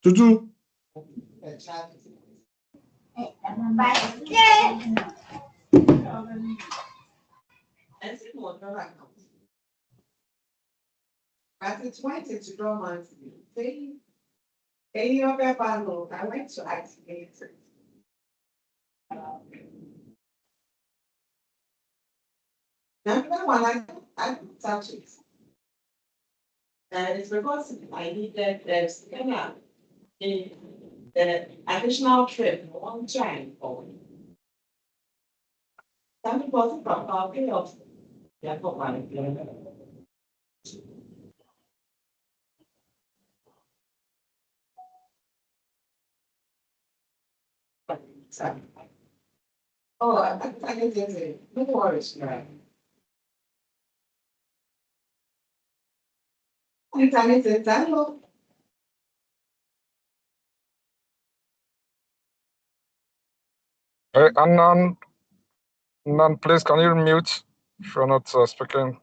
Tutu. But it's wanted to draw monthly. Any of your bundle, I went to activate it. Number one, I don't touch it. And it's because I needed the additional trip one time for me. Some people from our pay off. Yeah, for one. Oh, I can think it. No worries, right? Anytime it's a time, Hey, Annan, please, can you mute if you're not speaking?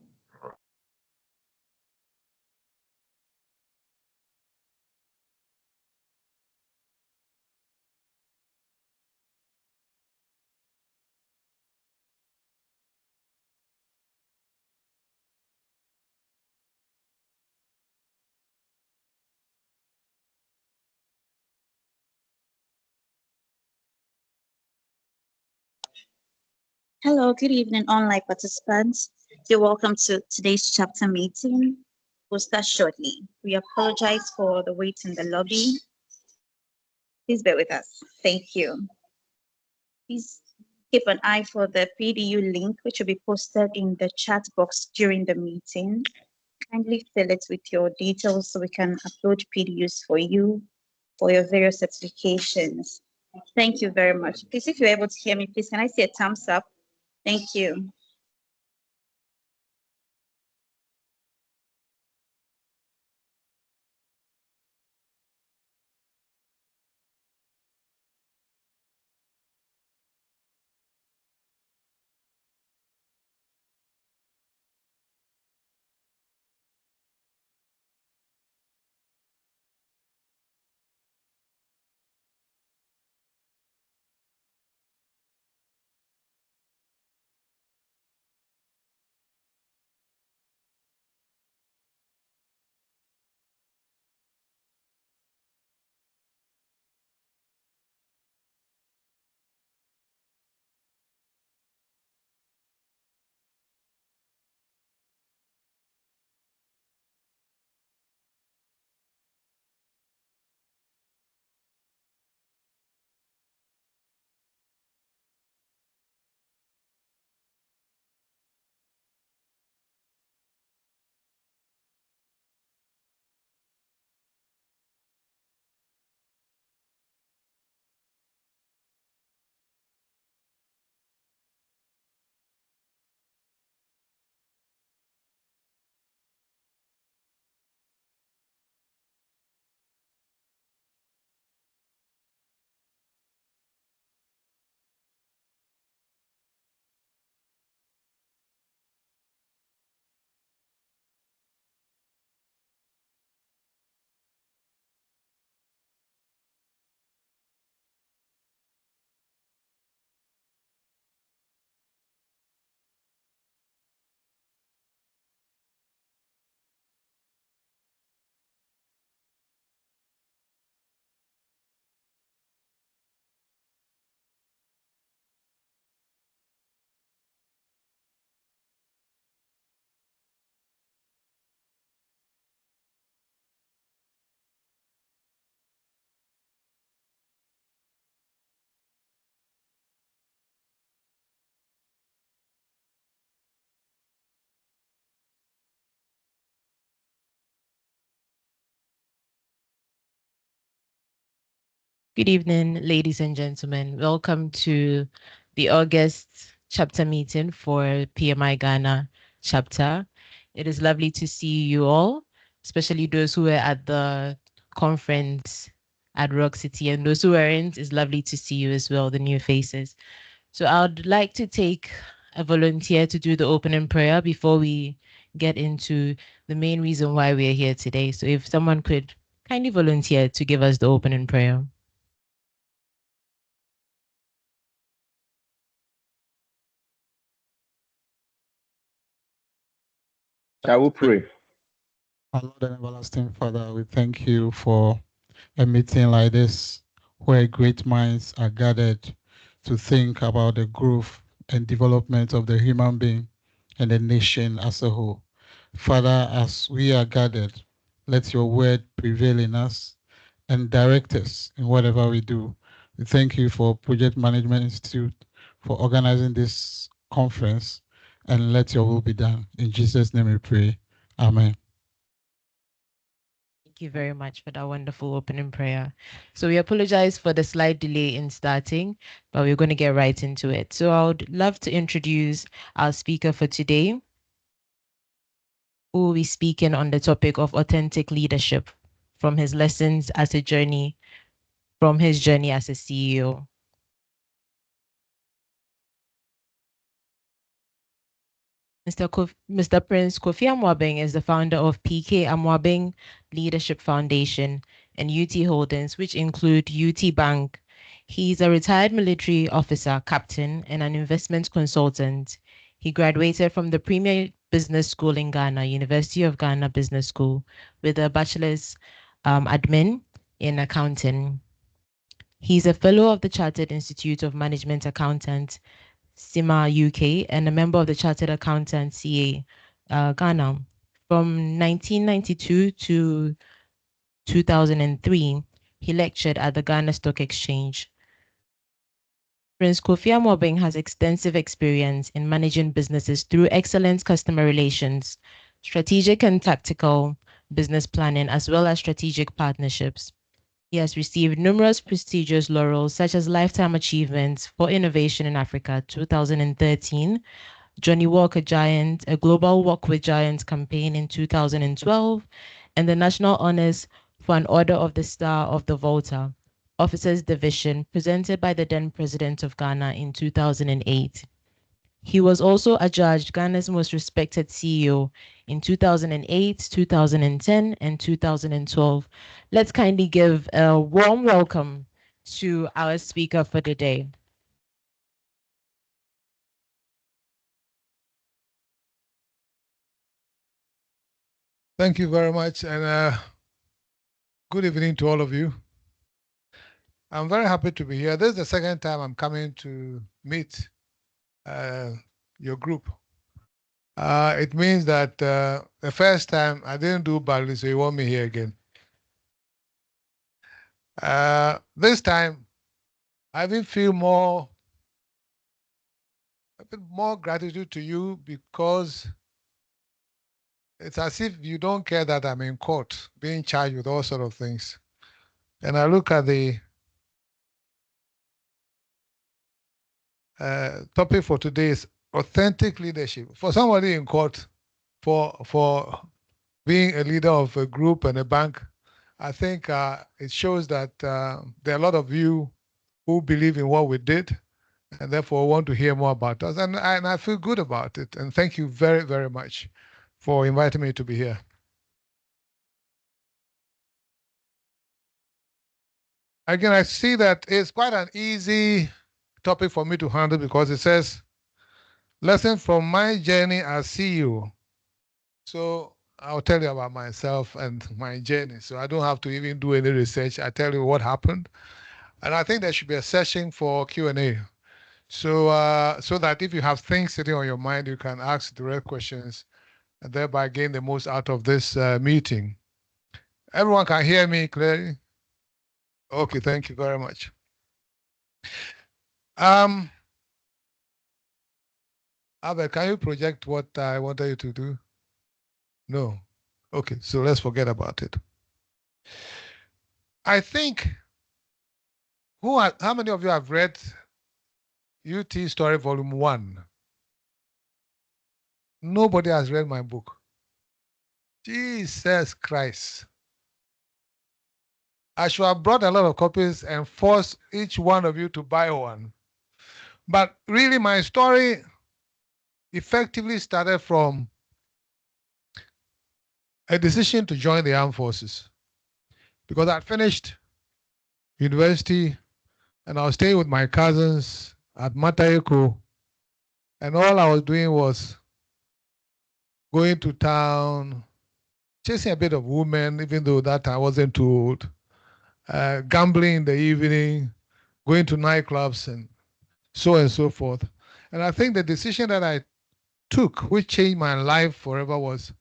Hello, good evening, online participants. You're welcome to today's chapter meeting. We'll start shortly. We apologize for the wait in the lobby. Please bear with us. Thank you. Please keep an eye for the PDU link, which will be posted in the chat box during the meeting. Kindly fill it with your details so we can upload PDUs for you for your various certifications. Thank you very much. Please, if you're able to hear me, please, can I see a thumbs up? Thank you. Good evening, ladies and gentlemen. Welcome to the August chapter meeting for PMI Ghana Chapter. It is lovely to see you all, especially those who were at the conference at Rock City, and those who weren't. It's lovely to see you as well, the new faces. So I'd like to take a volunteer to do the opening prayer before we get into the main reason why we're here today. So if someone could kindly volunteer to give us the opening prayer. I will pray. Our Lord and everlasting Father, we thank you for a meeting like this where great minds are gathered to think about the growth and development of the human being and the nation as a whole. Father, as we are gathered, let your word prevail in us and direct us in whatever we do. We thank you for Project Management Institute for organizing this conference, and let your will be done. In Jesus' name we pray. Amen. Thank you very much for that wonderful opening prayer. So we apologize for the slight delay in starting, but we're going to get right into it. So I would love to introduce our speaker for today, who will be speaking on the topic of authentic leadership from his lessons as a journey, from his journey as a CEO. Mr. Prince Kofi AMOABENG is the founder of PK AMOABENG Leadership Foundation and UT Holdings, which include UT Bank. He's a retired military officer, captain, and an investment consultant. He graduated from the Premier Business School in Ghana, University of Ghana Business School, with a bachelor's admin in accounting. He's a fellow of the Chartered Institute of Management Accountants, CIMA UK, and a member of the Chartered Accountants CA Ghana. From 1992 to 2003, he lectured at the Ghana Stock Exchange. Prince Kofi AMOABENG has extensive experience in managing businesses through excellent customer relations, strategic and tactical business planning, as well as strategic partnerships. He has received numerous prestigious laurels, such as Lifetime Achievements for Innovation in Africa 2013, Johnny Walker Giant, a Global Walk with Giants campaign in 2012, and the National Honors for an Order of the Star of the Volta, Officers Division, presented by the then President of Ghana in 2008. He was also adjudged Ghana's most respected CEO in 2008, 2010, and 2012. Let's kindly give a warm welcome to our speaker for the day. Thank you very much, and good evening to all of you. I'm very happy to be here. This is the second time I'm coming to meet your group. It means that the first time I didn't do badly, so you want me here again. This time, I even feel a bit more gratitude to you, because it's as if you don't care that I'm in court, being charged with all sort of things. And I look at the topic for today is authentic leadership. For somebody in court, for being a leader of a group and a bank, I think it shows that there are a lot of you who believe in what we did, and therefore want to hear more about us. And I feel good about it. And thank you very, very much for inviting me to be here. Again, I see that it's quite an easy topic for me to handle, because it says, lesson from my journey as CEO. So I'll tell you about myself and my journey. So I don't have to even do any research. I tell you what happened. And I think there should be a session for Q&A. So, so that if you have things sitting on your mind, you can ask direct questions and thereby gain the most out of this meeting. Everyone can hear me clearly? Okay, thank you very much. Albert, can you project what I wanted you to do? No. Okay, so let's forget about it. I think, how many of you have read UT Story Volume 1? Nobody has read my book. Jesus Christ. I should have brought a lot of copies and forced each one of you to buy one. But really, my story effectively started from a decision to join the armed forces. because I'd finished university and I was staying with my cousins at Matayeko, and all I was doing was going to town, chasing a bit of women, even though that I wasn't too old, gambling in the evening, going to nightclubs and so forth. And I think the decision that I took, which changed my life forever, was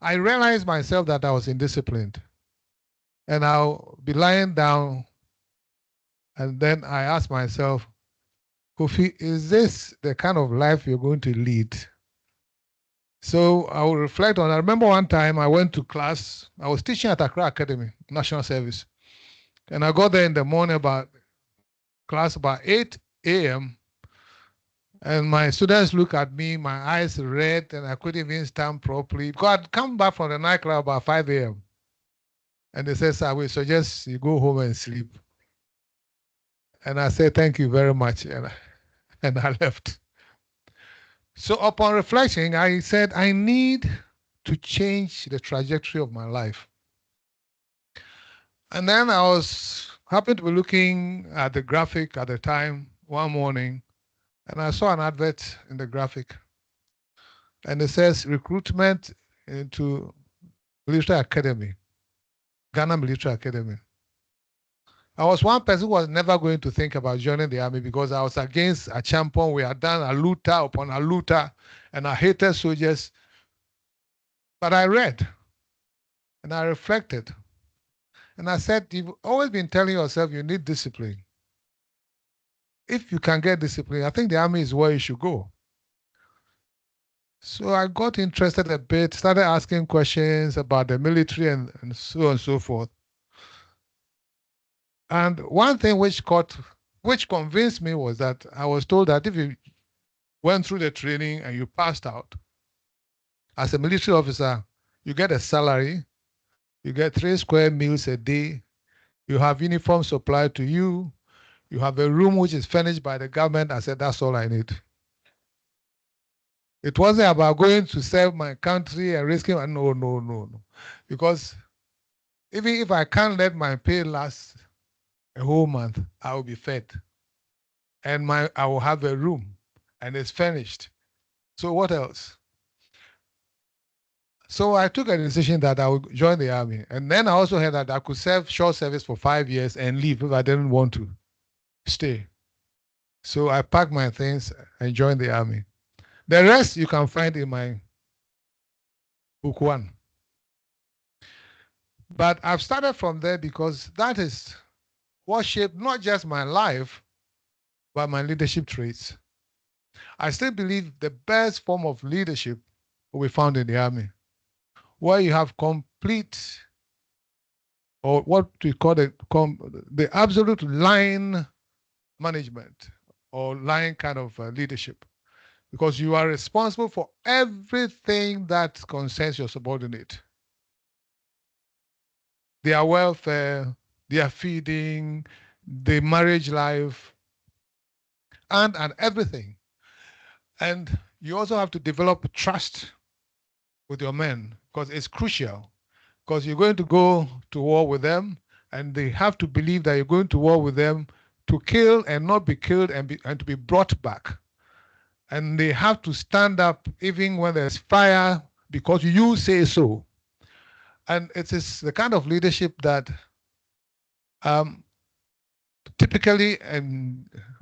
I realized myself that I was indisciplined. And I'll be lying down, and then I asked myself, Kofi, is this the kind of life you're going to lead? So I will reflect on. I remember one time I went to class. I was teaching at Accra Academy, National Service. And I got there in the morning about 8 a.m. And my students look at me, my eyes red, and I couldn't even stand properly. Because I'd come back from the nightclub about 5 a.m. And they said, sir, we suggest you go home and sleep. And I said, thank you very much. And I left. So upon reflection, I said, I need to change the trajectory of my life. And then I happened to be looking at the graphic at the time one morning, and I saw an advert in the graphic. And it says recruitment into military academy, Ghana Military Academy. I was one person who was never going to think about joining the army because I was against a champion. We had done a looter upon a looter, and I hated soldiers. But I read, and I reflected, and I said, you've always been telling yourself you need discipline. If you can get discipline, I think the army is where you should go. So I got interested a bit, started asking questions about the military and so on and so forth. And one thing which convinced me was that I was told that if you went through the training and you passed out, as a military officer, you get a salary, you get 3 square meals a day, you have uniforms supplied to you, you have a room which is furnished by the government. I said, that's all I need. It wasn't about going to serve my country and risking, no. Because even if I can't let my pay last a whole month, I will be fed. And I will have a room and it's furnished. So what else? So I took a decision that I would join the army. And then I also heard that I could serve short service for 5 years and leave if I didn't want to stay. So I packed my things and joined the army. The rest you can find in my book 1. But I've started from there because that is what shaped not just my life, but my leadership traits. I still believe the best form of leadership will be found in the army, where you have complete, or what we call the absolute line management or line kind of leadership, because you are responsible for everything that concerns your subordinate. Their welfare, their feeding, their marriage life, and everything. And you also have to develop trust with your men, because it's crucial, because you're going to go to war with them, and they have to believe that you're going to war with them to kill and not be killed and to be brought back. And they have to stand up even when there's fire because you say so. And it is the kind of leadership that typically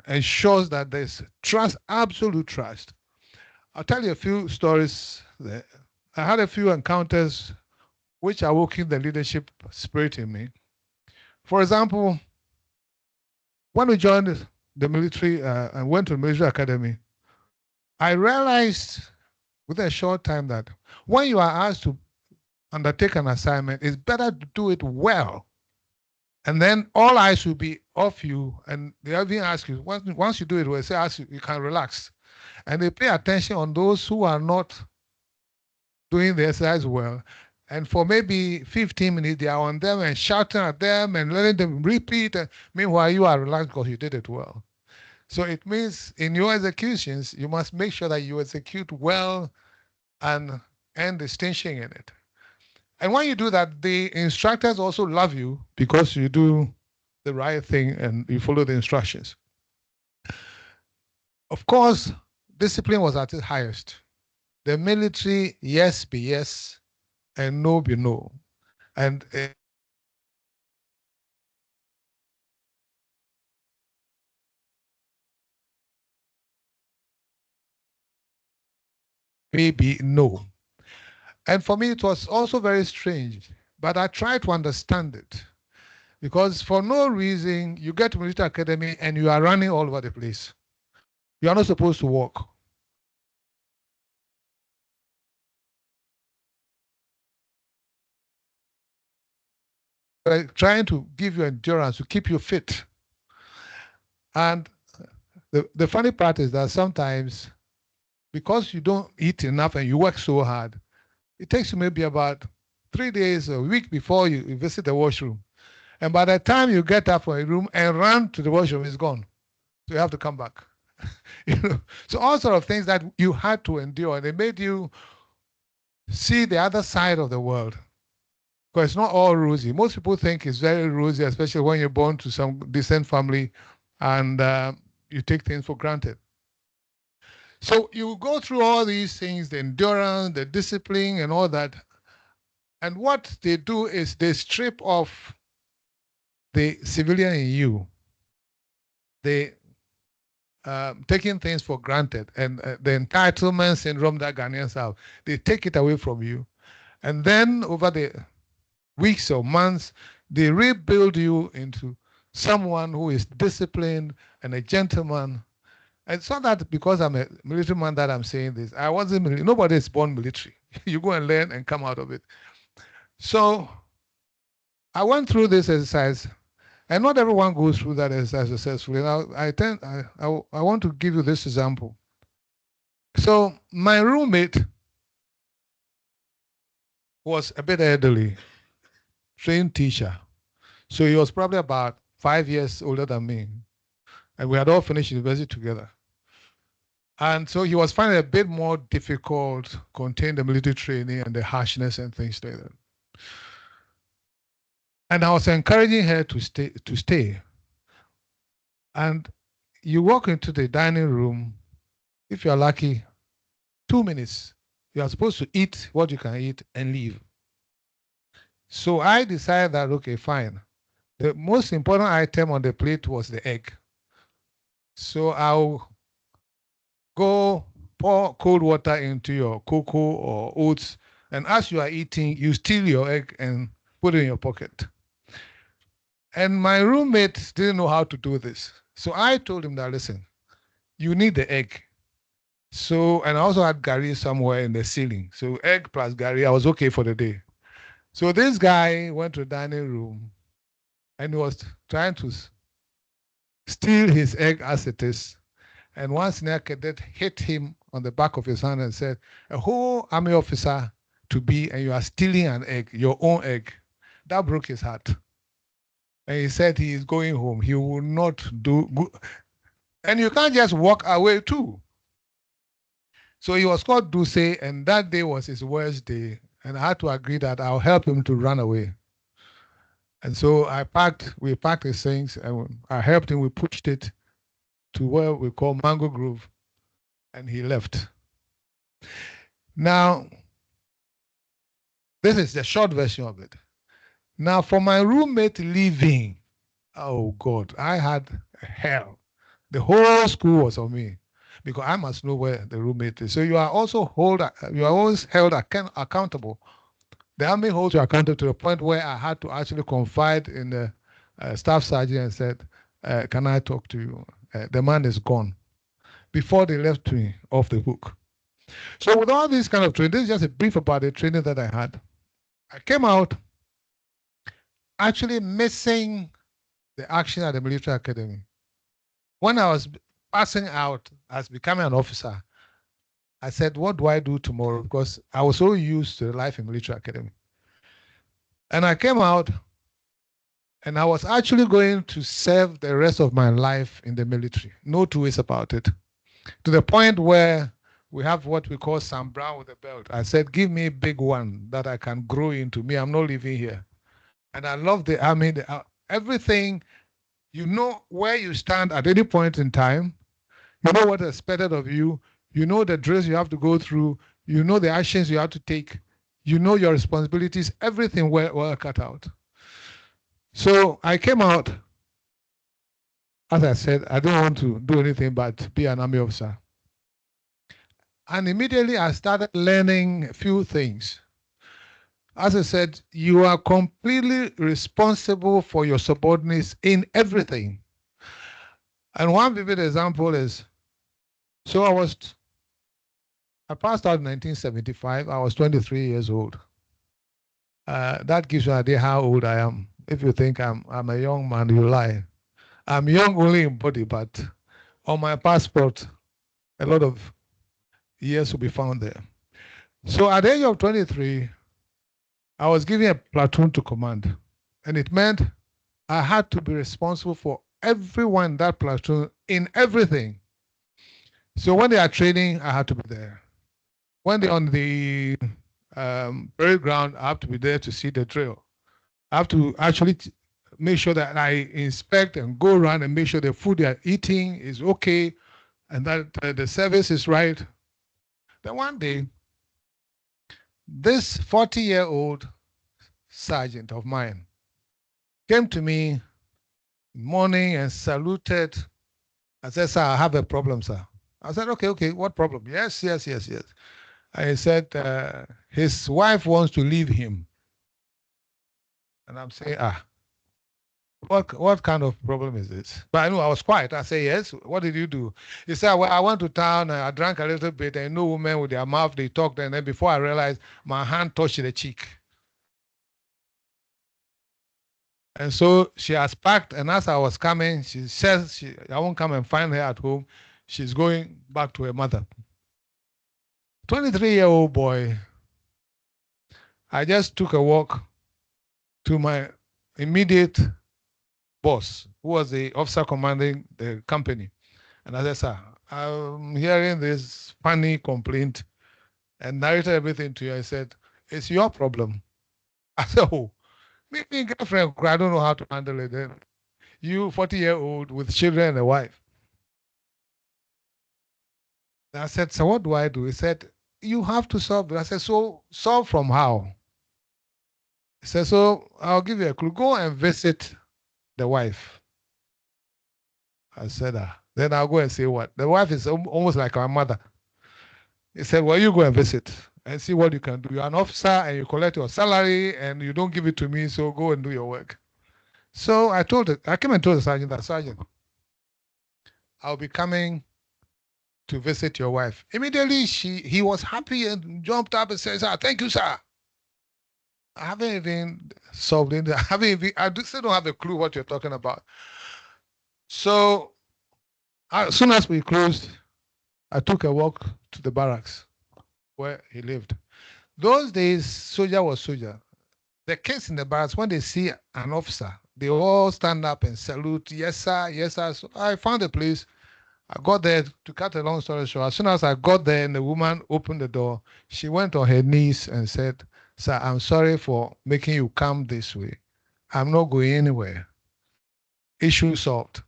ensures that there's trust, absolute trust. I'll tell you a few stories there. I had a few encounters which awoken the leadership spirit in me. For example, when we joined the military and went to the military academy, I realized within a short time that when you are asked to undertake an assignment, it's better to do it well. And then all eyes will be off you, and they even ask you, once you do it well, they ask you, you can relax. And they pay attention on those who are not doing the exercise well. And for maybe 15 minutes, they are on them and shouting at them and letting them repeat. And meanwhile, you are relaxed because you did it well. So it means in your executions, you must make sure that you execute well and distinction in it. And when you do that, the instructors also love you because you do the right thing and you follow the instructions. Of course, discipline was at its highest. The military, yes be yes, and no be no. And maybe no. And for me, it was also very strange, but I tried to understand it. Because for no reason, you get to military academy and you are running all over the place. You are not supposed to walk. Like trying to give you endurance to keep you fit. And the funny part is that sometimes, because you don't eat enough and you work so hard, it takes you maybe about 3 days, a week before you visit the washroom. And by the time you get up from a room and run to the washroom, it's gone. So you have to come back. So all sort of things that you had to endure, and they made you see the other side of the world. Because it's not all rosy. Most people think it's very rosy, especially when you're born to some decent family and you take things for granted. So you go through all these things, the endurance, the discipline, and all that. And what they do is they strip off the civilian in you. They taking things for granted, and the entitlement syndrome that Ghanaians have, they take it away from you. And then over the weeks or months, they rebuild you into someone who is disciplined and a gentleman. And it's not that because I'm a military man that I'm saying this. I wasn't military. Nobody is born military. You go and learn and come out of it. So I went through this exercise, and not everyone goes through that exercise successfully. Now I want to give you this example. So my roommate was a bit elderly, trained teacher. So he was probably about 5 years older than me. And we had all finished university together. And so he was finding it a bit more difficult contain the military training and the harshness and things like that. And I was encouraging her to stay. And you walk into the dining room, if you're lucky, 2 minutes. You are supposed to eat what you can eat and leave. So I decided that, okay, fine. The most important item on the plate was the egg. So I'll go pour cold water into your cocoa or oats, and as you are eating, you steal your egg and put it in your pocket. And my roommate didn't know how to do this. So I told him that, listen, you need the egg. So, and I also had gari somewhere in the ceiling. So egg plus gari, I was okay for the day. So this guy went to the dining room and he was trying to steal his egg as it is. And one senior cadet hit him on the back of his hand and said, a whole army officer to be, and you are stealing an egg, your own egg. That broke his heart. And he said he is going home. He will not do good. And you can't just walk away too. So he was called Duce, and that day was his worst day. And I had to agree that I'll help him to run away. And so we packed his things, and I helped him. We pushed it to where we call Mango Grove, and he left. Now, this is the short version of it. Now, for my roommate leaving, oh God, I had hell. The whole school was on me because I must know where the roommate is. So you are always held accountable. The army holds you accountable to the point where I had to actually confide in the staff sergeant and said, can I talk to you? The man is gone. Before they left me off the hook. So with all this kind of training, this is just a brief about the training that I had. I came out actually missing the action at the military academy. When I was passing out as becoming an officer, I said, what do I do tomorrow? Because I was so used to the life in military academy. And I came out and I was actually going to serve the rest of my life in the military. No two ways about it. To the point where we have what we call Sam Brown with a belt. I said, give me a big one that I can grow into. Me, I'm not living here. And I love the army. Everything, you know where you stand at any point in time. You know what is expected of you. You know the drills you have to go through. You know the actions you have to take. You know your responsibilities. Everything well cut out. So I came out. As I said, I don't want to do anything but be an army officer. And immediately I started learning a few things. As I said, you are completely responsible for your subordinates in everything. And one vivid example is, so I passed out in 1975. I was 23 years old. That gives you an idea how old I am. If you think I'm a young man, you lie. I'm young only in body, but on my passport, a lot of years will be found there. So at the age of 23, I was given a platoon to command. And it meant I had to be responsible for everyone in that platoon in everything. So when they are training, I had to be there. When they're on the parade ground, I have to be there to see the drill. I have to actually make sure that I inspect and go around and make sure the food they are eating is okay and that the service is right. Then one day, this 40-year-old sergeant of mine came to me in the morning and saluted. I said, sir, I have a problem, sir. I said, okay, what problem? Yes. And he said, his wife wants to leave him. And I'm saying, what kind of problem is this? But I knew I was quiet. I said, yes. What did you do? He said, well, I went to town, I drank a little bit, and no women with their mouth, they talked, and then before I realized, my hand touched the cheek. And so she has packed, and as I was coming, she says, I won't come and find her at home. She's going back to her mother. 23-year-old boy, I just took a walk to my immediate boss, who was the officer commanding the company. And I said, sir, I'm hearing this funny complaint, and narrated everything to you. I said, it's your problem. I said, oh, me girlfriend, I don't know how to handle it. Then you, 40-year-old with children and a wife. And I said, so what do I do? He said, you have to solve it. I said, so solve from how? He said, so I'll give you a clue. Go and visit the wife. I said, then I'll go and say what? The wife is almost like our mother. He said, well, you go and visit and see what you can do. You're an officer and you collect your salary and you don't give it to me, so go and do your work. So I came and told the sergeant that, Sergeant, I'll be coming to visit your wife. Immediately, he was happy and jumped up and said, sir, thank you, sir. I haven't even solved it. I still don't have a clue what you're talking about. So as soon as we closed, I took a walk to the barracks where he lived. Those days, soldier was soldier. The kids in the barracks, when they see an officer, they all stand up and salute, yes, sir, yes, sir. So I found a place. I got there, to cut a long story short. As soon as I got there and the woman opened the door, she went on her knees and said, sir, I'm sorry for making you come this way. I'm not going anywhere. Issue solved.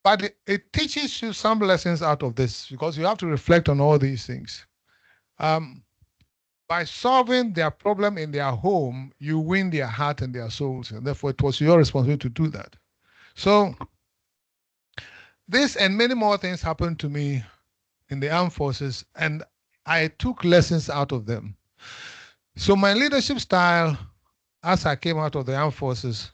But it teaches you some lessons out of this because you have to reflect on all these things. By solving their problem in their home, you win their heart and their souls. And therefore, it was your responsibility to do that. So this and many more things happened to me in the armed forces, and I took lessons out of them. So my leadership style, as I came out of the armed forces,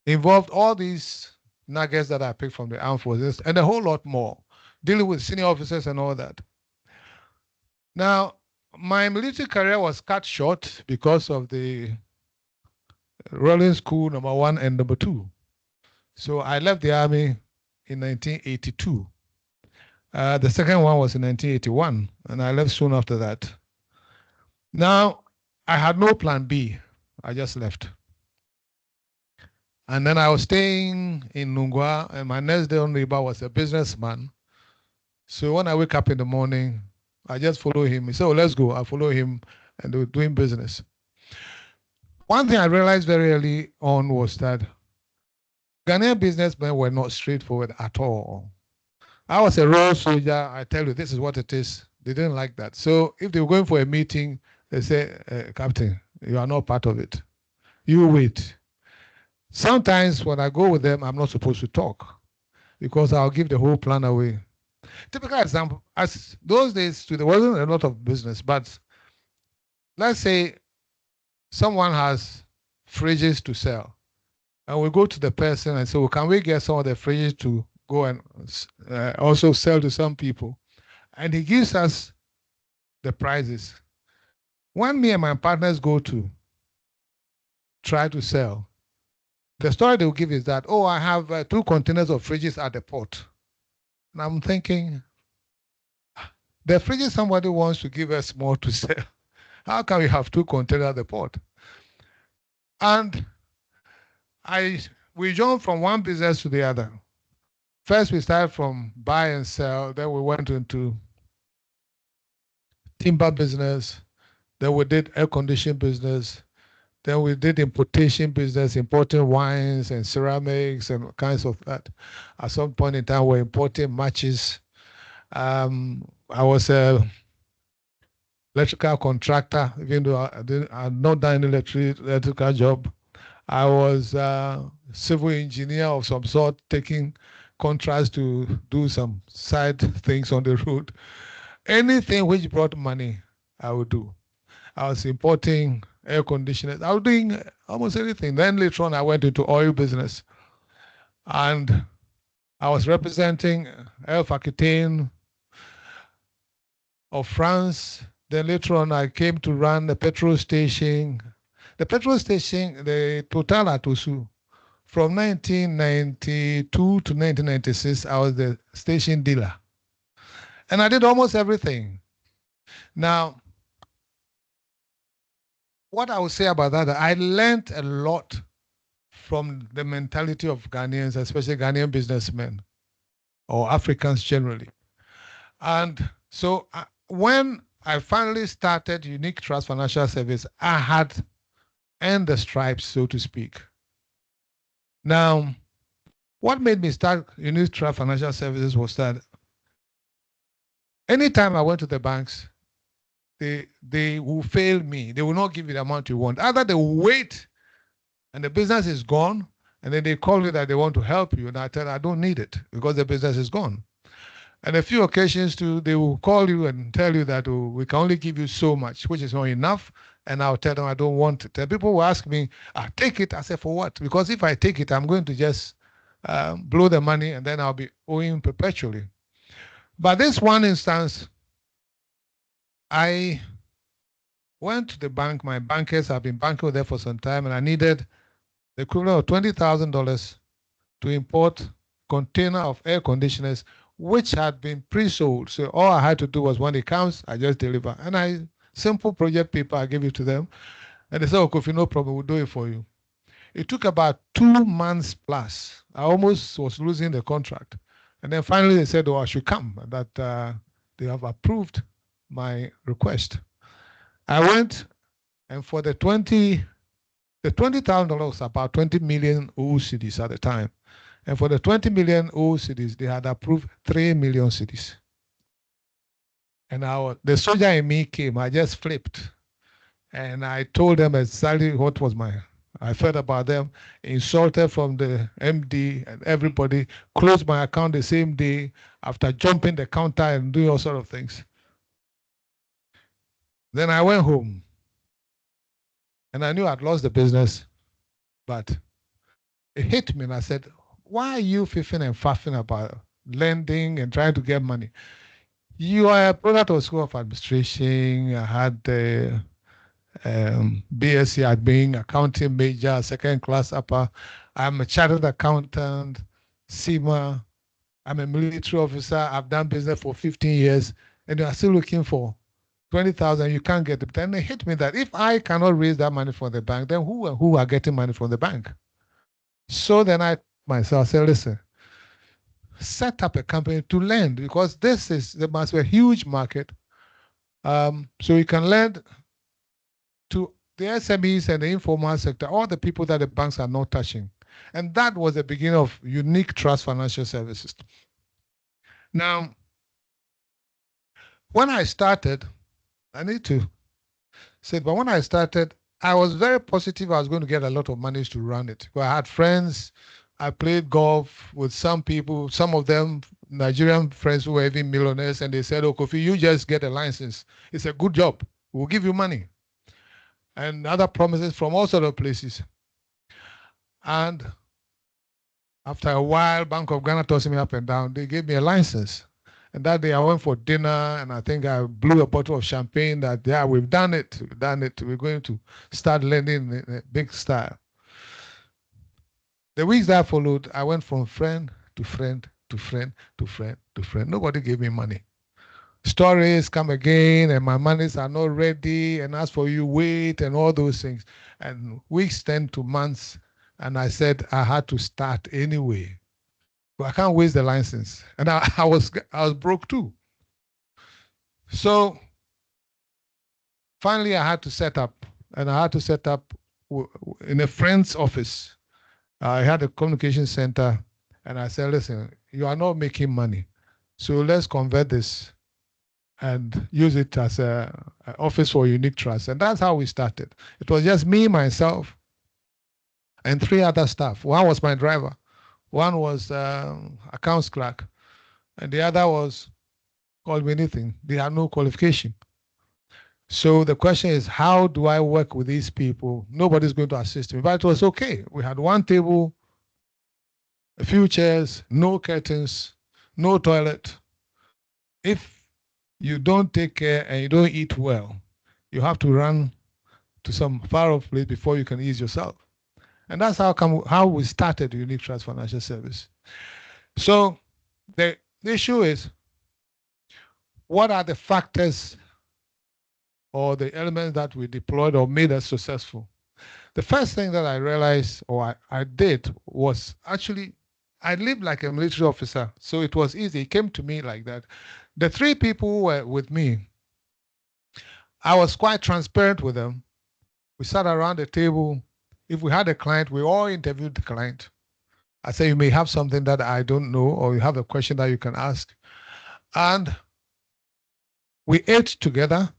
involved all these nuggets that I picked from the armed forces and a whole lot more, dealing with senior officers and all that. Now, my military career was cut short because of the rolling school #1 and #2. So I left the army in 1982. The second one was in 1981, and I left soon after that. Now, I had no plan B. I just left. And then I was staying in Nungwa, and my next door neighbor was a businessman. So when I wake up in the morning, I just follow him. He said, oh, let's go. I follow him and we're doing business. One thing I realized very early on was that Ghanaian businessmen were not straightforward at all. I was a raw soldier. I tell you, this is what it is. They didn't like that. So if they were going for a meeting, they say, Captain, you are not part of it. You wait. Sometimes when I go with them, I'm not supposed to talk because I'll give the whole plan away. Typical example, as those days, there wasn't a lot of business, but let's say someone has fridges to sell. And we go to the person and say, well, can we get some of the fridges to go and also sell to some people? And he gives us the prices. When me and my partners go to try to sell, the story they will give is that, oh, I have 2 containers of fridges at the port. And I'm thinking, the fridges somebody wants to give us more to sell. How can we have 2 containers at the port? And we jumped from one business to the other. First, we started from buy and sell. Then we went into timber business. Then we did air conditioning business. Then we did importation business, importing wines and ceramics and kinds of that. At some point in time, we're importing matches. I was a electrical contractor, even though I had not done any electrical job. I was a civil engineer of some sort, taking contracts to do some side things on the road. Anything which brought money, I would do. I was importing air conditioners. I was doing almost anything. Then later on, I went into oil business. And I was representing Elf Aquitaine of France. Then later on, I came to run the petrol station. The petrol station, the Total at Osu, from 1992 to 1996, I was the station dealer. And I did almost everything. Now, what I would say about that, I learned a lot from the mentality of Ghanaians, especially Ghanaian businessmen or Africans generally. And so when I finally started Unique Trust Financial Service, I had earned the stripes, so to speak. Now, what made me start Unique Trust Financial Services was that anytime I went to the banks, they will fail me. They will not give you the amount you want. Either they will wait and the business is gone, and then they call you that they want to help you, and I tell them I don't need it because the business is gone. And a few occasions too, they will call you and tell you that, oh, we can only give you so much, which is not enough, and I'll tell them I don't want it. And people will ask me, take it. I say, for what? Because if I take it, I'm going to just blow the money, and then I'll be owing perpetually. But this one instance, I went to the bank. My bankers have been banking with them for some time, and I needed the equivalent of $20,000 to import container of air conditioners, which had been pre-sold. So all I had to do was when it comes, I just deliver. And simple project paper, I give it to them. And they said, oh, Kofi, no problem, we'll do it for you. It took about 2 months plus. I almost was losing the contract. And then finally they said, oh, I should come, that they have approved my request. I went, and for the $20,000 was about 20 million cedis at the time. And for the 20 million cedis, they had approved 3 million cedis. And the soldier in me came, I just flipped. And I told them exactly what was I felt about them, insulted from the MD and everybody, closed my account the same day after jumping the counter and doing all sorts of things. Then I went home. And I knew I'd lost the business, but it hit me and I said, why are you fiffing and faffing about lending and trying to get money? You are a product of School of Administration. I had the BSc admin, accounting major, second class upper. I'm a chartered accountant, SEMA. I'm a military officer. I've done business for 15 years, and you are still looking for 20,000, you can't get it. Then it hit me that if I cannot raise that money from the bank, then who are getting money from the bank? So then I myself said, listen, set up a company to lend, because there must be a huge market. So you can lend to the SMEs and the informal sector, all the people that the banks are not touching. And that was the beginning of Unique Trust Financial Services. Now, when I started, I need to say, but when I started, I was very positive I was going to get a lot of money to run it. But I had friends, I played golf with some people, some of them Nigerian friends who were even millionaires, and they said, oh, Kofi, you just get a license. It's a good job. We'll give you money. And other promises from all sorts of places. And after a while, Bank of Ghana tossed me up and down. They gave me a license. And that day I went for dinner, and I think I blew a bottle of champagne that, yeah, we've done it. We're going to start lending in a big style. The weeks that followed, I went from friend to friend to friend to friend to friend. Nobody gave me money. Stories come again, and my monies are not ready, and as for you, wait, and all those things. And weeks turned to months, and I said I had to start anyway. But I can't waste the license. And I was broke too. So finally, I had to set up, and I had to set up in a friend's office. I had a communication center, and I said, listen, you are not making money, so let's convert this and use it as an office for Unique Trust. And that's how we started. It was just me, myself, and 3 other staff. One was my driver, one was accounts clerk, and the other was, call me anything. They had no qualification. So the question is, how do I work with these people? Nobody's going to assist me, but it was okay. We had one table, a few chairs, no curtains, no toilet. If you don't take care and you don't eat well, you have to run to some far-off place before you can ease yourself. And that's how we started Unique Trust Financial Service. So the issue is, what are the factors or the elements that we deployed or made us successful? The first thing that I realized, or I did, was actually, I lived like a military officer, so it was easy. It came to me like that. The 3 people who were with me, I was quite transparent with them. We sat around the table. If we had a client, we all interviewed the client. I say, you may have something that I don't know, or you have a question that you can ask. And we ate together.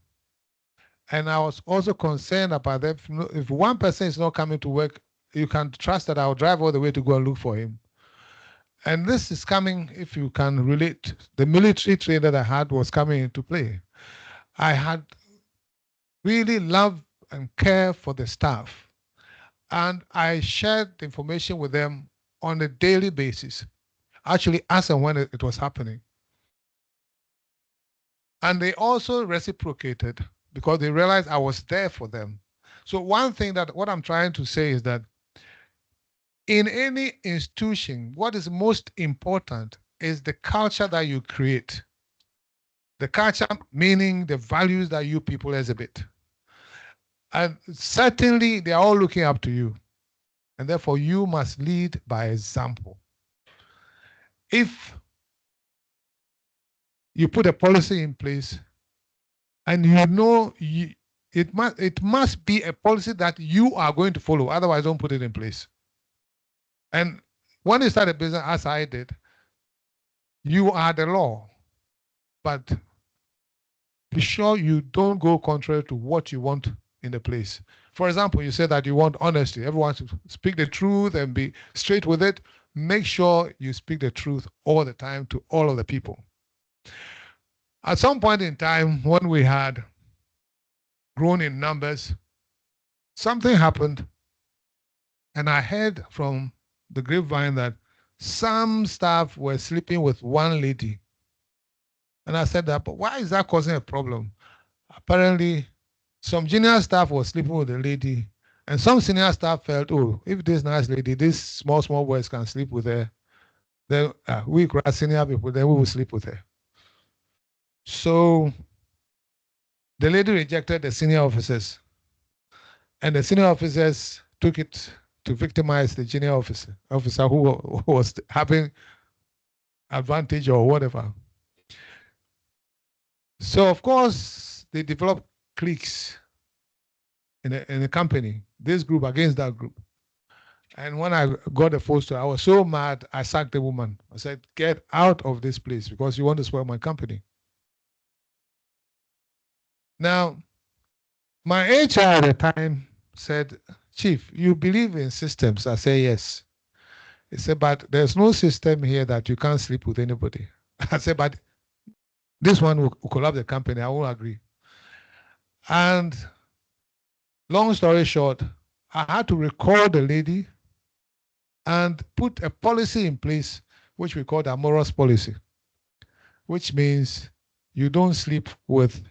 And I was also concerned about them. If one person is not coming to work, you can trust that I'll drive all the way to go and look for him. And this is coming, if you can relate, the military training that I had was coming into play. I had really love and care for the staff. And I shared the information with them on a daily basis, actually as and when it was happening. And they also reciprocated, because they realized I was there for them. So one thing that what I'm trying to say is that in any institution, what is most important is the culture that you create. The culture meaning the values that you people exhibit. And certainly they are all looking up to you. And therefore you must lead by example. If you put a policy in place, and you know it must be a policy that you are going to follow, otherwise don't put it in place. And when you start a business, as I did, you are the law, but be sure you don't go contrary to what you want in the place. For example, you said that you want honesty. Everyone should speak the truth and be straight with it. Make sure you speak the truth all the time to all of the people. At some point in time, when we had grown in numbers, something happened, and I heard from the grapevine that some staff were sleeping with one lady. And I said that, but why is that causing a problem? Apparently, some junior staff was sleeping with the lady, and some senior staff felt, oh, if this nice lady, these small boys can sleep with her, then we senior people, then we will sleep with her. So the lady rejected the senior officers, and the senior officers took it to victimize the junior officer who was having advantage or whatever. So of course they develop cliques in a company, this group against that group. And when I got the first, I was so mad, I sacked the woman. I said, get out of this place because you want to spoil my company. Now, my HR at the time said, Chief, you believe in systems? I said, yes. He said, but there's no system here that you can't sleep with anybody. I said, but this one will collapse the company. I won't agree. And long story short, I had to recall the lady and put a policy in place, which we call the amorous policy, which means you don't sleep with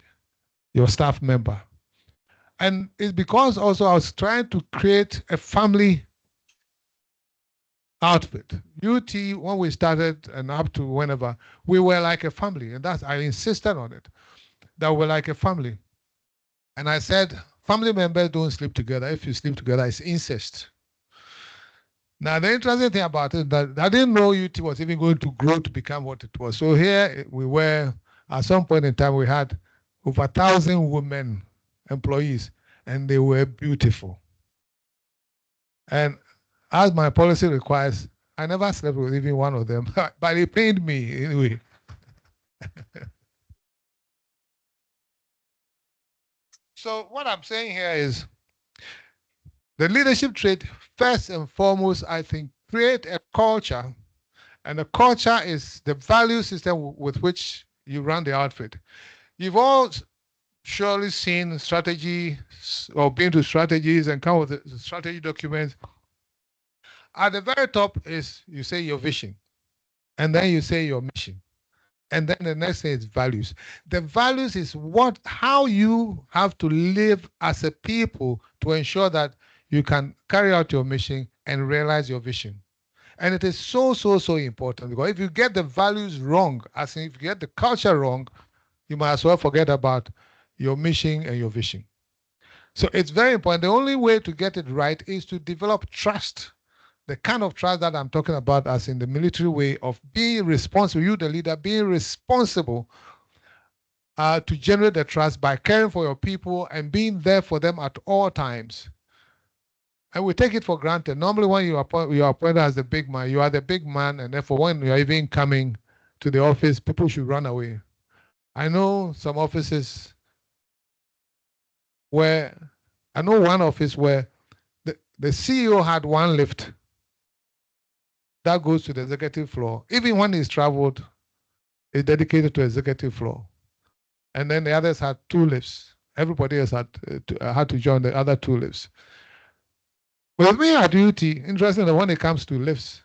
your staff member. And it's because also I was trying to create a family outfit. UT, when we started and up to whenever, we were like a family. And I insisted on it, that we're like a family. And I said, family members don't sleep together. If you sleep together, it's incest. Now, the interesting thing about it, that I didn't know UT was even going to grow to become what it was. So here we were, at some point in time, we had over 1,000 women employees, and they were beautiful. And as my policy requires, I never slept with even one of them, but it pained me anyway. So what I'm saying here is the leadership trait, first and foremost, I think, create a culture, and the culture is the value system with which you run the outfit. You've all surely seen strategy or been to strategies and come with the strategy documents. At the very top is you say your vision, and then you say your mission, and then the next thing is values. The values is how you have to live as a people to ensure that you can carry out your mission and realize your vision. And it is so important, because if you get the values wrong, as in if you get the culture wrong, you might as well forget about your mission and your vision. So it's very important. The only way to get it right is to develop trust. The kind of trust that I'm talking about, as in the military way of being responsible, you the leader, being responsible to generate the trust by caring for your people and being there for them at all times. And we take it for granted. Normally when you are appointed as the big man, you are the big man, and therefore when you're even coming to the office, people should run away. I know some offices where, I know one office where the CEO had one lift that goes to the executive floor. Even when he's traveled, it's dedicated to executive floor. And then the others had 2 lifts. Everybody else had to join the other 2 lifts. With me at duty, interesting that when it comes to lifts,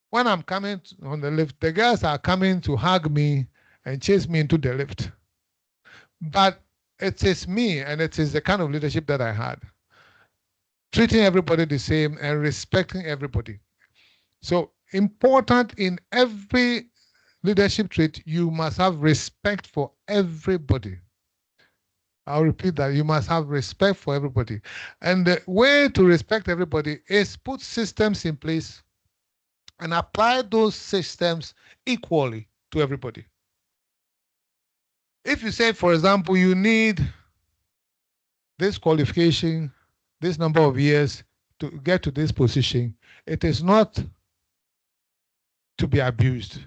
when I'm coming on the lift, the girls are coming to hug me and chase me into the lift. But it is me, and it is the kind of leadership that I had. Treating everybody the same and respecting everybody. So important in every leadership trait, you must have respect for everybody. I'll repeat that. You must have respect for everybody. And the way to respect everybody is put systems in place and apply those systems equally to everybody. If you say, for example, you need this qualification, this number of years to get to this position, it is not to be abused.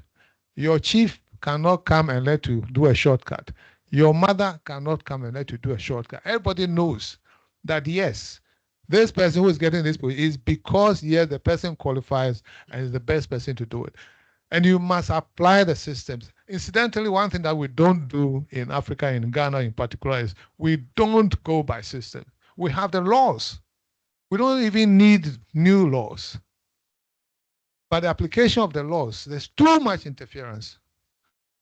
Your chief cannot come and let you do a shortcut. Your mother cannot come and let you do a shortcut. Everybody knows that, yes, this person who is getting this position is because, yes, the person qualifies and is the best person to do it. And you must apply the systems. Incidentally, one thing that we don't do in Africa, in Ghana in particular, is we don't go by system. We have the laws. We don't even need new laws. But the application of the laws, there's too much interference.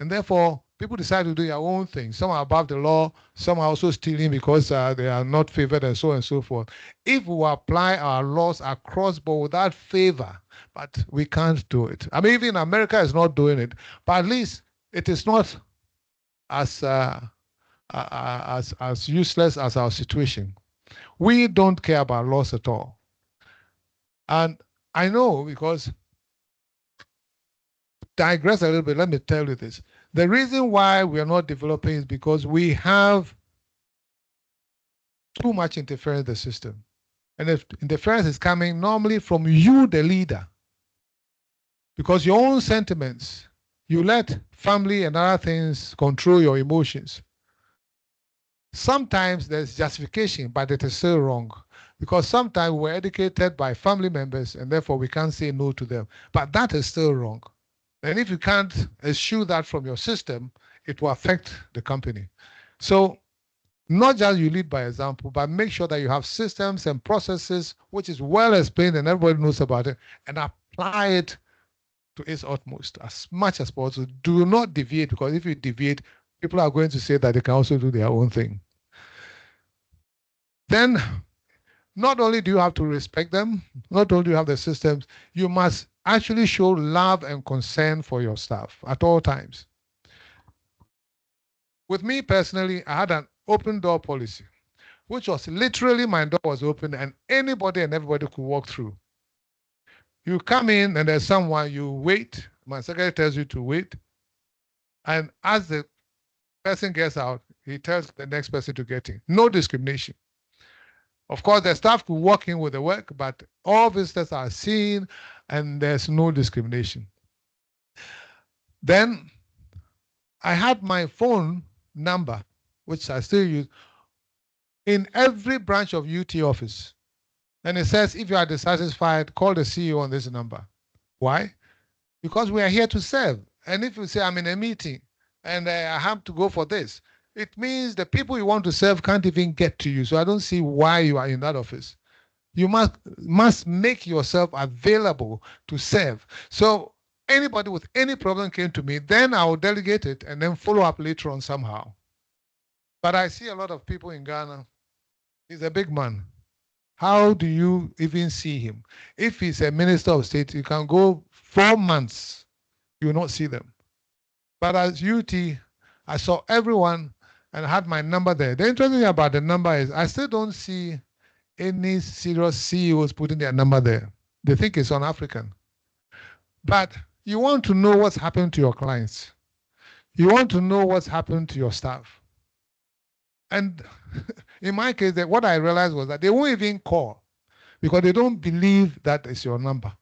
And therefore, people decide to do their own thing. Some are above the law, some are also stealing because they are not favored, and so on and so forth. If we apply our laws across board without favor, but we can't do it. I mean, even America is not doing it, but at least it is not as useless as our situation. We don't care about laws at all. And I know because digress a little bit, let me tell you this. The reason why we are not developing is because we have too much interference in the system. And if interference is coming normally from you, the leader, because your own sentiments, you let family and other things control your emotions. Sometimes there's justification, but it is still wrong. Because sometimes we're educated by family members and therefore we can't say no to them. But that is still wrong. And if you can't eschew that from your system, it will affect the company. So not just you lead by example, but make sure that you have systems and processes which is well explained and everybody knows about it, and apply it to its utmost as much as possible. Do not deviate, because if you deviate, people are going to say that they can also do their own thing. Then, not only do you have to respect them, not only do you have the systems, you must actually show love and concern for your staff at all times. With me personally, I had an open door policy, which was literally my door was open and anybody and everybody could walk through. You come in and there's someone, you wait. My secretary tells you to wait. And as the person gets out, he tells the next person to get in. No discrimination. Of course, the staff could walk in with the work, but all visitors are seen and there's no discrimination. Then I had my phone number, which I still use, in every branch of UT office. And it says, if you are dissatisfied, call the CEO on this number. Why? Because we are here to serve. And if you say, I'm in a meeting and I have to go for this, it means the people you want to serve can't even get to you. So I don't see why you are in that office. You must make yourself available to serve. So anybody with any problem came to me, then I will delegate it and then follow up later on somehow. But I see a lot of people in Ghana. He's a big man. How do you even see him? If he's a minister of state, you can go 4 months, you will not see them. But as UT, I saw everyone and I had my number there. The interesting thing about the number is I still don't see any serious CEOs putting their number there. They think it's on African. But you want to know what's happened to your clients. You want to know what's happened to your staff. And in my case, what I realized was that they won't even call because they don't believe that is your number.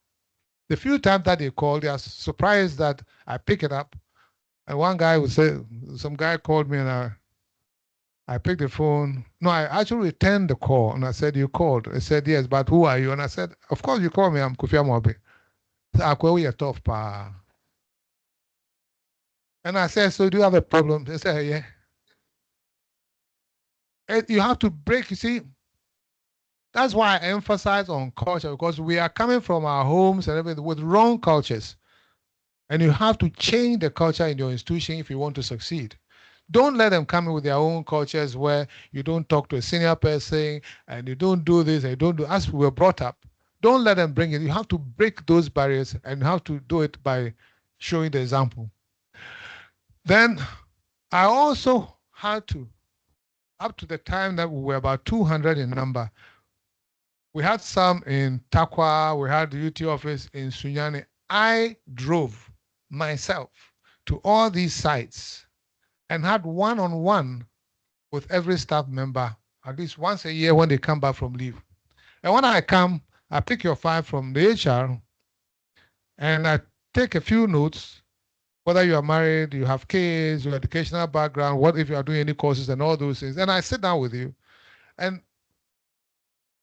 The few times that they call, they are surprised that I pick it up. And one guy would say, some guy called me and I picked the phone. No, I actually returned the call and I said, you called? I said, yes, but who are you? And I said, of course you called me, I'm Kofi AMOABENG. We are tough, pa. And I said, so do you have a problem? They said, yeah. And you have to break, you see. That's why I emphasize on culture, because we are coming from our homes and everything with wrong cultures. And you have to change the culture in your institution if you want to succeed. Don't let them come in with their own cultures where you don't talk to a senior person and you don't do this and you don't do, as we were brought up. Don't let them bring it. You have to break those barriers and you have to do it by showing the example. Then I also had to, up to the time that we were about 200 in number, we had some in Takwa, we had the UT office in Sunyani. I drove myself to all these sites and had one-on-one with every staff member at least once a year when they come back from leave. And when I come, I pick your file from the HR and I take a few notes, whether you are married, you have kids, your educational background, what if you are doing any courses and all those things. And I sit down with you and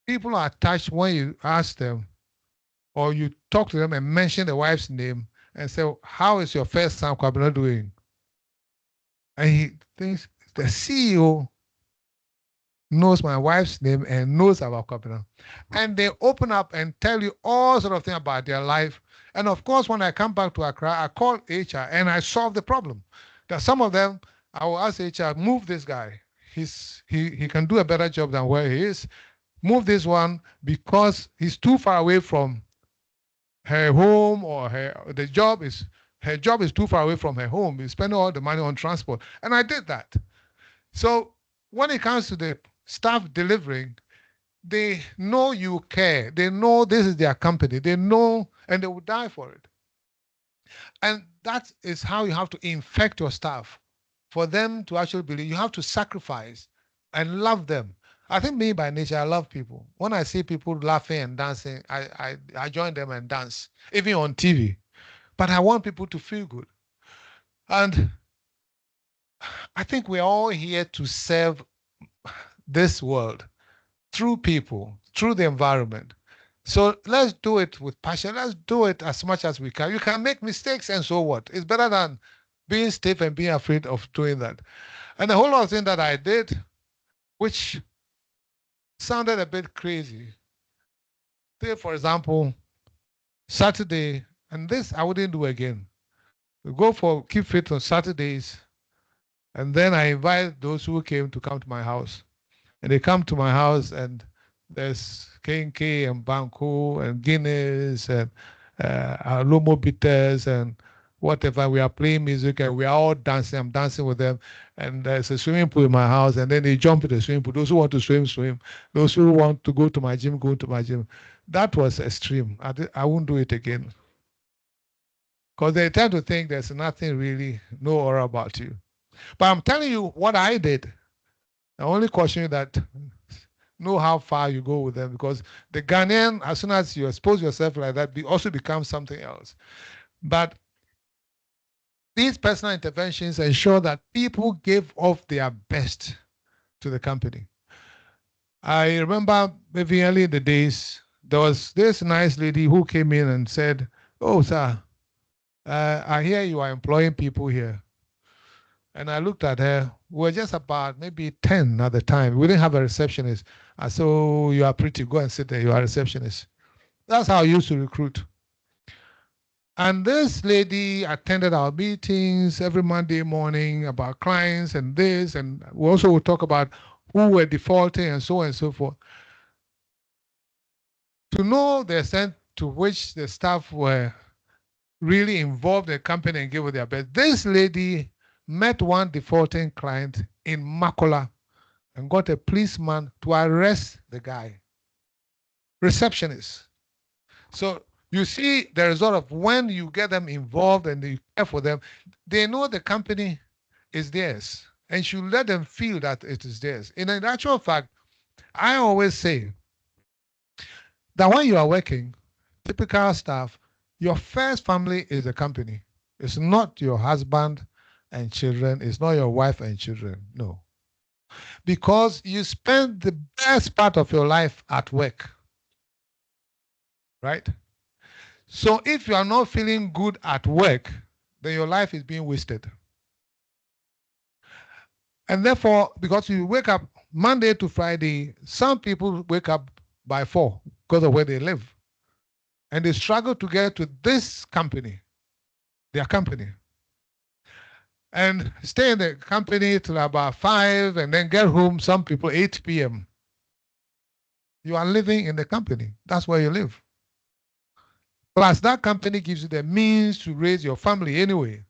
people are touched when you ask them or you talk to them and mention the wife's name and say, how is your first son Kwabena doing? And he thinks the CEO knows my wife's name and knows about Kwabena. And they open up and tell you all sort of things about their life. And of course, when I come back to Accra, I call HR and I solve the problem. That some of them, I will ask HR, move this guy. He can do a better job than where he is. Move this one because he's too far away from her home or her job is too far away from her home. He's spending all the money on transport. And I did that. So when it comes to the staff delivering, they know you care. They know this is their company. They know, and they will die for it. And that is how you have to infect your staff for them to actually believe. You have to sacrifice and love them. I think me by nature, I love people. When I see people laughing and dancing, I join them and dance, even on TV. But I want people to feel good. And I think we're all here to serve this world through people, through the environment. So let's do it with passion. Let's do it as much as we can. You can make mistakes, and so what? It's better than being stiff and being afraid of doing that. And a whole lot of things that I did, which sounded a bit crazy. Say, for example, Saturday, and this I wouldn't do again. We go for Keep Fit on Saturdays, and then I invite those who came to come to my house. And they come to my house, and there's K and Banco and Guinness and Lomo Bitters and whatever. We are playing music and we are all dancing. I'm dancing with them. And there's a swimming pool in my house, and then they jump in the swimming pool. Those who want to swim, swim. Those who want to go to my gym, go to my gym. That was extreme. I won't do it again. Because they tend to think there's nothing really, no aura about you. But I'm telling you what I did. I only caution you that know how far you go with them, because the Ghanaian, as soon as you expose yourself like that, also becomes something else. But these personal interventions ensure that people give off their best to the company. I remember maybe early in the days, there was this nice lady who came in and said, "Oh, sir, I hear you are employing people here." And I looked at her. We were just about maybe 10 at the time. We didn't have a receptionist. I said, "Oh, you are pretty. Go and sit there. You are a receptionist." That's how I used to recruit. And this lady attended our meetings every Monday morning about clients and this. And we also would talk about who were defaulting and so on and so forth. To know the extent to which the staff were really involved in the company and gave it their best, this lady met one defaulting client in Makola and got a policeman to arrest the guy. Receptionist. So you see the result of when you get them involved and you care for them, they know the company is theirs, and you let them feel that it is theirs. In actual fact, I always say that when you are working, typical staff, your first family is the company. It's not your husband and children. It's not your wife and children. No. Because you spend the best part of your life at work. Right? So if you are not feeling good at work, then your life is being wasted. And therefore, because you wake up Monday to Friday, some people wake up by 4 because of where they live. And they struggle to get to this company, their company. And stay in the company till about 5 and then get home, some people 8 p.m. You are living in the company. That's where you live. Plus, that company gives you the means to raise your family anyway.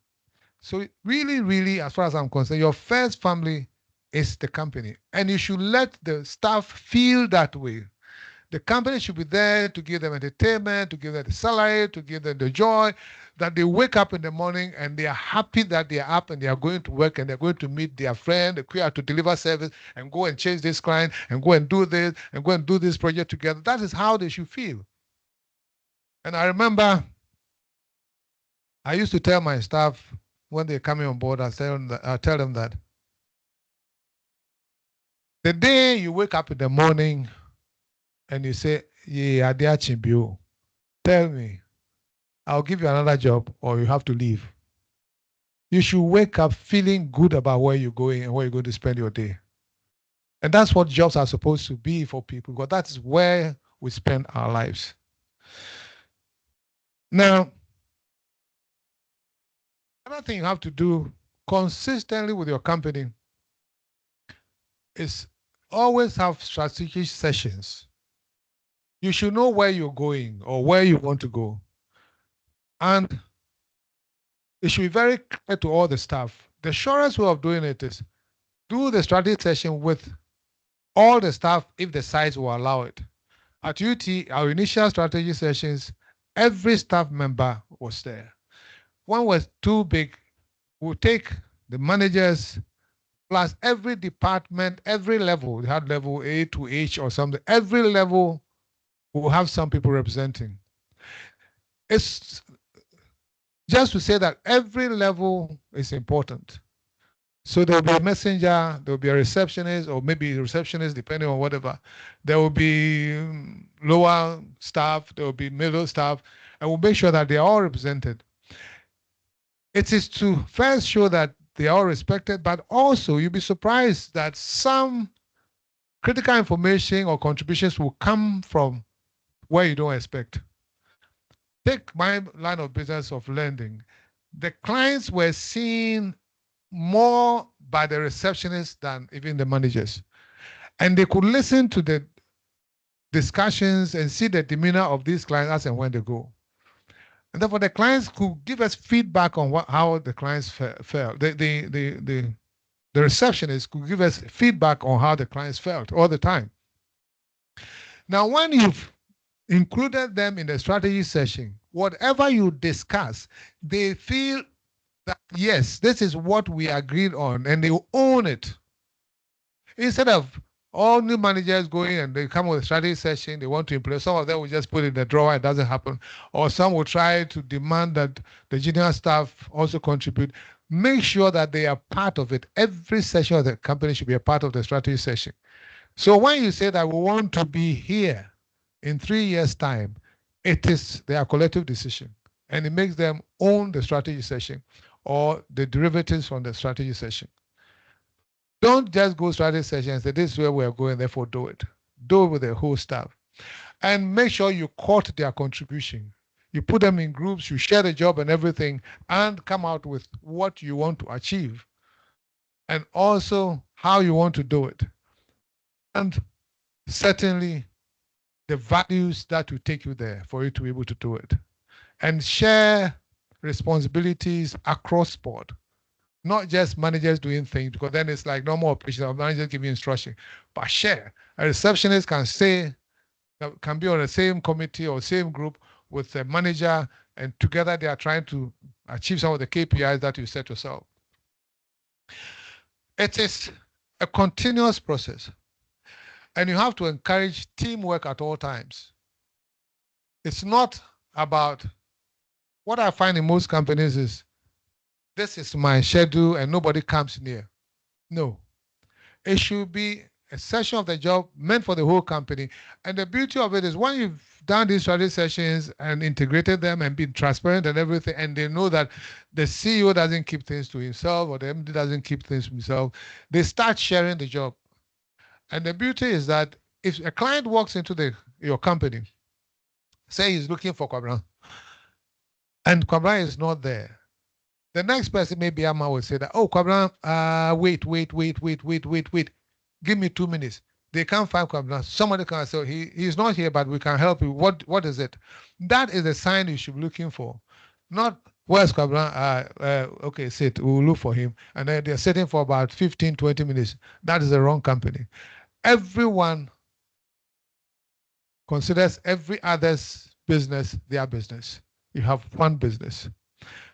So really, really, as far as I'm concerned, your first family is the company. And you should let the staff feel that way. The company should be there to give them entertainment, to give them the salary, to give them the joy, that they wake up in the morning and they are happy that they are up and they are going to work and they're going to meet their friend, to deliver service and go and change this client and go and do this and go and do this project together. That is how they should feel. And I remember I used to tell my staff when they're coming on board, I tell them that the day you wake up in the morning and you say, "Yeah, tell me, I'll give you another job or you have to leave." You should wake up feeling good about where you're going and where you're going to spend your day. And that's what jobs are supposed to be for people, because that is where we spend our lives. Now, another thing you have to do consistently with your company is always have strategic sessions. You should know where you're going or where you want to go. And it should be very clear to all the staff. The surest way of doing it is do the strategy session with all the staff if the size will allow it. At UT, our initial strategy sessions, every staff member was there. one was too big, we'll take the managers plus every department, every level. We had level A to H or something. Every level will have some people representing. It's just to say that every level is important. So there will be a messenger, there will be a receptionist, or maybe a receptionist, depending on whatever. There will be lower staff, there will be middle staff, and we'll make sure that they are all represented. It is to first show that they are all respected, but also you'll be surprised that some critical information or contributions will come from where you don't expect. Take my line of business of lending. The clients were seen more by the receptionists than even the managers. And they could listen to the discussions and see the demeanor of these clients as and when they go. And therefore, the clients could give us feedback on how the clients felt. The receptionists could give us feedback on how the clients felt all the time. Now, when you've included them in the strategy session, whatever you discuss, they feel that, yes, this is what we agreed on, and they own it. Instead of all new managers going and they come with a strategy session, they want to implement, some of them will just put it in the drawer, it doesn't happen. Or some will try to demand that the junior staff also contribute. Make sure that they are part of it. Every session of the company should be a part of the strategy session. So when you say that we want to be here in 3 years' time, it is their collective decision. And it makes them own the strategy session or the derivatives from the strategy session. Don't just go strategy session and say, this is where we're going, therefore do it. Do it with the whole staff. And make sure you court their contribution. You put them in groups, you share the job and everything, and come out with what you want to achieve. And also how you want to do it. And certainly the values that will take you there for you to be able to do it. And share responsibilities across board. Not just managers doing things, because then it's like normal operations, managers giving instruction, but share. A receptionist can be on the same committee or same group with the manager, and together they are trying to achieve some of the KPIs that you set yourself. It is a continuous process, and you have to encourage teamwork at all times. It's not about, what I find in most companies is, this is my schedule and nobody comes near. No. It should be a session of the job meant for the whole company. And the beauty of it is when you've done these strategy sessions and integrated them and been transparent and everything, and they know that the CEO doesn't keep things to himself or the MD doesn't keep things to himself, they start sharing the job. And the beauty is that if a client walks into your company, say he's looking for Kwabra, and Kwabra is not there, the next person, maybe Amma, will say that, oh, Kwabra, wait. Give me 2 minutes. They can't find Kwabra. Somebody can say, he's not here, but we can help you. What is it? That is the sign you should be looking for. Not, where's Kwabra? Okay, sit. We'll look for him. And then they're sitting for about 15, 20 minutes. That is the wrong company. Everyone considers every other's business their business. You have one business.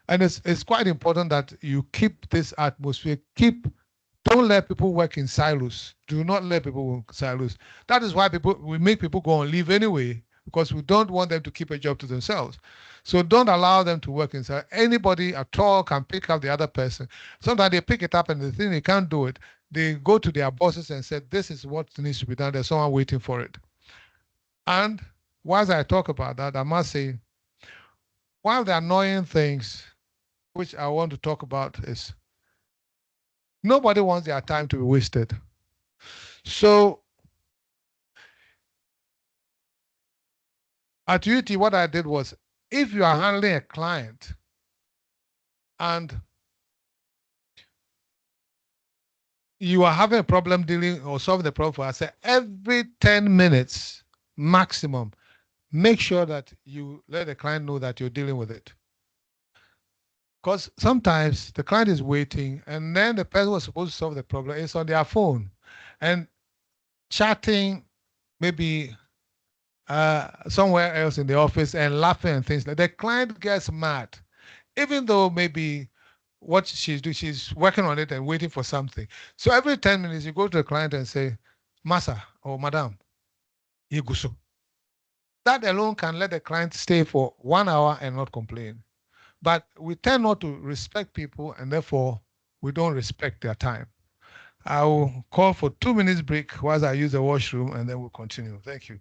And it's quite important that you keep this atmosphere. Don't let people work in silos. Do not let people work in silos. That is why we make people go on leave anyway, because we don't want them to keep a job to themselves. So don't allow them to work in silos. Anybody at all can pick up the other person. Sometimes they pick it up and they think they can't do it. They go to their bosses and say, this is what needs to be done. There's someone waiting for it. And whilst I talk about that, I must say, one of the annoying things which I want to talk about is nobody wants their time to be wasted. So at UT, what I did was, if you are handling a client and you are having a problem dealing or solving the problem, I say every 10 minutes maximum, make sure that you let the client know that you're dealing with it. Because sometimes the client is waiting and then the person was supposed to solve the problem is on their phone and chatting maybe somewhere else in the office and laughing and things like that. The client gets mad. even though maybe what she's doing, she's working on it and waiting for something. So every 10 minutes, you go to the client and say, Massa or Madam, Iguso. That alone can let the client stay for 1 hour and not complain. But we tend not to respect people, and therefore we don't respect their time. I will call for 2 minutes break whilst I use the washroom, and then we'll continue. Thank you.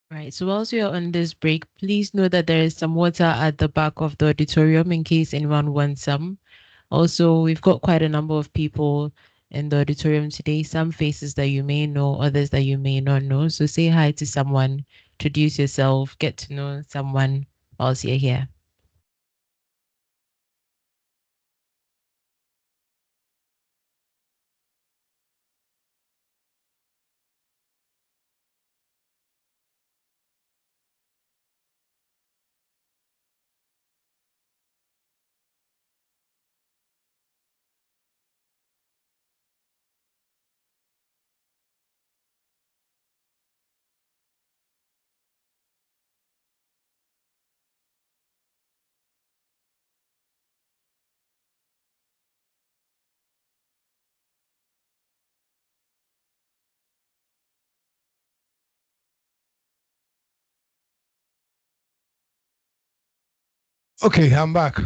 Right. So whilst we are on this break, please know that there is some water at the back of the auditorium in case anyone wants some. Also, we've got quite a number of people in the auditorium today, some faces that you may know, others that you may not know. So say hi to someone, introduce yourself, get to know someone whilst you're here. Okay, I'm back.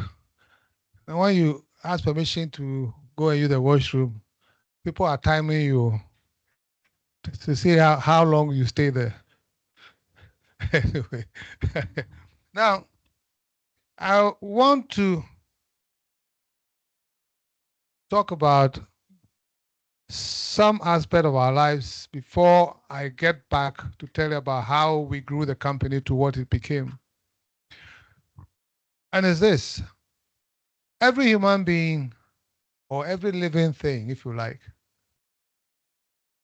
And when you ask permission to go and use the washroom, people are timing you to see how long you stay there. Anyway, now I want to talk about some aspect of our lives before I get back to tell you about how we grew the company to what it became. And it's this: every human being or every living thing, if you like,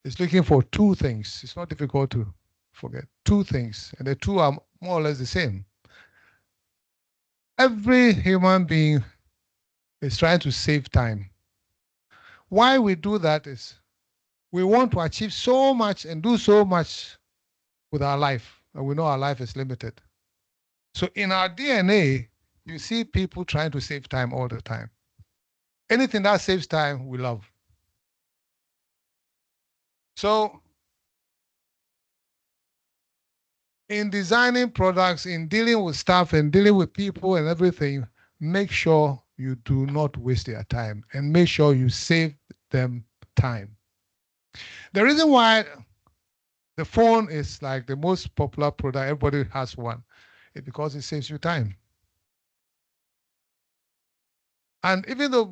is looking for two things. It's not difficult to forget. Two things, and the two are more or less the same. Every human being is trying to save time. Why we do that is we want to achieve so much and do so much with our life, and we know our life is limited. So in our DNA, you see people trying to save time all the time. Anything that saves time, we love. So in designing products, in dealing with stuff and dealing with people and everything, make sure you do not waste their time and make sure you save them time. The reason why the phone is like the most popular product, everybody has one, is because it saves you time. And even though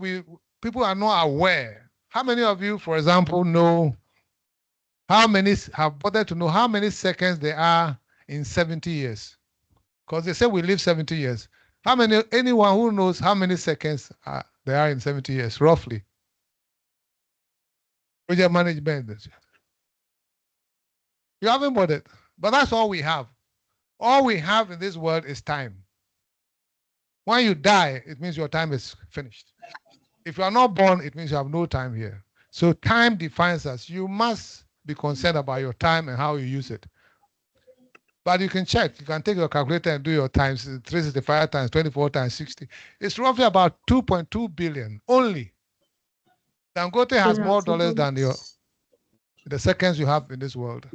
people are not aware, how many of you, for example, know have bothered to know how many seconds there are in 70 years? Because they say we live 70 years. Anyone who knows how many seconds there are in 70 years, roughly? Project management. You haven't bothered, but that's all we have. All we have in this world is time. When you die, it means your time is finished. If you are not born, it means you have no time here. So time defines us. You must be concerned about your time and how you use it. But you can check. You can take your calculator and do your times 365 times 24 times 60. It's roughly about 2.2 billion only. Dangote has more dollars than the seconds you have in this world.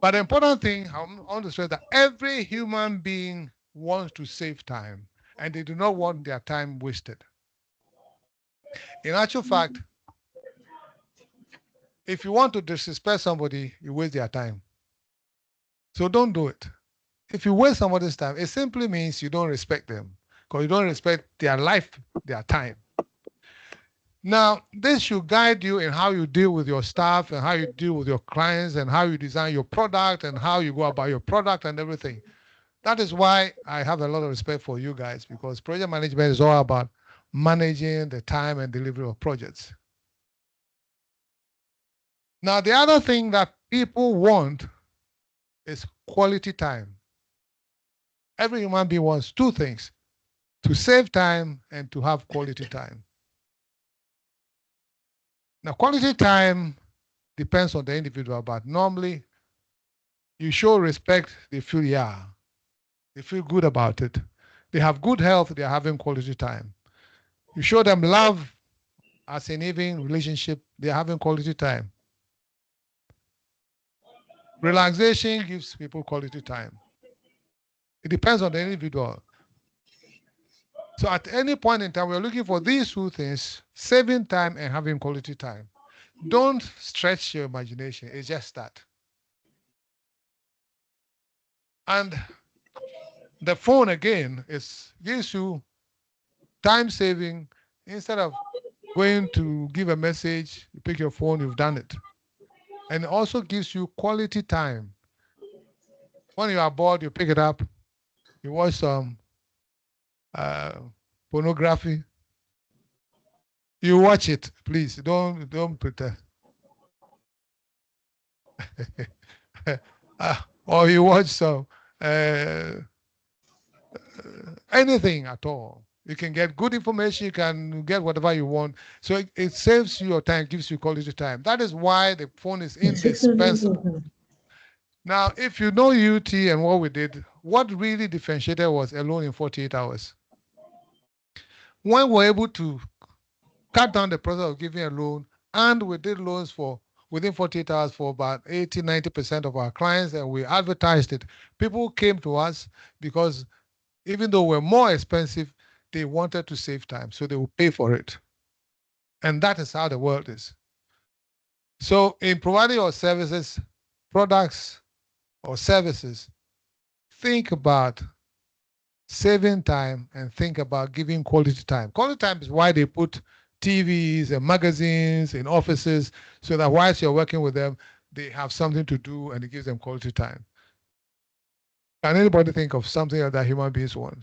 But the important thing I want to stress that every human being wants to save time, and they do not want their time wasted. In actual fact, if you want to disrespect somebody, you waste their time. So don't do it. If you waste somebody's time, it simply means you don't respect them, because you don't respect their life, their time. Now, this should guide you in how you deal with your staff and how you deal with your clients and how you design your product and how you go about your product and everything. That is why I have a lot of respect for you guys, because project management is all about managing the time and delivery of projects. Now, the other thing that people want is quality time. Every human being wants two things: to save time and to have quality time. Now, quality time depends on the individual, but normally you show respect, they feel, yeah, they feel good about it. They have good health, they're having quality time. You show them love, as in even relationship, they're having quality time. Relaxation gives people quality time. It depends on the individual. So at any point in time, we're looking for these two things: saving time and having quality time. Don't stretch your imagination. It's just that. And the phone, again, gives you time saving. Instead of going to give a message, you pick your phone, you've done it. And it also gives you quality time. When you are bored, you pick it up, you watch some pornography. You watch it, please. Don't pretend. Or you watch some anything at all. You can get good information, you can get whatever you want. So it saves you your time, gives you quality time. That is why the phone is indispensable. Now, if you know UT and what we did, what really differentiated was a loan in 48 hours. When we're able to cut down the process of giving a loan, and we did loans for within 48 hours for about 80–90% of our clients, and we advertised it. People came to us because even though we're more expensive, they wanted to save time, so they will pay for it. And that is how the world is. So in providing your services, products, or services, think about saving time and think about giving quality time. Quality time is why they put TVs and magazines in offices, so that whilst you're working with them, they have something to do and it gives them quality time. Can anybody think of something that human beings want?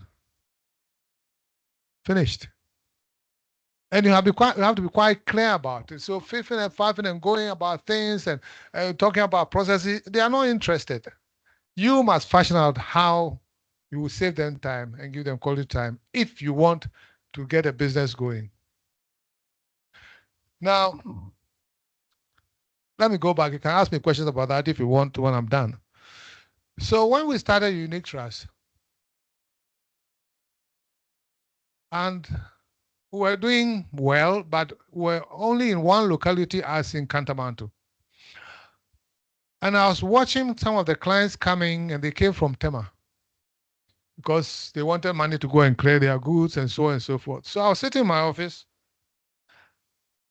Finished. And you have to be quite clear about it. So fiffing and faffing and going about things and talking about processes, they are not interested. You must fashion out how you will save them time and give them quality time if you want to get a business going. Now, let me go back. You can ask me questions about that if you want to when I'm done. So when we started Unique Trust, and we were doing well, but we're only in one locality, as in Kantamanto. And I was watching some of the clients coming, and they came from Tema because they wanted money to go and clear their goods and so on and so forth. So I was sitting in my office,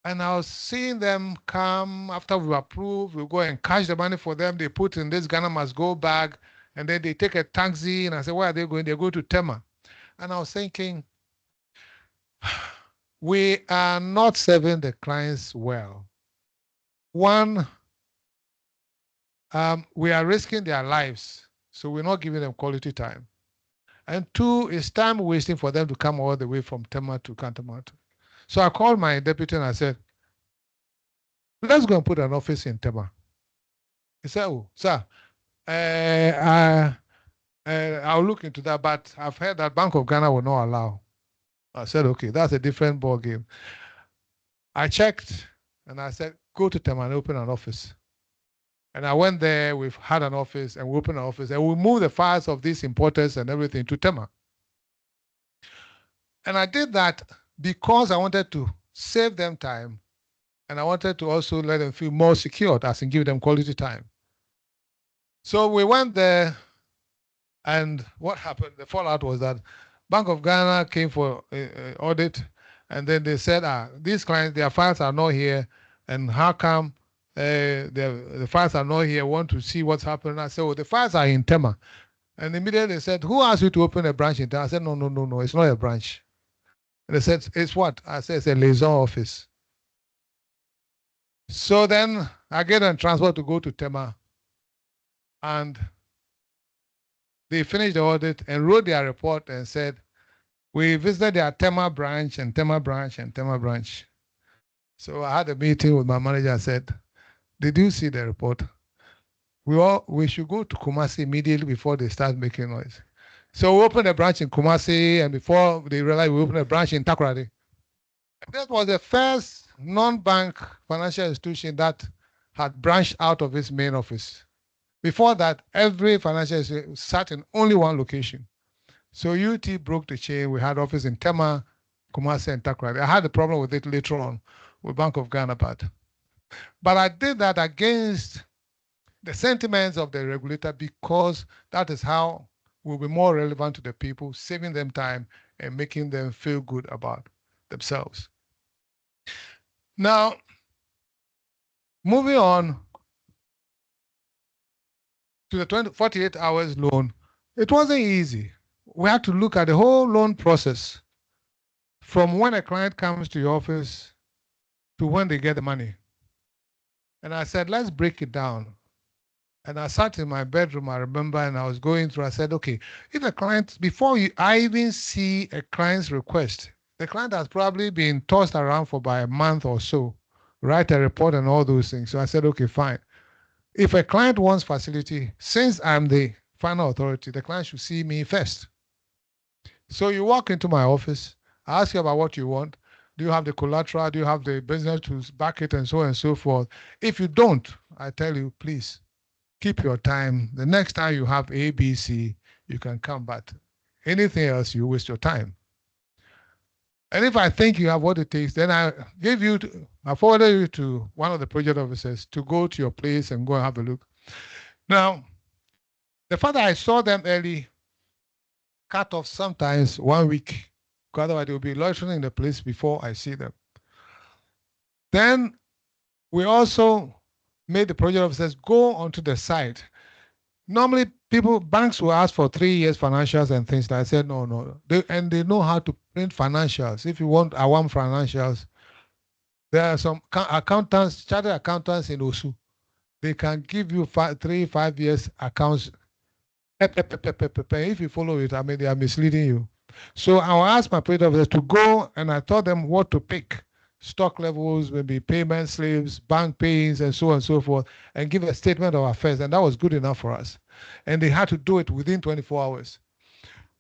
and I was seeing them come after we approve. We go and cash the money for them. They put in this Ghana Must Go bag, and then they take a taxi. And I said, where are they going? They go to Tema. And I was thinking, we are not serving the clients well. One, we are risking their lives, so we're not giving them quality time. And two, it's time wasting for them to come all the way from Tema to Kantamanto. So I called my deputy and I said, let's go and put an office in Tema. He said, oh, sir, I'll look into that, but I've heard that Bank of Ghana will not allow. I said, okay, that's a different ball game. I checked and I said, go to Tema and open an office. And I went there, we've had an office, and we opened an office, and we moved the files of these importers and everything to Tema. And I did that because I wanted to save them time, and I wanted to also let them feel more secured, as in give them quality time. So we went there, and what happened, the fallout was that Bank of Ghana came for audit, and then they said, these clients, their files are not here, and how come the files are not here, want to see what's happening. I said, well, the files are in Tema. And immediately they said, who asked you to open a branch in Tema? I said, no, it's not a branch. And they said, it's what? I said, it's a liaison office. So then I get on transport to go to Tema, and they finished the audit and wrote their report and said, we visited their Tema branch and Tema branch and Tema branch. So I had a meeting with my manager and said, did you see the report? We should go to Kumasi immediately before they start making noise. So we opened a branch in Kumasi, and before they realized, we opened a branch in Takoradi. That was the first non-bank financial institution that had branched out of its main office. Before that, every financial institution sat in only one location. So UT broke the chain. We had office in Tema, Kumasi, and Takoradi. I had a problem with it later on with Bank of Ghana, but I did that against the sentiments of the regulator, because that is how we'll be more relevant to the people, saving them time and making them feel good about themselves. Now, moving on to the 48 hours loan, it wasn't easy. We had to look at the whole loan process from when a client comes to your office to when they get the money. And I said, let's break it down. And I sat in my bedroom, I remember, and I was going through, I said, okay, if a client, I even see a client's request, the client has probably been tossed around for about a month or so, write a report and all those things. So I said, okay, fine. If a client wants facility, since I'm the final authority, the client should see me first. So you walk into my office, I ask you about what you want. Do you have the collateral? Do you have the business to back it, and so on and so forth? If you don't, I tell you, please, keep your time. The next time you have A, B, C, you can come back. Anything else, you waste your time. And if I think you have what it takes, then I forwarded you to one of the project officers to go to your place and go and have a look. Now, the fact that I saw them early cut off sometimes 1 week, because otherwise they will be loitering in the place before I see them. Then we also made the project officers go onto the site. Normally, banks will ask for 3 years financials and things like that. I said, no. They know how to print financials. If you want AWAM financials, there are some accountants, chartered accountants in Osu. They can give you 5 years accounts. If you follow it, they are misleading you. So I'll ask my project officers to go, and I taught them what to pick. Stock levels, maybe payment slips, bank pays, and so on and so forth, and give a statement of affairs. And that was good enough for us. And they had to do it within 24 hours.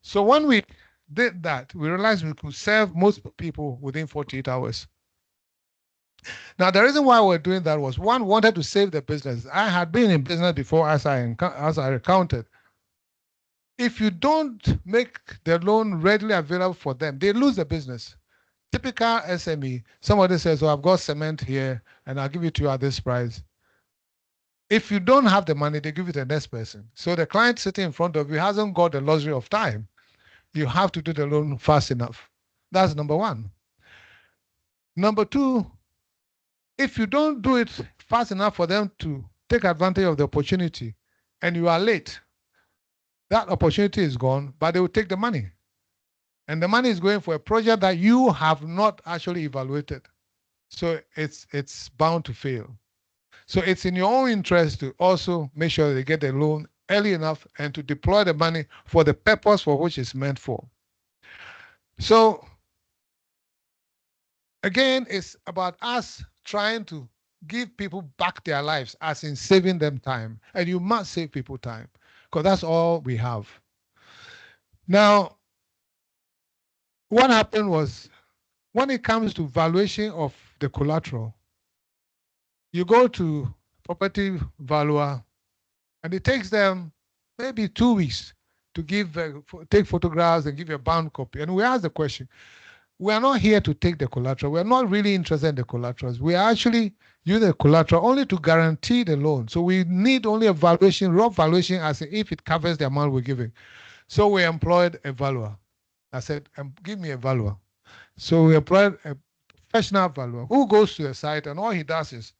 So when we did that, we realized we could serve most people within 48 hours. Now, the reason why we're doing that was, one, wanted to save the business. I had been in business before, as I recounted. If you don't make the loan readily available for them, they lose the business. Typical SME, somebody says, I've got cement here, and I'll give it to you at this price. If you don't have the money, they give it to the next person. So the client sitting in front of you hasn't got the luxury of time. You have to do the loan fast enough. That's number one. Number two, if you don't do it fast enough for them to take advantage of the opportunity, and you are late, that opportunity is gone, but they will take the money. And the money is going for a project that you have not actually evaluated. So it's bound to fail. So it's in your own interest to also make sure they get the loan early enough and to deploy the money for the purpose for which it's meant for. So again, it's about us trying to give people back their lives, as in saving them time. And you must save people time, because that's all we have. Now, what happened was, when it comes to valuation of the collateral, you go to property valuer, and it takes them maybe 2 weeks to take photographs and give you a bound copy. And we ask the question, we are not here to take the collateral. We are not really interested in the collaterals. We are actually using the collateral only to guarantee the loan. So we need only a valuation, raw valuation, as if it covers the amount we're giving. So we employed a valuer. I said, give me a valuer. So we employed a professional valuer who goes to the site, and all he does is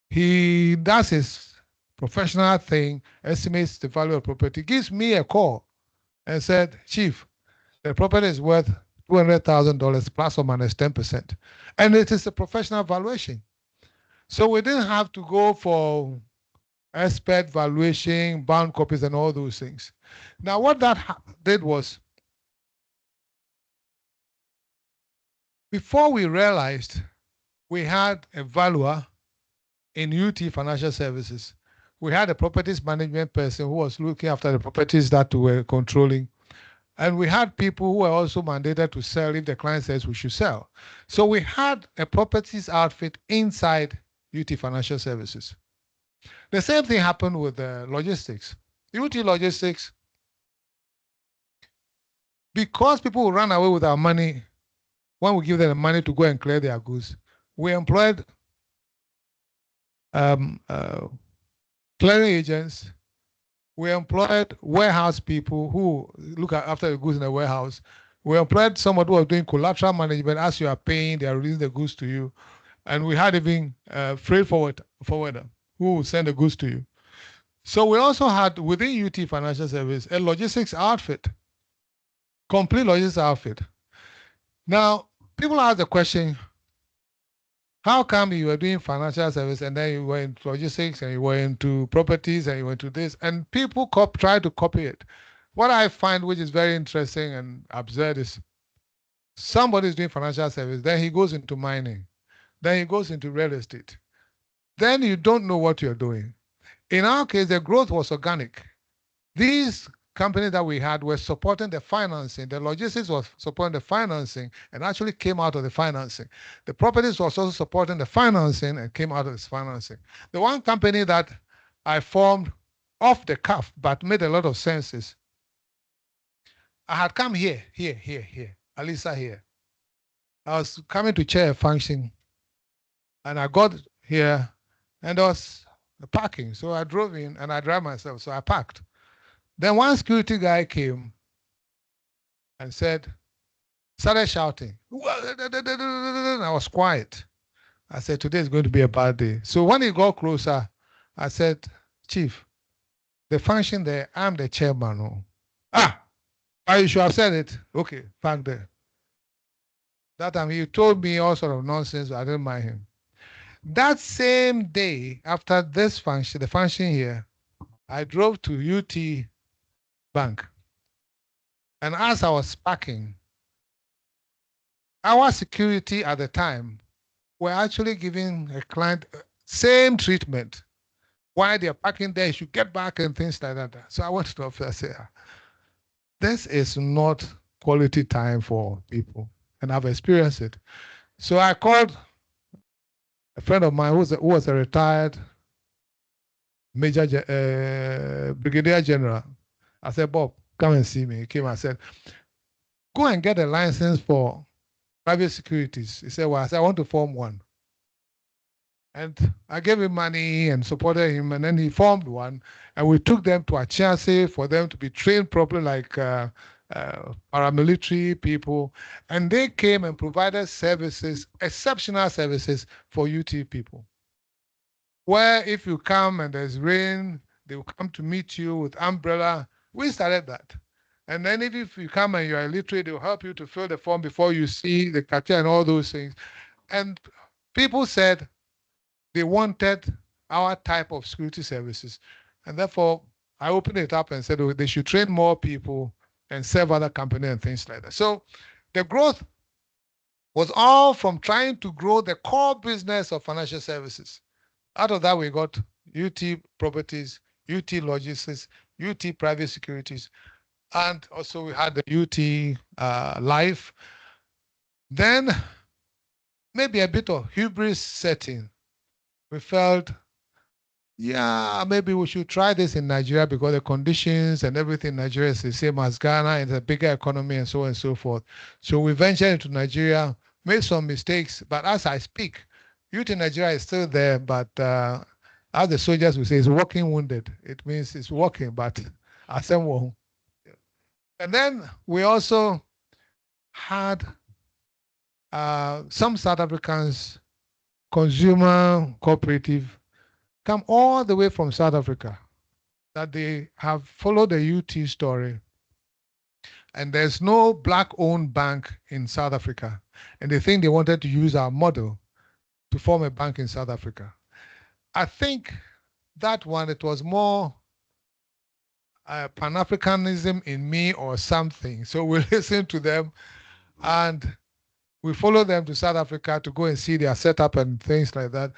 he does his professional thing, estimates the value of property, gives me a call and said, Chief, the property is worth $200,000 plus or minus 10%. And it is a professional valuation. So we didn't have to go for expert valuation, bound copies, and all those things. Now, what that did was, before we realized we had a valuer in UT Financial Services, we had a properties management person who was looking after the properties that we were controlling. And we had people who were also mandated to sell if the client says we should sell. So we had a properties outfit inside UT Financial Services. The same thing happened with logistics. UT Logistics, because people will run away with our money when we give them the money to go and clear their goods, we employed clearing agents. We employed warehouse people who look after the goods in the warehouse. We employed somebody who was doing collateral management. As you are paying, they are releasing the goods to you. And we had even freight forwarder who would send the goods to you. So we also had within UT Financial Service a logistics outfit, complete logistics outfit. Now, people ask the question, how come you were doing financial service and then you were into logistics and you were into properties and you went to this, and people try to copy it. What I find which is very interesting and absurd is somebody is doing financial service, then he goes into mining, then he goes into real estate. Then you don't know what you're doing. In our case, the growth was organic. These companies that we had were supporting the financing. The logistics was supporting the financing and actually came out of the financing. The properties was also supporting the financing and came out of this financing. The one company that I formed off the cuff but made a lot of sense is I had come here, Alisa here. I was coming to chair a function and I got here and there was parking. So I drove in and I drive myself. So I parked. Then one security guy came and started shouting. I was quiet. I said, today is going to be a bad day. So when he got closer, I said, Chief, the function there, I'm the chairman. You should have said it. Okay, back there. That time he told me all sort of nonsense. I didn't mind him. That same day, after this function, the function here, I drove to UT Bank. And as I was parking, our security at the time were actually giving a client same treatment. Why they're parking there, you should get back and things like that. So I went to the office and said, this is not quality time for people. And I've experienced it. So I called a friend of mine who was a retired brigadier general. I said, Bob, come and see me. He came and said, go and get a license for private securities. He said, well, I said, I want to form one. And I gave him money and supported him, and then he formed one. And we took them to Achiase for them to be trained properly like paramilitary people. And they came and provided services, exceptional services for UT people. Where if you come and there's rain, they will come to meet you with umbrella. We started that. And then if you come and you're illiterate, they'll help you to fill the form before you see the cartel and all those things. And people said they wanted our type of security services. And therefore, I opened it up and said they should train more people and serve other companies and things like that. So the growth was all from trying to grow the core business of financial services. Out of that, we got UT Properties, UT Logistics, UT Private Securities, and also we had the UT Life. Then maybe a bit of hubris setting. We felt yeah, maybe we should try this in Nigeria because the conditions and everything in Nigeria is the same as Ghana and it's a bigger economy and so on and so forth. So we ventured into Nigeria, made some mistakes, but as I speak, youth in Nigeria is still there, but as the soldiers will say, it's walking wounded. It means it's walking, but assemble. And then we also had some South Africans, consumer cooperative, come all the way from South Africa, that they have followed the UT story. And there's no black-owned bank in South Africa. And they think they wanted to use our model to form a bank in South Africa. I think that one, it was more Pan-Africanism in me or something. So we listened to them and we followed them to South Africa to go and see their setup and things like that.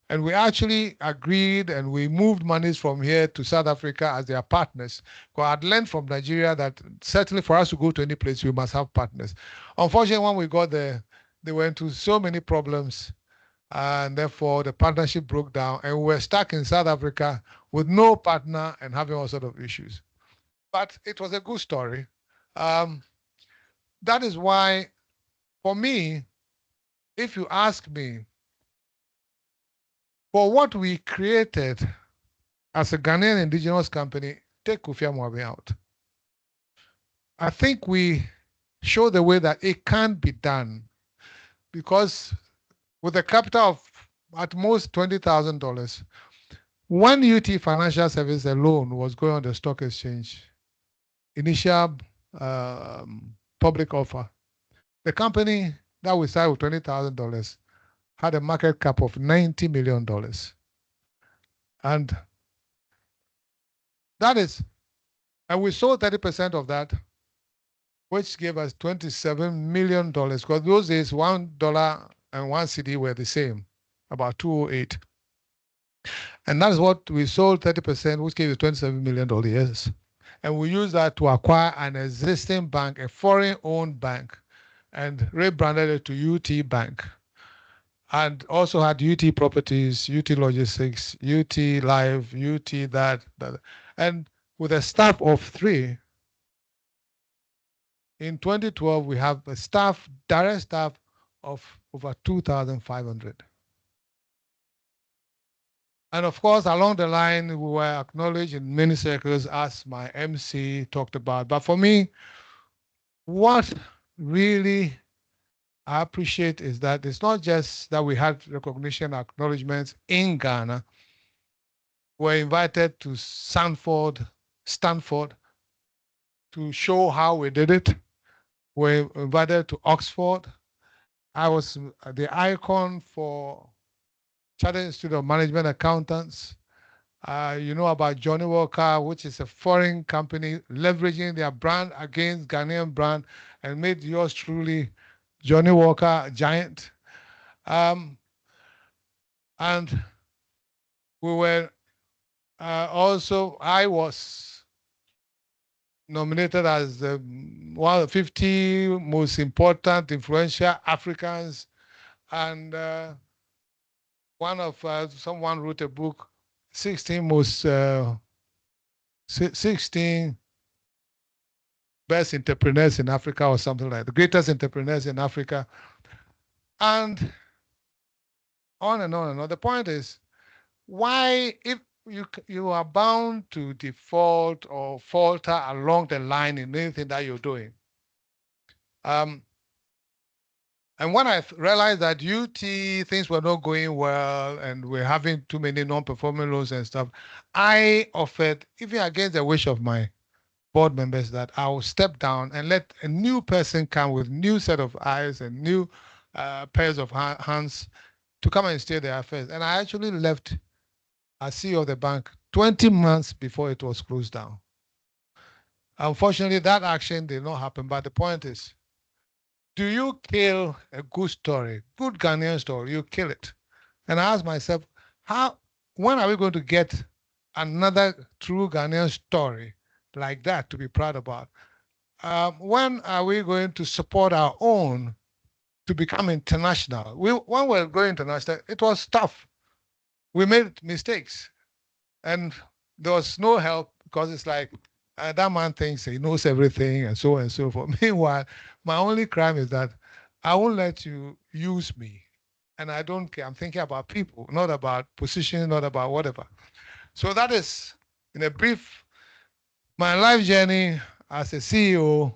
And we actually agreed and we moved monies from here to South Africa as their partners. Because I'd learned from Nigeria that certainly for us to go to any place, we must have partners. Unfortunately, when we got there, they went into so many problems and therefore the partnership broke down and we were stuck in South Africa with no partner and having all sorts of issues. But it was a good story. That is why, for me, if you ask me, for what we created as a Ghanaian indigenous company, take Kofi AMOABENG out. I think we show the way that it can be done because with a capital of at most $20,000, one UT financial service alone was going on the stock exchange, initial public offer. The company that we started with $20,000 had a market cap of $90 million. And that is, and we sold 30% of that, which gave us $27 million, because those days $1 and 1 cedi were the same, about 208. And that's what we sold 30%, which gave us $27 million. Yes. And we used that to acquire an existing bank, a foreign-owned bank, and rebranded it to UT Bank. And also had UT Properties, UT Logistics, UT Live, UT that. And with a staff of 3, in 2012, we have a staff, direct staff of over 2,500. And of course, along the line, we were acknowledged in many circles as my MC talked about. But for me, what really I appreciate is that it's not just that we had recognition, acknowledgements in Ghana. We're invited to Stanford, to show how we did it. We're invited to Oxford. I was the icon for Chartered Institute of Management Accountants. You know about Johnny Walker, which is a foreign company leveraging their brand against Ghanaian brand and made yours truly, Johnny Walker, a giant. And we were also, I was nominated as one of the 50 most important, influential Africans. And someone wrote a book, 16 best entrepreneurs in Africa or something like that, the greatest entrepreneurs in Africa. And on and on and on. The point is, why, if you are bound to default or falter along the line in anything that you're doing. And when I realized that UT, things were not going well and we're having too many non-performing loans and stuff, I offered, even against the wish of my board members, that I will step down and let a new person come with new set of eyes and new pairs of hands to come and steer the affairs. And I actually left as CEO of the bank 20 months before it was closed down. Unfortunately, that action did not happen. But the point is, do you kill a good story, good Ghanaian story? You kill it. And I asked myself, when are we going to get another true Ghanaian story like that to be proud about? When are we going to support our own to become international? When we were going international, it was tough. We made mistakes. And there was no help because it's like that man thinks he knows everything and so on and so forth. Meanwhile, my only crime is that I won't let you use me. And I don't care. I'm thinking about people, not about position, not about whatever. So that is, in a brief, my life journey as a CEO.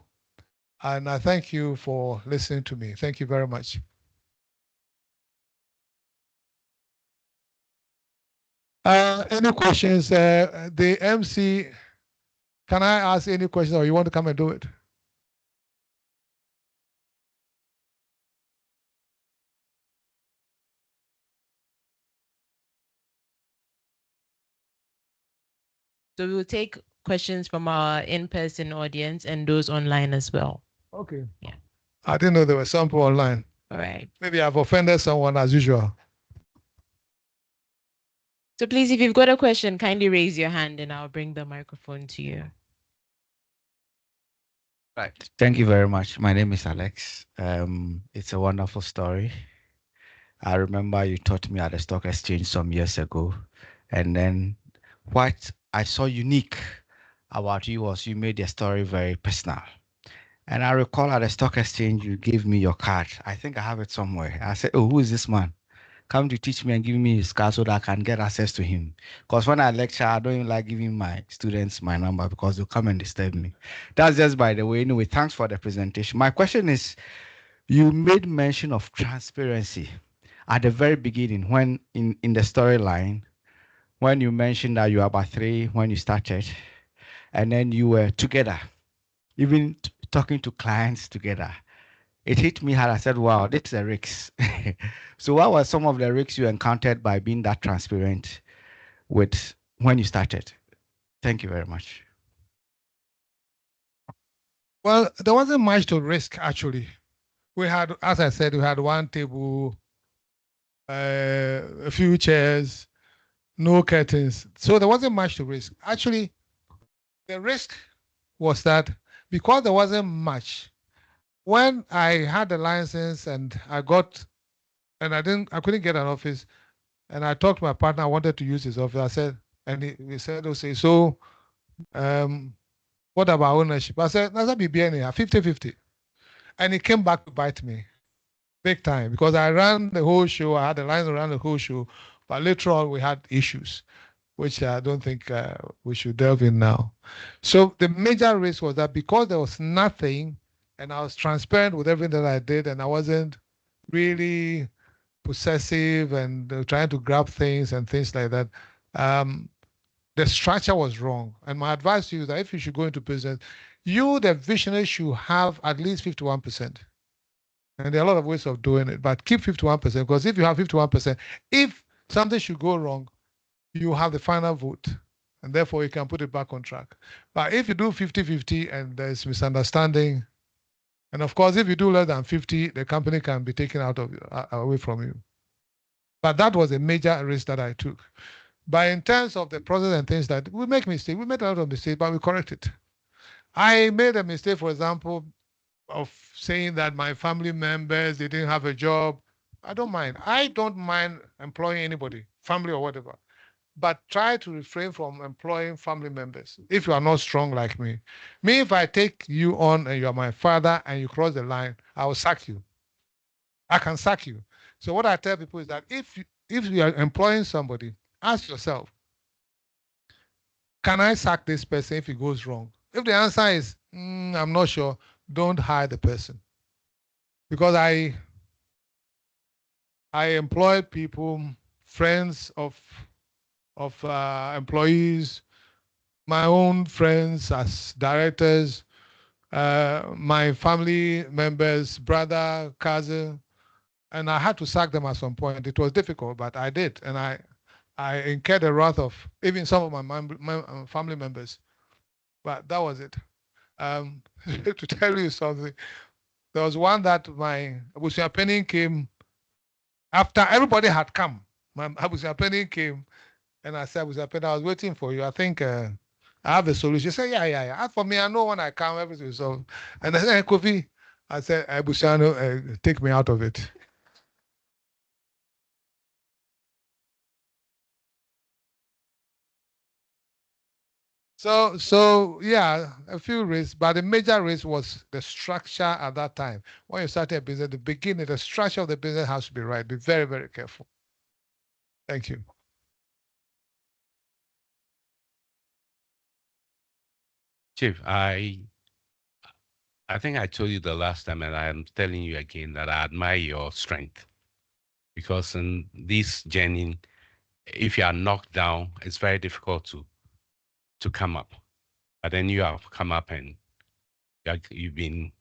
And I thank you for listening to me. Thank you very much. Any questions? The MC, can I ask any questions or you want to come and do it? So we will take questions from our in-person audience and those online as well. Okay. Yeah. I didn't know there were some people online. All right. Maybe I've offended someone as usual. So please, if you've got a question, kindly raise your hand and I'll bring the microphone to you. Right. Thank you very much. My name is Alex. It's a wonderful story. I remember you taught me at the stock exchange some years ago. And then what I saw unique about you was you made the story very personal. And I recall at the stock exchange, you gave me your card. I think I have it somewhere. I said, oh, who is this man? Come to teach me and give me his card so that I can get access to him. Because when I lecture, I don't even like giving my students my number because they'll come and disturb me. That's just by the way. Anyway, thanks for the presentation. My question is, you made mention of transparency at the very beginning when in the storyline, when you mentioned that you were about 3 when you started, and then you were together, even talking to clients together. It hit me hard. I said, wow, this is a risk. So what were some of the risks you encountered by being that transparent with when you started? Thank you very much. Well, there wasn't much to risk, actually. We had, as I said, we had one table, a few chairs, no curtains. So there wasn't much to risk. Actually, the risk was that because there wasn't much, when I had the license and I couldn't get an office, and I talked to my partner, I wanted to use his office. I said, and he said, okay, so what about ownership? I said, that's a BBN, 50-50. And he came back to bite me big time because I ran the whole show. I had the lines around the whole show, but later on we had issues, which I don't think we should delve in now. So the major risk was that because there was nothing and I was transparent with everything that I did and I wasn't really possessive and trying to grab things and things like that, the structure was wrong. And my advice to you is that if you should go into business, you, the visionary, should have at least 51%. And there are a lot of ways of doing it, but keep 51% because if you have 51%, if something should go wrong, you have the final vote and therefore you can put it back on track. But if you do 50-50 and there's misunderstanding, and of course, if you do less than 50, the company can be taken out of away from you. But that was a major risk that I took. But in terms of the process and things that we make mistakes, we made a lot of mistakes, but we correct it. I made a mistake, for example, of saying that my family members, they didn't have a job. I don't mind. I don't mind employing anybody, family or whatever. But try to refrain from employing family members if you are not strong like me. Me, if I take you on and you are my father and you cross the line, I will sack you. I can sack you. So what I tell people is that if you are employing somebody, ask yourself, can I sack this person if it goes wrong? If the answer is, I'm not sure, don't hire the person. Because I employed people, friends of employees, my own friends as directors, my family members, brother, cousin, and I had to sack them at some point. It was difficult, but I did, and I incurred the wrath of even some of my family members. But that was it. To tell you something, there was one that my Abusia Penny came after everybody had come. My Abusia Penny came, and I said, Abusia Penny, I was waiting for you. I think I have a solution. She said, yeah. As for me, I know when I come, everything is solved. And I said, hey, Kofi, I said, Abusiano, take me out of it. So yeah, a few risks, but the major risk was the structure at that time. When you start a business, the beginning, the structure of the business has to be right. Be very, very careful. Thank you. Chief, I think I told you the last time, and I'm telling you again that I admire your strength, because in this journey, if you are knocked down, it's very difficult to come up. But then you have come up and you've been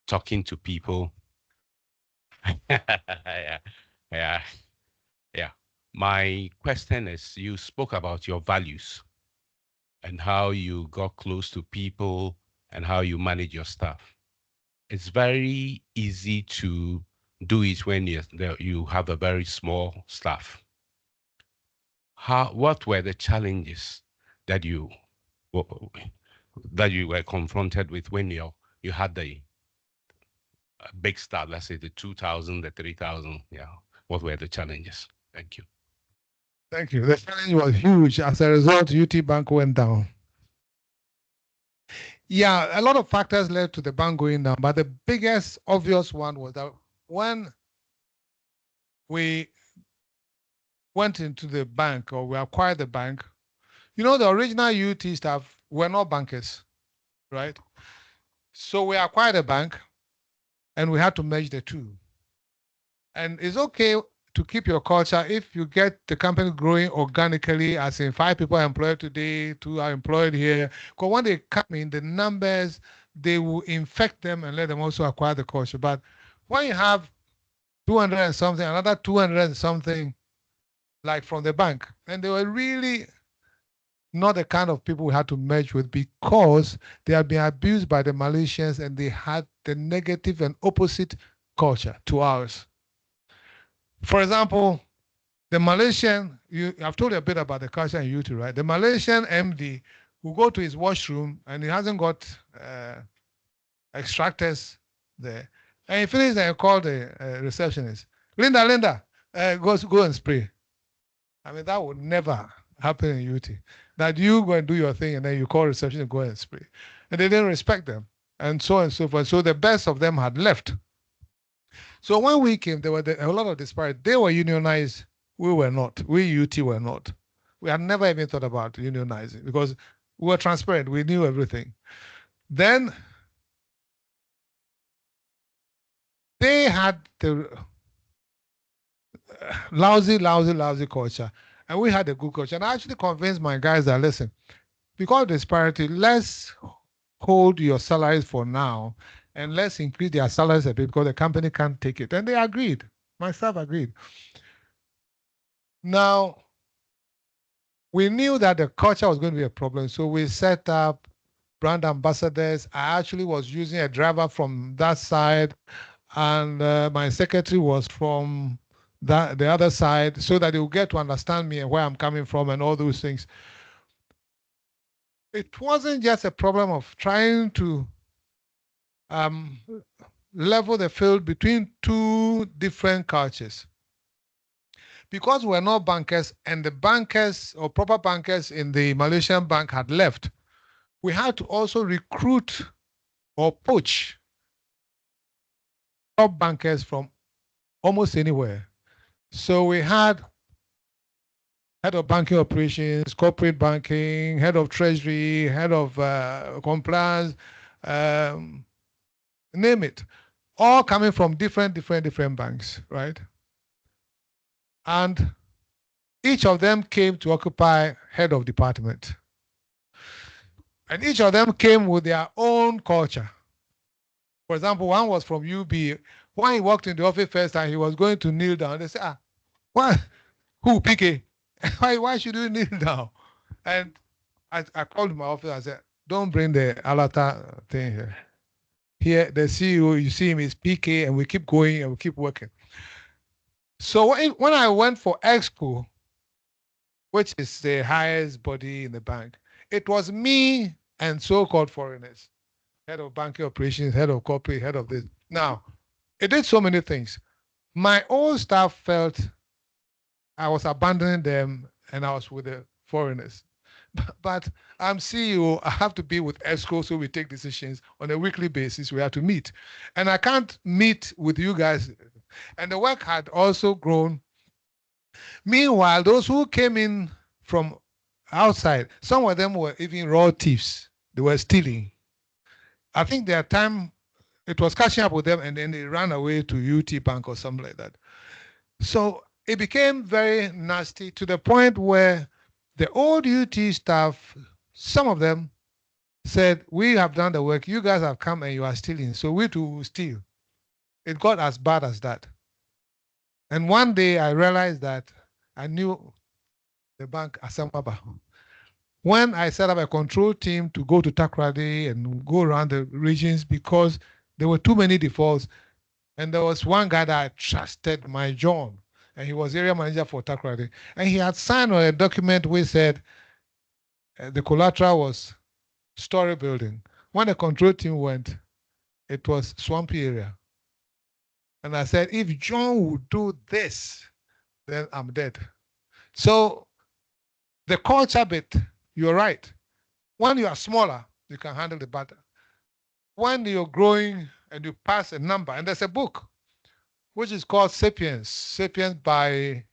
talking to people. Yeah, yeah, yeah. My question is, you spoke about your values and how you got close to people and how you manage your staff. It's very easy to do it when you have a very small staff. What were the challenges that you were confronted with when you had the big start, let's say the 2,000, the 3,000? Yeah. What were the challenges? Thank you. Thank you. The challenge was huge. As a result, UT Bank went down. Yeah, a lot of factors led to the bank going down, but the biggest obvious one was that when we went into the bank, or we acquired the bank, the original UT staff were not bankers, right? So we acquired a bank and we had to merge the two. And it's okay to keep your culture if you get the company growing organically, as in 5 people are employed today, 2 are employed here. Because when they come in, the numbers, they will infect them and let them also acquire the culture. But when you have 200 and something, another 200 and something, like from the bank, and they were really not the kind of people we had to merge with, because they had been abused by the Malaysians and they had the negative and opposite culture to ours. For example, the Malaysian, I've told you a bit about the culture in UT, right? The Malaysian MD will go to his washroom and he hasn't got extractors there. And he finishes and he called the receptionist. Linda, go and spray. I mean, that would never happen in UT. That you go and do your thing and then you call reception and go and spray. And they didn't respect them, and so on and so forth. So the best of them had left. So when we came, there were a lot of disparity. They were unionized. We were not. We UT were not. We had never even thought about unionizing because we were transparent. We knew everything. Then they had the lousy culture, and we had a good culture. And I actually convinced my guys that, listen, because of disparity, let's hold your salaries for now and let's increase their salaries a bit because the company can't take it. And they agreed. My staff agreed. Now, we knew that the culture was going to be a problem, so we set up brand ambassadors. I actually was using a driver from that side, and my secretary was from the other side, so that they will get to understand me and where I'm coming from and all those things. It wasn't just a problem of trying to level the field between 2 different cultures. Because we're not bankers and the bankers or proper bankers in the Malaysian bank had left, we had to also recruit or poach top bankers from almost anywhere. So we had head of banking operations, corporate banking, head of treasury, head of compliance, name it, all coming from different banks, right? And each of them came to occupy head of department. And each of them came with their own culture. For example, one was from UB. When he walked in the office first time, he was going to kneel down. They said, what? Who, PK? Why should you kneel down? And I called my office and said, don't bring the Alata thing here. Here, the CEO, you see him, is PK, and we keep going and we keep working. So when I went for Exco, which is the highest body in the bank, it was me and so-called foreigners, head of banking operations, head of corporate, head of this. Now, it did so many things. My own staff felt I was abandoning them and I was with the foreigners. but I'm CEO. I have to be with ESCO, so we take decisions on a weekly basis. We have to meet. And I can't meet with you guys. And the work had also grown. Meanwhile, those who came in from outside, some of them were even raw thieves. They were stealing. I think their time, it was catching up with them, and then they ran away to UT Bank or something like that. So it became very nasty to the point where the old UT staff, some of them said, we have done the work, you guys have come and you are stealing, so we too will steal. It got as bad as that. And one day I realized that I knew the bank Asamaba. When I set up a control team to go to Takrady and go around the regions because there were too many defaults, and there was one guy that I trusted, my John, and he was area manager for Takrady, and he had signed on a document which said the collateral was story building. When the control team went, it was swampy area. And I said, if John would do this, then I'm dead. So the culture bit, you're right. When you are smaller, you can handle the battle. When you're growing and you pass a number, and there's a book which is called Sapiens, Sapiens by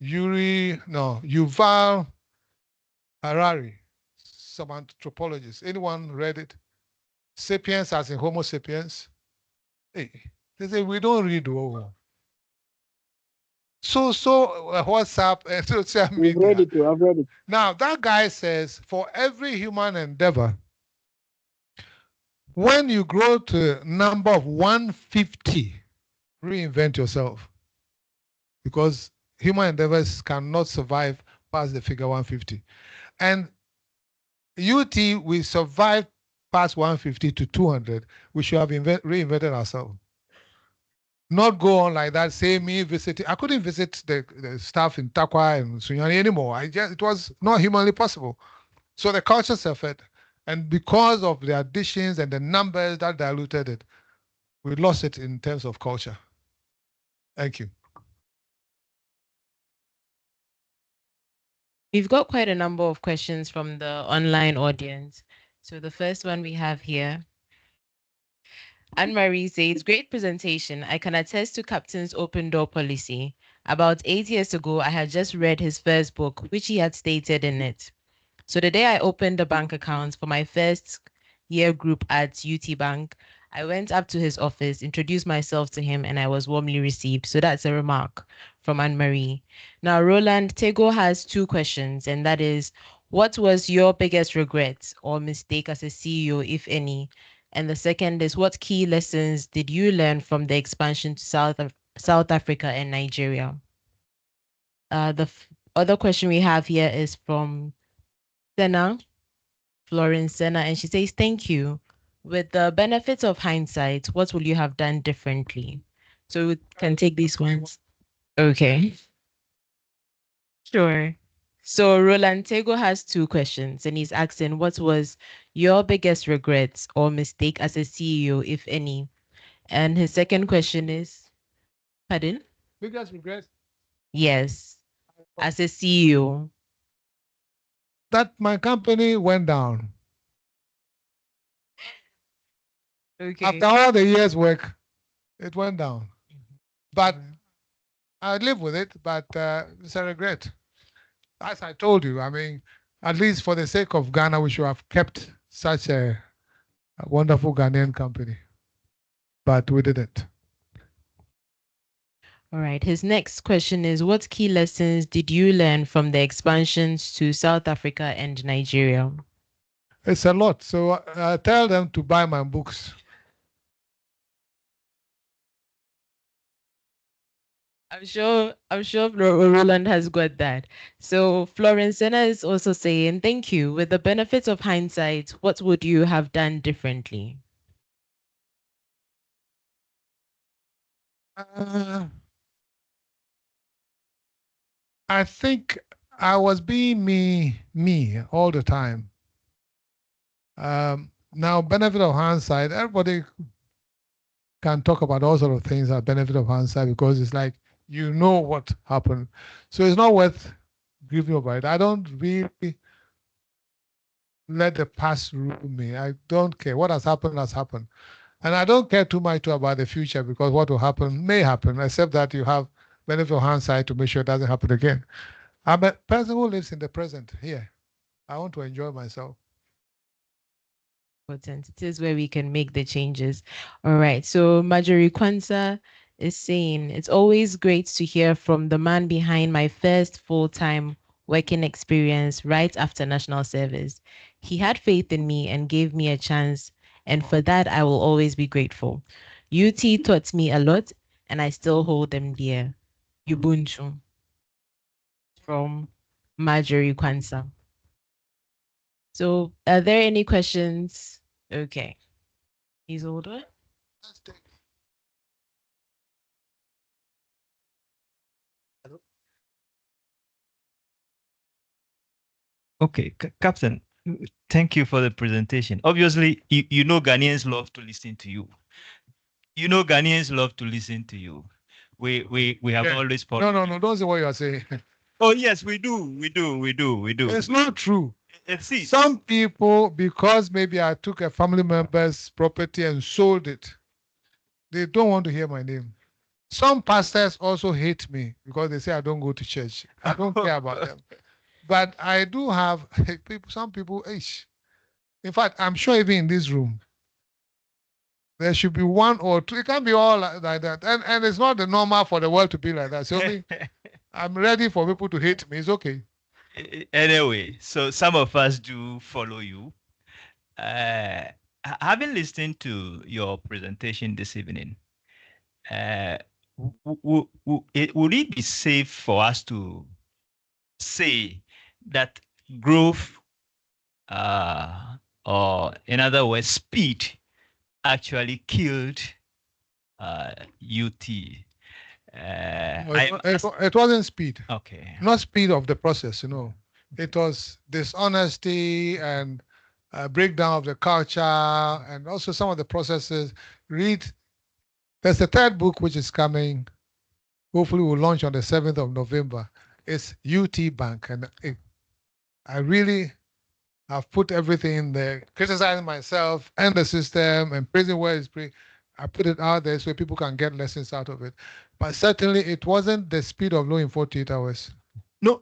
Yuval Harari, some anthropologist. Anyone read it? Sapiens as in Homo sapiens. Hey, they say we don't read over. So WhatsApp and social media. We've read it too. I've read it. Now that guy says for every human endeavor, when you grow to a number of 150, reinvent yourself. Because human endeavors cannot survive past the figure 150. And UT, we survived past 150 to 200. We should have reinvented ourselves. Not go on like that, say me visiting. I couldn't visit the staff in Takwa and Sunyani anymore. It was not humanly possible. So the culture suffered. And because of the additions and the numbers that diluted it, we lost it in terms of culture. Thank you. We've got quite a number of questions from the online audience. So the first one we have here, Anne-Marie says, great presentation. I can attest to Captain's open door policy. About 8 years ago, I had just read his first book, which he had stated in it. So the day I opened a bank account for my first year group at UT Bank, I went up to his office, introduced myself to him, and I was warmly received. So that's a remark from Anne-Marie. Now, Roland Tego has two questions, and that is, what was your biggest regret or mistake as a CEO, if any? And the second is, what key lessons did you learn from the expansion to South Africa and Nigeria? The other question we have here is from Senna, Florence Senna, and she says, thank you. With the benefits of hindsight, what will you have done differently? So we can take these ones. Okay. Sure. So Roland Tego has two questions, and he's asking, what was your biggest regret or mistake as a CEO, if any? And his second question is, pardon? Biggest regret? Yes, as a CEO. That my company went down. Okay. After all the years' work, it went down. But I live with it, but it's a regret. As I told you, I mean, at least for the sake of Ghana, we should have kept such a wonderful Ghanaian company. But we didn't. All right. His next question is, what key lessons did you learn from the expansions to South Africa and Nigeria? It's a lot. So I tell them to buy my books. I'm sure Roland has got that. So Florencena is also saying, thank you. With the benefits of hindsight, what would you have done differently? I think I was being me all the time. Now, benefit of hindsight, everybody can talk about all sort of things at benefit of hindsight because it's like, you know what happened. So it's not worth grieving about it. I don't really let the past rule me. I don't care. What has happened has happened. And I don't care too much about the future because what will happen may happen, except that you have benefit of hindsight to make sure it doesn't happen again. I'm a person who lives in the present here. I want to enjoy myself. Important. It is where we can make the changes. All right. So Marjorie Kwanzaa is saying, it's always great to hear from the man behind my first full-time working experience right after national service. He had faith in me and gave me a chance. And for that, I will always be grateful. UT taught me a lot and I still hold them dear. Ubuntu. From Marjorie Kwanzaa. So are there any questions? Okay. He's older. Okay, Captain, thank you for the presentation. Obviously, you know Ghanaians love to listen to you. You know Ghanaians love to listen to you. We have always followed. No, don't say what you are saying. Oh yes, we do. It's not true. See, some people, because maybe I took a family member's property and sold it, they don't want to hear my name. Some pastors also hate me because they say I don't go to church. I don't care about them. But I do have people, some people, in fact, I'm sure even in this room, there should be one or two. It can't be all like that. And it's not the normal for the world to be like that. So I'm ready for people to hate me. It's okay. Anyway, so some of us do follow you. Having listened to your presentation this evening, would it be safe for us to say that growth, or in other words, speed, actually killed UT? It wasn't speed. Okay. Not speed of the process, It was dishonesty and breakdown of the culture and also some of the processes. There's a third book which is coming. Hopefully we'll launch on the 7th of November. It's UT Bank. And I really have put everything in there, criticizing myself and the system and praising where it's I put it out there so people can get lessons out of it. But certainly it wasn't the speed of law in 48 hours. No,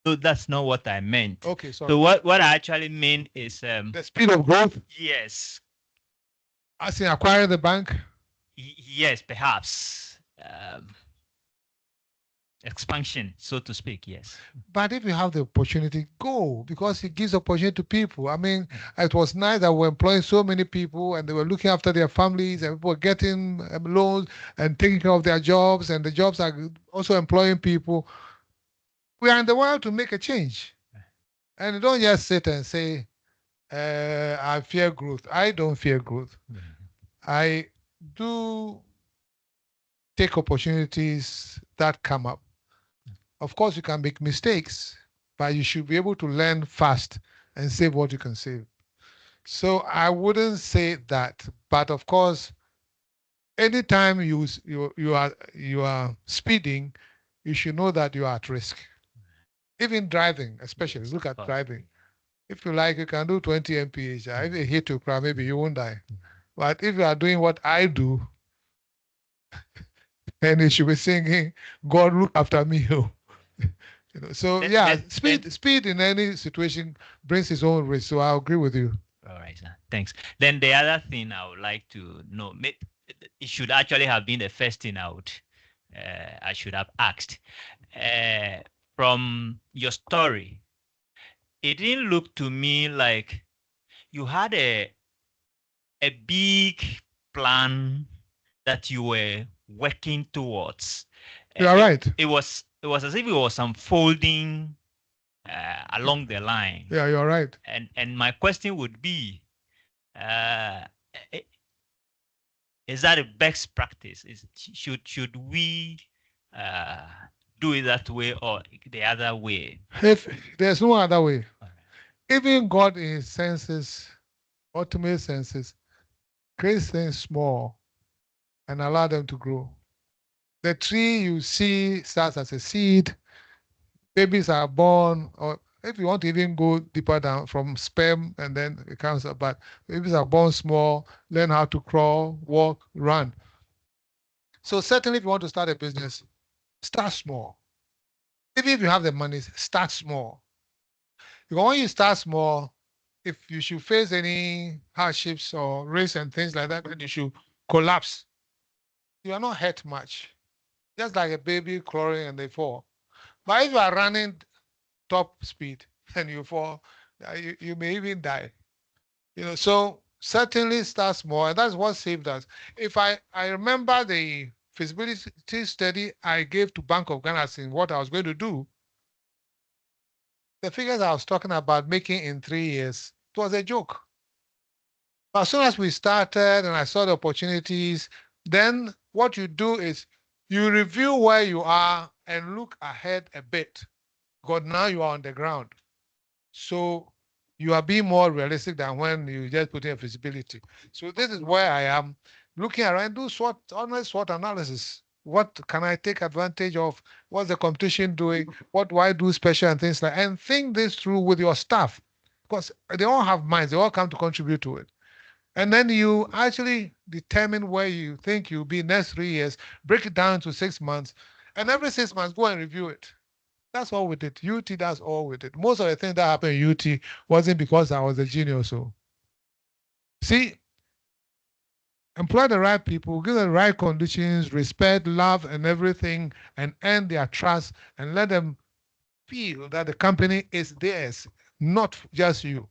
that's not what I meant. Okay, sorry. So what I actually mean is the speed of growth? Yes. As in acquiring the bank? Yes, perhaps. Expansion, so to speak, yes. But if you have the opportunity, go, because it gives opportunity to people. I mean, it was nice that we're employing so many people and they were looking after their families and people were getting loans and taking care of their jobs, and the jobs are also employing people. We are in the world to make a change. And don't just sit and say, I fear growth. I don't fear growth. I do take opportunities that come up. Of course, you can make mistakes, but you should be able to learn fast and save what you can save. So I wouldn't say that, but of course, anytime you are speeding, you should know that you are at risk. Even driving, especially, yes, look at driving. If you like, you can do 20 mph. If you hit to crowd, maybe you won't die. But if you are doing what I do, and you should be singing, God look after me. So yeah, speed in any situation brings its own risk. So I agree with you. All right, sir. Thanks. Then the other thing I would like to know, it should actually have been the first thing I should have asked. From your story, it didn't look to me like you had a big plan that you were working towards. You are right. It was as if it was unfolding along the line. Yeah, you're right. And my question would be, is that a best practice? Should we do it that way or the other way? If there's no other way, even God in his senses, ultimate senses, creates things small and allow them to grow. The tree you see starts as a seed, babies are born, or if you want to even go deeper down from sperm and then it comes up, but babies are born small, learn how to crawl, walk, run. So certainly if you want to start a business, start small. Even if you have the money, start small. Because when you start small, if you should face any hardships or risks and things like that, then you should collapse. You are not hurt much. Just like a baby crawling and they fall. But if you are running top speed and you fall, you may even die. So certainly start small, and that's what saved us. If I remember the feasibility study I gave to Bank of Ghana saying what I was going to do, the figures I was talking about making in 3 years, it was a joke. But as soon as we started and I saw the opportunities, then what you do is you review where you are and look ahead a bit. Because now you are on the ground. So you are being more realistic than when you just put in a feasibility. So this is where I am looking around, do honest SWOT analysis. What can I take advantage of? What's the competition doing? What do I do special and things like, and think this through with your staff, because they all have minds. They all come to contribute to it. And then you actually determine where you think you'll be next 3 years, break it down to 6 months, and every 6 months go and review it. That's all we did. UT, that's all we did. Most of the things that happened in UT wasn't because I was a genius. So, see, employ the right people, give them the right conditions, respect, love, and everything, and earn their trust, and let them feel that the company is theirs, not just you.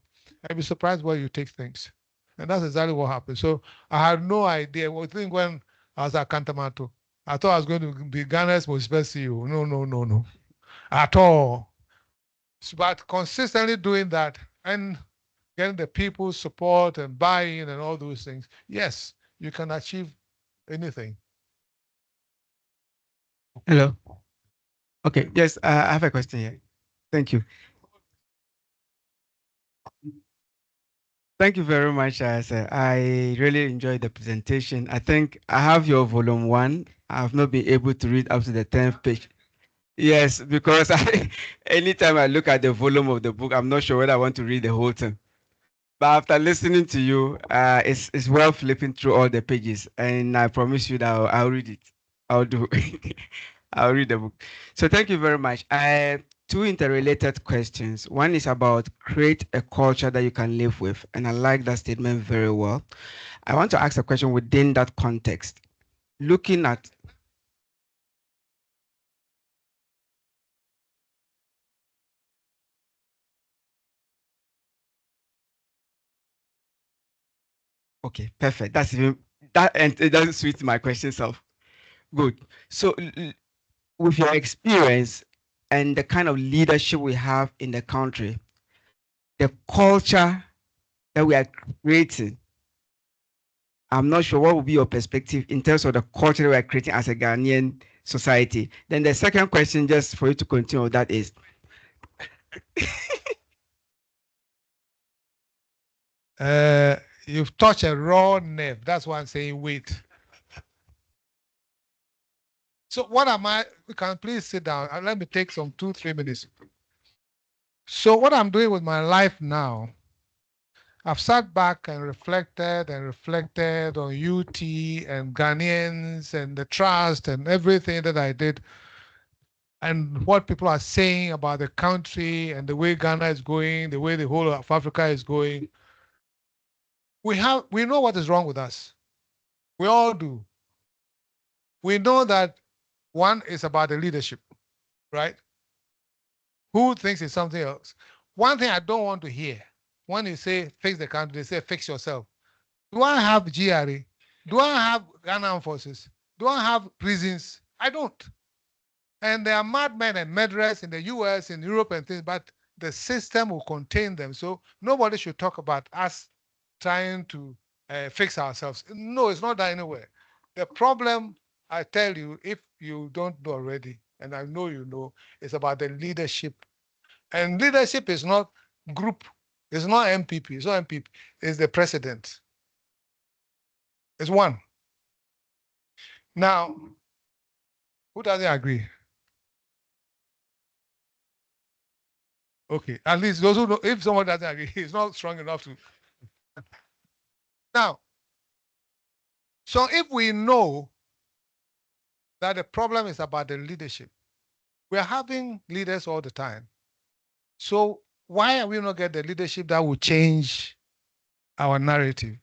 I'd be surprised where you take things. And that's exactly what happened. So I had no idea. I think when I was at Cantamato, I thought I was going to be Ghana's most best CEO. No. At all. But consistently doing that and getting the people's support and buy-in and all those things, yes, you can achieve anything. Hello. Okay. Yes, I have a question here. Thank you. Thank you very much, sir. I really enjoyed the presentation. I think I have your volume 1. I have not been able to read up to the 10th page. Yes, because anytime I look at the volume of the book, I'm not sure whether I want to read the whole thing. But after listening to you, it's worth flipping through all the pages, and I promise you that I'll read it. I'll do. I'll read the book. So thank you very much. I have 2 interrelated questions. One is about create a culture that you can live with, and I like that statement very well. I want to ask a question within that context. Looking at Okay, perfect. That's even that, and it doesn't suit my question self. Good. So with your experience and the kind of leadership we have in the country, the culture that we are creating, I'm not sure what will be your perspective in terms of the culture that we are creating as a Ghanaian society. Then the second question, just for you to continue with that, is You've touched a raw nerve. That's why I'm saying wait. So what am I? You can please sit down and let me take some 2-3 minutes. So what I'm doing with my life now, I've sat back and reflected on UT and Ghanaians and the trust and everything that I did and what people are saying about the country and the way Ghana is going, the way the whole of Africa is going. We know what is wrong with us. We all do. We know that one is about the leadership, right? Who thinks it's something else? One thing I don't want to hear, when you say fix the country, they say fix yourself. Do I have GRA? Do I have Ghana Armed Forces? Do I have prisons? I don't. And there are madmen and murderers in the US, in Europe and things, but the system will contain them. So nobody should talk about us trying to fix ourselves. No, it's not that anywhere. The problem, I tell you, if you don't know already, and I know you know, it's about the leadership. And leadership is not group, it's not MPP, it's not MPP, it's the president. It's one. Now, who doesn't agree? Okay, at least those who know, if someone doesn't agree, he's not strong enough to. Now, so if we know that the problem is about the leadership, we're having leaders all the time. So why are we not get the leadership that will change our narrative?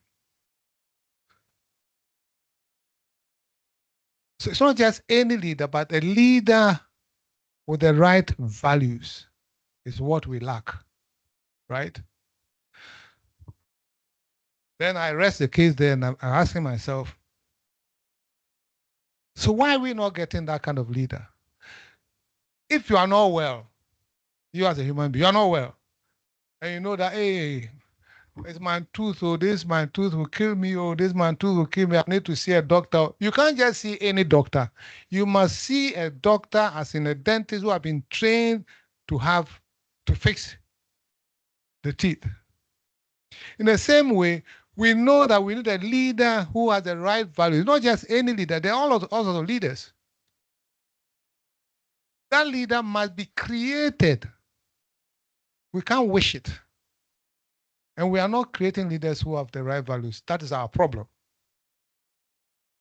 So it's not just any leader, but a leader with the right values is what we lack, right? Then I rest the case there and I'm asking myself, so why are we not getting that kind of leader? If you are not well, you as a human being, you are not well, and you know that, hey, it's my tooth, or this my tooth will kill me, or this my tooth will kill me, I need to see a doctor. You can't just see any doctor. You must see a doctor, as in a dentist who have been trained to fix the teeth. In the same way, we know that we need a leader who has the right values, not just any leader, there are all sorts of leaders. That leader must be created. We can't wish it. And we are not creating leaders who have the right values. That is our problem.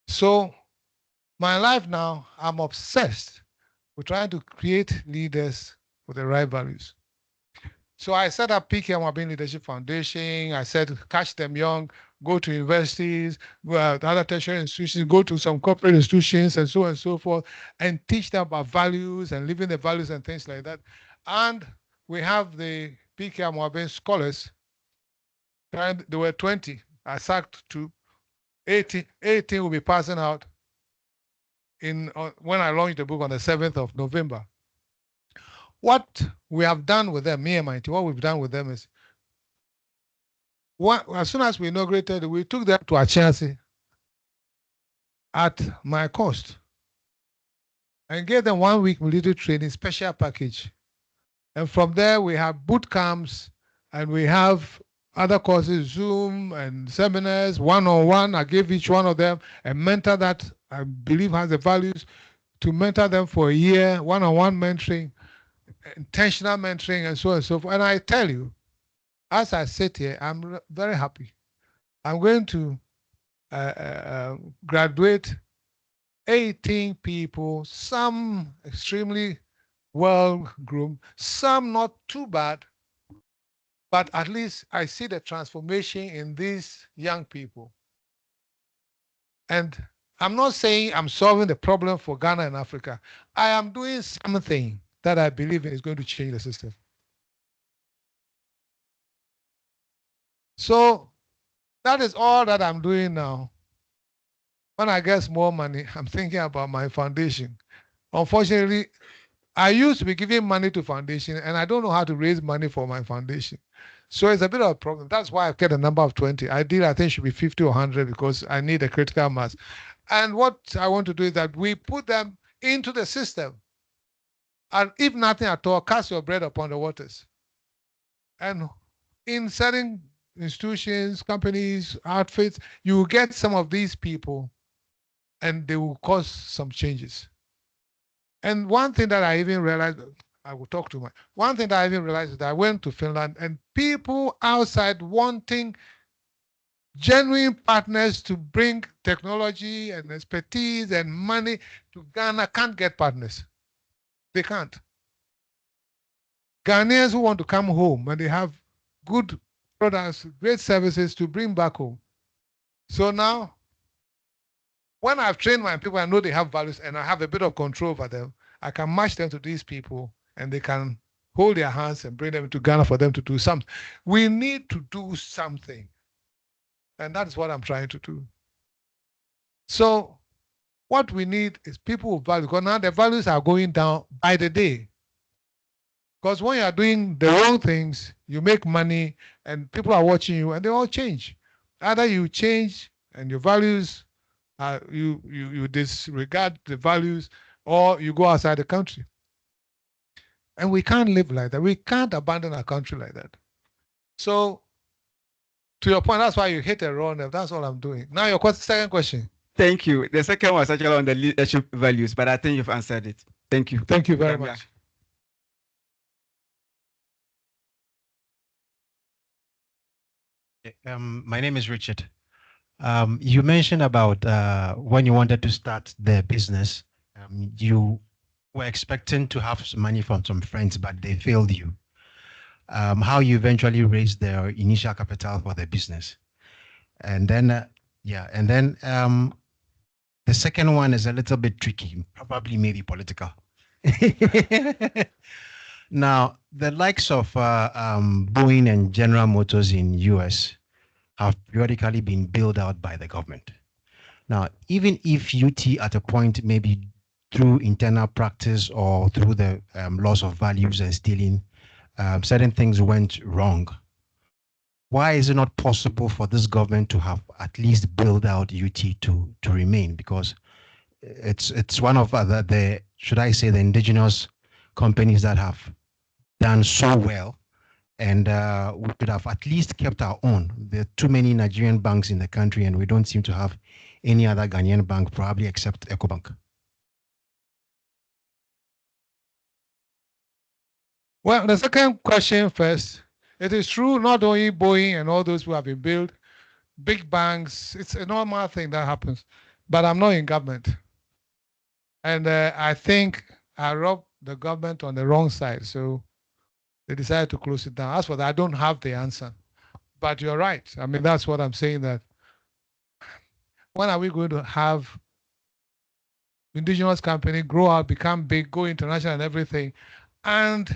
So my life now, I'm obsessed with trying to create leaders with the right values. So I set up AMOABENG Leadership Foundation. I said, catch them young, go to universities, go to other tertiary institutions, go to some corporate institutions, and so on and so forth, and teach them about values and living the values and things like that. And we have the AMOABENG scholars. And there were 20. I sacked 2. 18 will be passing out when I launched the book on the 7th of November. What we have done with them, me and my team, what we've done with them is, as soon as we inaugurated, we took them to Achase at my cost and gave them 1 week military training, special package. And from there, we have boot camps and we have other courses, Zoom and seminars, one-on-one. I gave each one of them a mentor that I believe has the values to mentor them for a year, one-on-one mentoring, intentional mentoring, and so on and so forth. And I tell you, as I sit here, I'm very happy. I'm going to graduate 18 people, some extremely well-groomed, some not too bad, but at least I see the transformation in these young people. And I'm not saying I'm solving the problem for Ghana and Africa. I am doing something that I believe is going to change the system. So that is all that I'm doing now. When I get more money, I'm thinking about my foundation. Unfortunately, I used to be giving money to foundation, and I don't know how to raise money for my foundation. So it's a bit of a problem. That's why I've kept a number of 20. I think should be 50 or 100 because I need a critical mass. And what I want to do is that we put them into the system. And if nothing at all, cast your bread upon the waters. And in certain institutions, companies, outfits, you will get some of these people and they will cause some changes. And one thing that I even realized, I will talk to my, one thing that I even realized is that I went to Finland and people outside wanting genuine partners to bring technology and expertise and money to Ghana can't get partners. They can't. Ghanaians who want to come home and they have good products, great services to bring back home. So now, when I've trained my people, I know they have values and I have a bit of control over them. I can match them to these people and they can hold their hands and bring them to Ghana for them to do something. We need to do something. And that's what I'm trying to do. So what we need is people with values, because now the values are going down by the day. Because when you are doing the wrong things, you make money and people are watching you and they all change. Either you change and your values, you disregard the values, or you go outside the country. And we can't live like that. We can't abandon our country like that. So to your point, that's why you hit a wrong. That's all I'm doing. Now your second question. Thank you. The second one was actually on the leadership values, but I think you've answered it. Thank you. Thank you very much. My name is Richard. You mentioned about when you wanted to start the business, you were expecting to have some money from some friends, but they failed you. How you eventually raised the initial capital for the business. And then, the second one is a little bit tricky, probably maybe political. Now, the likes of Boeing and General Motors in US have periodically been bailed out by the government. Now, even if UT at a point, maybe through internal practice or through the loss of values and stealing, certain things went wrong, why is it not possible for this government to have at least build out UT to remain? Because it's one of the should I say the indigenous companies that have done so well, and we could have at least kept our own. There are too many Nigerian banks in the country, and we don't seem to have any other Ghanaian bank, probably except EcoBank. Well, the second question first. It is true, not only Boeing and all those who have been built, big banks, it's a normal thing that happens. But I'm not in government. And I think I rubbed the government on the wrong side. So they decided to close it down. As for that, I don't have the answer. But you're right. I mean, that's what I'm saying, that when are we going to have indigenous company grow out, become big, go international and everything, and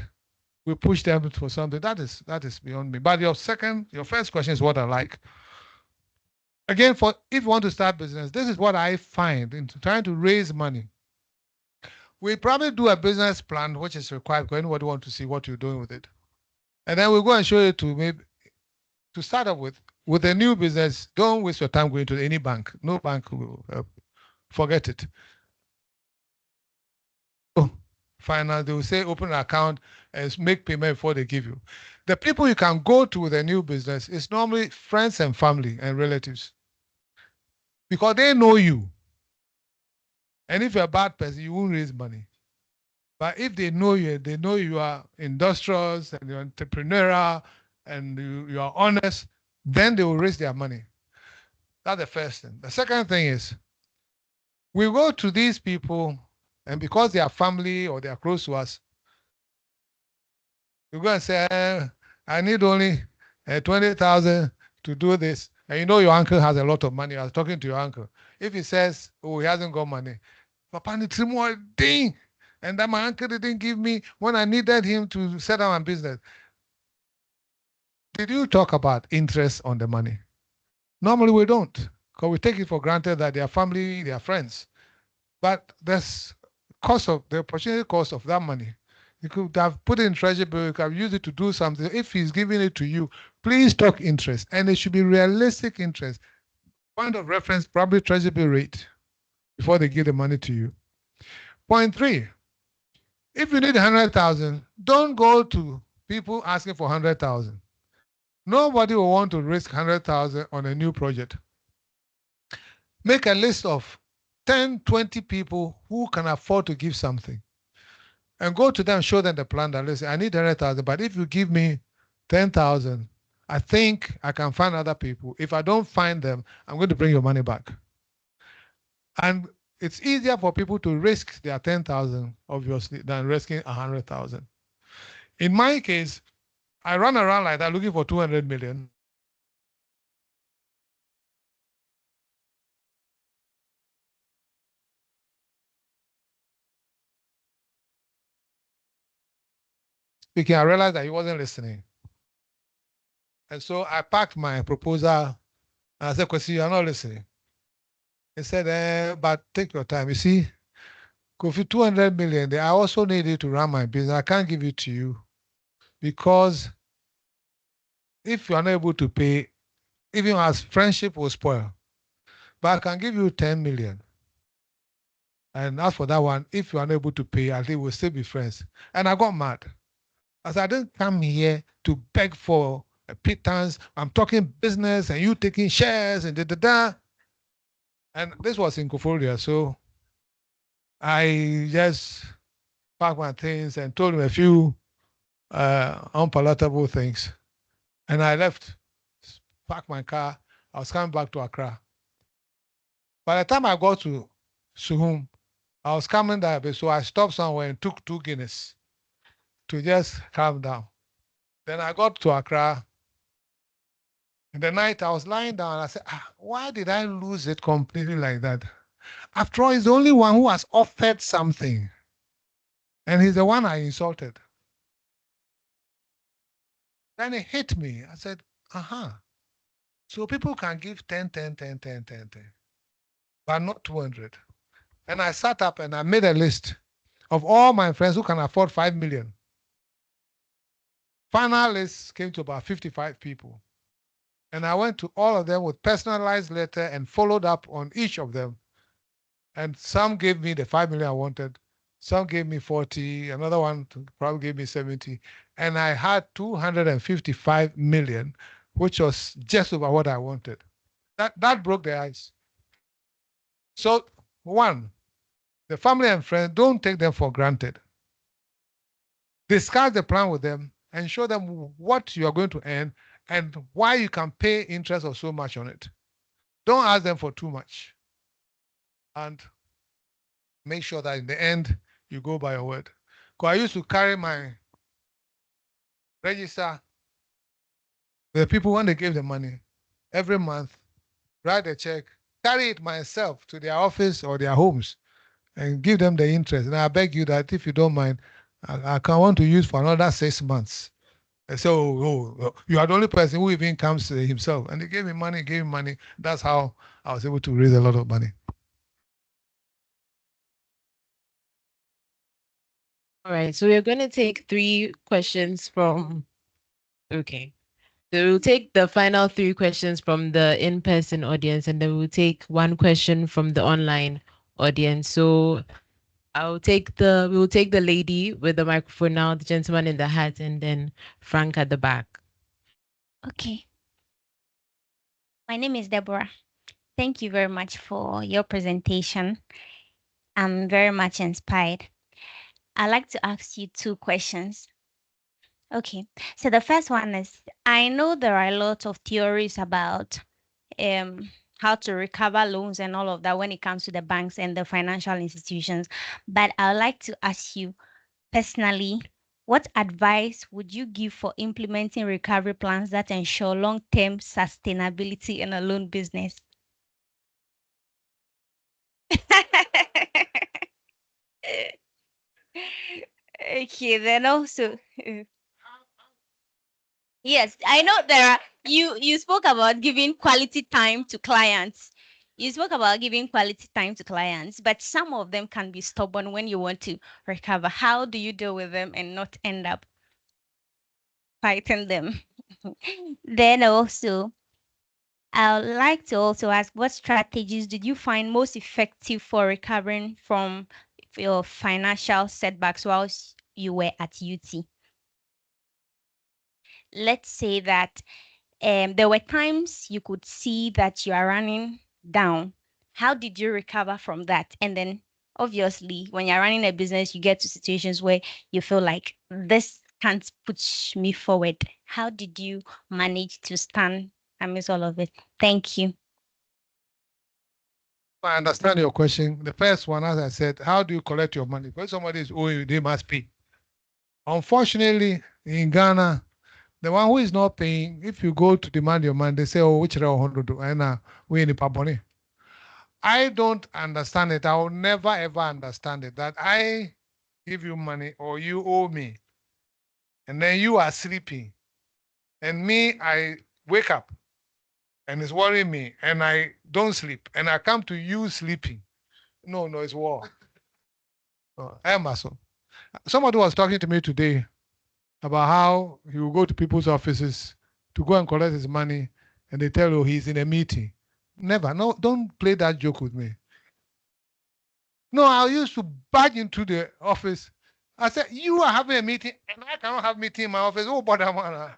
we push them for something? That is beyond me. But your first question is what I like. Again, if you want to start business, this is what I find in trying to raise money. We probably do a business plan, which is required because anybody wants to see what you're doing with it. And then we'll go and show you to start up with a new business. Don't waste your time going to any bank. No bank will forget it. Finally, they will say open an account and make payment before they give you. The people you can go to with a new business is normally friends and family and relatives, because they know you. And if you're a bad person, you won't raise money. But if they know you are industrious and you're entrepreneurial and you are honest, then they will raise their money. That's the first thing. The second thing is, we go to these people, and because they are family or they are close to us, you go and say, I need only 20,000 to do this. And you know your uncle has a lot of money. I was talking to your uncle. If he says, oh, he hasn't got money, Papa need 3 more ding. And that my uncle didn't give me when I needed him to set up my business. Did you talk about interest on the money? Normally we don't, because we take it for granted that they are family, they are friends. But there's the opportunity cost of that money. You could have put it in treasury bill, you could have used it to do something. If he's giving it to you, please talk interest. And it should be realistic interest. Point of reference, probably treasury bill rate before they give the money to you. Point 3, if you need 100,000, don't go to people asking for 100,000. Nobody will want to risk 100,000 on a new project. Make a list of 10, 20 people who can afford to give something. And go to them, show them the plan that, listen, I need 100,000, but if you give me 10,000, I think I can find other people. If I don't find them, I'm going to bring your money back. And it's easier for people to risk their 10,000, obviously, than risking 100,000. In my case, I run around like that looking for 200 million. Speaking, I realized that he wasn't listening. And so I packed my proposal and I said, Kofi, you're not listening. He said, but take your time. You see, Kofi, 200 million, I also need it to run my business. I can't give it to you because if you're not able to pay, even as friendship will spoil. But I can give you 10 million. And as for that one, if you are unable to pay, I think we'll still be friends. And I got mad. I said, I didn't come here to beg for a pittance. I'm talking business and you taking shares and da-da-da. And this was in Koforia. So I just packed my things and told him a few unpalatable things. And I left. parked my car. I was coming back to Accra. By the time I got to Suhum, I was coming that way, so I stopped somewhere and took 2 Guinness to just calm down. Then I got to Accra. In the night, I was lying down and I said, why did I lose it completely like that? After all, he's the only one who has offered something. And he's the one I insulted. Then it hit me. I said, so people can give 10, 10, 10, 10, 10, 10, but not 200. And I sat up and I made a list of all my friends who can afford 5 million. Final list came to about 55 people. And I went to all of them with personalized letter and followed up on each of them. And some gave me the 5 million I wanted. Some gave me 40. Another one probably gave me 70. And I had 255 million, which was just over what I wanted. That broke the ice. So, one, the family and friends, don't take them for granted. Discuss the plan with them and show them what you are going to earn and why you can pay interest of so much on it. Don't ask them for too much. And make sure that in the end, you go by your word. Because I used to carry my register, the people, when they gave the money, every month, write a check, carry it myself to their office or their homes and give them the interest. And I beg you that if you don't mind, I can want to use for another 6 months. So you are the only person who even comes himself. And they gave me money, That's how I was able to raise a lot of money. All right, so we're going to take 3 questions from, okay. So we'll take the final 3 questions from the in-person audience, and then we'll take 1 question from the online audience. So we'll take the lady with the microphone now, the gentleman in the hat, and then Frank at the back. Okay. My name is Deborah. Thank you very much for your presentation. I'm very much inspired. I'd like to ask you 2 questions. Okay, so the first one is, I know there are a lot of theories about how to recover loans and all of that when it comes to the banks and the financial institutions, but I'd like to ask you personally, what advice would you give for implementing recovery plans that ensure long-term sustainability in a loan business? Okay, then also, yes, I know there are, you spoke about giving quality time to clients. You spoke about giving quality time to clients, but some of them can be stubborn when you want to recover. How do you deal with them and not end up fighting them? Then also, I would like to also ask, what strategies did you find most effective for recovering from your financial setbacks whilst you were at UT? Let's say that there were times you could see that you are running down. How did you recover from that? And then obviously, when you're running a business, you get to situations where you feel like this can't push me forward. How did you manage to stand amidst all of it? Thank you. I understand your question. The first one, as I said, how do you collect your money? When somebody is owing you, they must pay. Unfortunately, in Ghana, the one who is not paying, if you go to demand your money, they say, oh, which 100 and we in the money. I don't understand it. I will never ever understand it. That I give you money or you owe me, and then you are sleeping, and me, I wake up, and it's worrying me, and I don't sleep, and I come to you sleeping. No, it's war. Emerson. Somebody was talking to me today about how he will go to people's offices to go and collect his money, and they tell you he's in a meeting. Never. No, don't play that joke with me. No, I used to barge into the office. I said, you are having a meeting, and I cannot have a meeting in my office. Oh, but I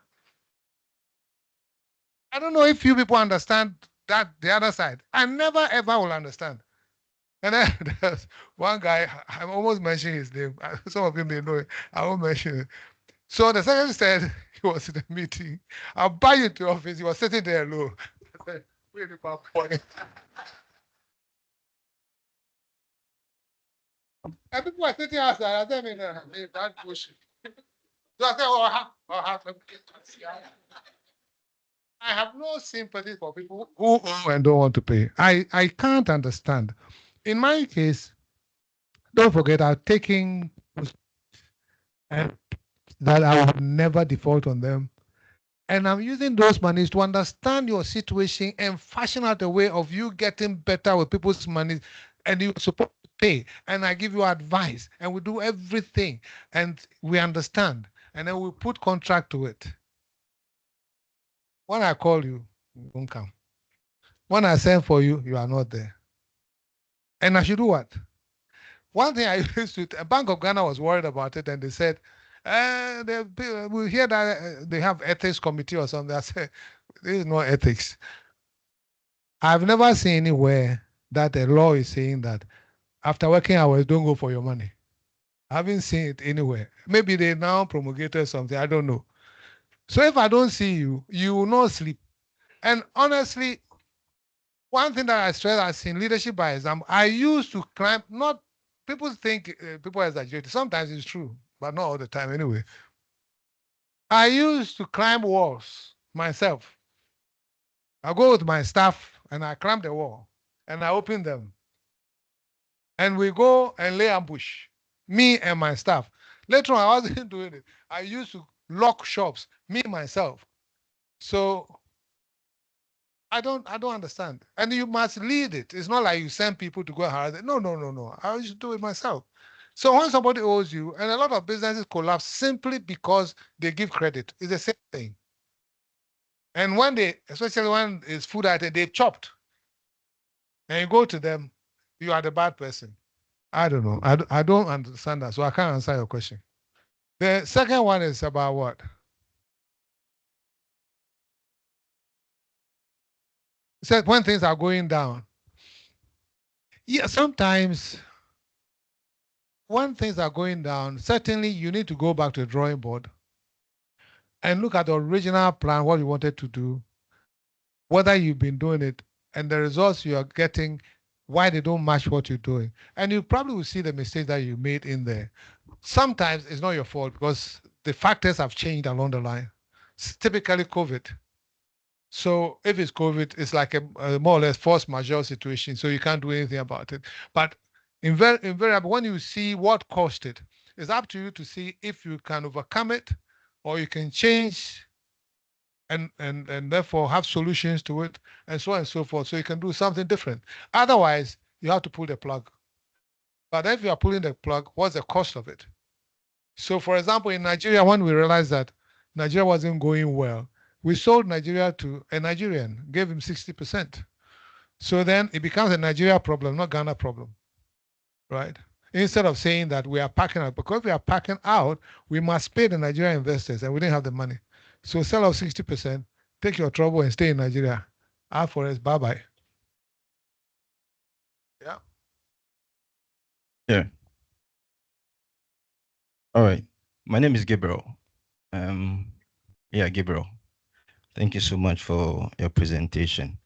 don't know if you people understand that the other side. I never, ever will understand. And then there's one guy, I'm almost mentioning his name. Some of you may know it. I won't mention it. So the secretary said He was in a meeting. I'll buy you to office. He was sitting there alone. I said, really bad point. And people were sitting outside. I said, that bullshit. So I said, I have no sympathy for people who owe and don't want to pay. I can't understand. In my case, don't forget, I've taken and that I will never default on them. And I'm using those monies to understand your situation and fashion out a way of you getting better with people's money. And you're supposed to pay. And I give you advice. And we do everything. And we understand. And then we put contract to it. When I call you, you won't come. When I send for you, you are not there. And I should do what? One thing I used to, Bank of Ghana was worried about it, and they said, we hear that they have ethics committee or something. I said, there is no ethics. I've never seen anywhere that a law is saying that after working hours, don't go for your money. I haven't seen it anywhere. Maybe they now promulgated something, I don't know. So if I don't see you, you will not sleep. And honestly, one thing that I stress as in leadership by example, I used to climb, not, people think people exaggerate. Sometimes it's true, but not all the time anyway. I used to climb walls myself. I go with my staff and I climb the wall and I open them. And we go and lay ambush, me and my staff. Later on, I wasn't doing it. I used to lock shops, me myself. So I don't understand. And you must lead it. It's not like you send people to go and harass it. No. I used to do it myself. So when somebody owes you, and a lot of businesses collapse simply because they give credit, it's the same thing. And when they, especially when it's food item, they chopped. And you go to them, you are the bad person. I don't know. I don't understand that, so I can't answer your question. The second one is about what? It said when things are going down. Yeah, sometimes when things are going down, certainly you need to go back to the drawing board and look at the original plan, what you wanted to do, whether you've been doing it, and the results you are getting, why they don't match what you're doing. And you probably will see the mistakes that you made in there. Sometimes it's not your fault because the factors have changed along the line. It's typically COVID. So if it's COVID, it's like a more or less force majeure situation, so you can't do anything about it. But invariably, when you see what caused it, it's up to you to see if you can overcome it or you can change and therefore have solutions to it and so on and so forth, so you can do something different. Otherwise, you have to pull the plug. But if you are pulling the plug, what's the cost of it? So for example, in Nigeria, when we realized that Nigeria wasn't going well, we sold Nigeria to a Nigerian, gave him 60%. So then it becomes a Nigeria problem, not Ghana problem, right? Instead of saying that we are packing out, because we are packing out, we must pay the Nigerian investors and we didn't have the money. So sell off 60%, take your trouble and stay in Nigeria. Out for us, bye-bye. Yeah. Yeah. All right. My name is Gabriel. Gabriel. Thank you so much for your presentation.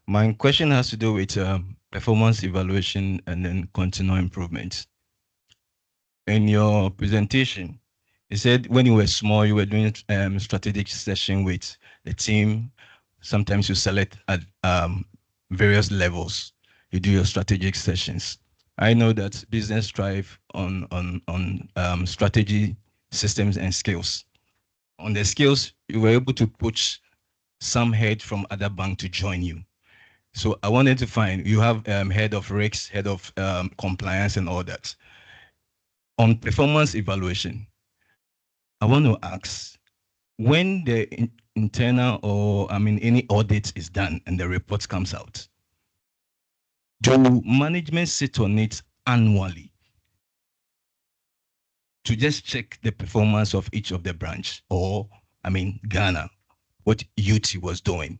My question has to do with performance evaluation and then continual improvement. In your presentation, you said when you were small, you were doing strategic session with the team. Sometimes you select at various levels. You do your strategic sessions. I know that business thrive on strategy, systems, and skills. On the skills, you were able to push some head from other bank to join you. So I wanted to find, you have head of risks, head of compliance and all that. On performance evaluation, I want to ask, when the internal or any audit is done and the report comes out, do management sit on it annually to just check the performance of each of the branch or, Ghana, what UT was doing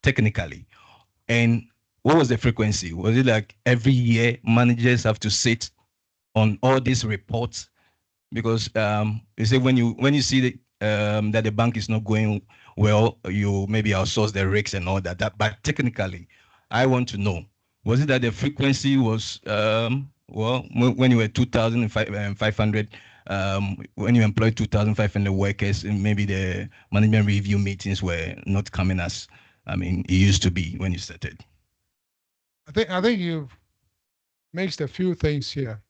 technically? And what was the frequency? Was it like every year managers have to sit on all these reports? Because you say when you see that the bank is not going well, you maybe outsource the risks and all that. But technically, I want to know, was it that the frequency was, well, when you were 2,500, when you employed 2,500 workers, and maybe the management review meetings were not coming as, I mean, it used to be when you started? I think you've mixed a few things here.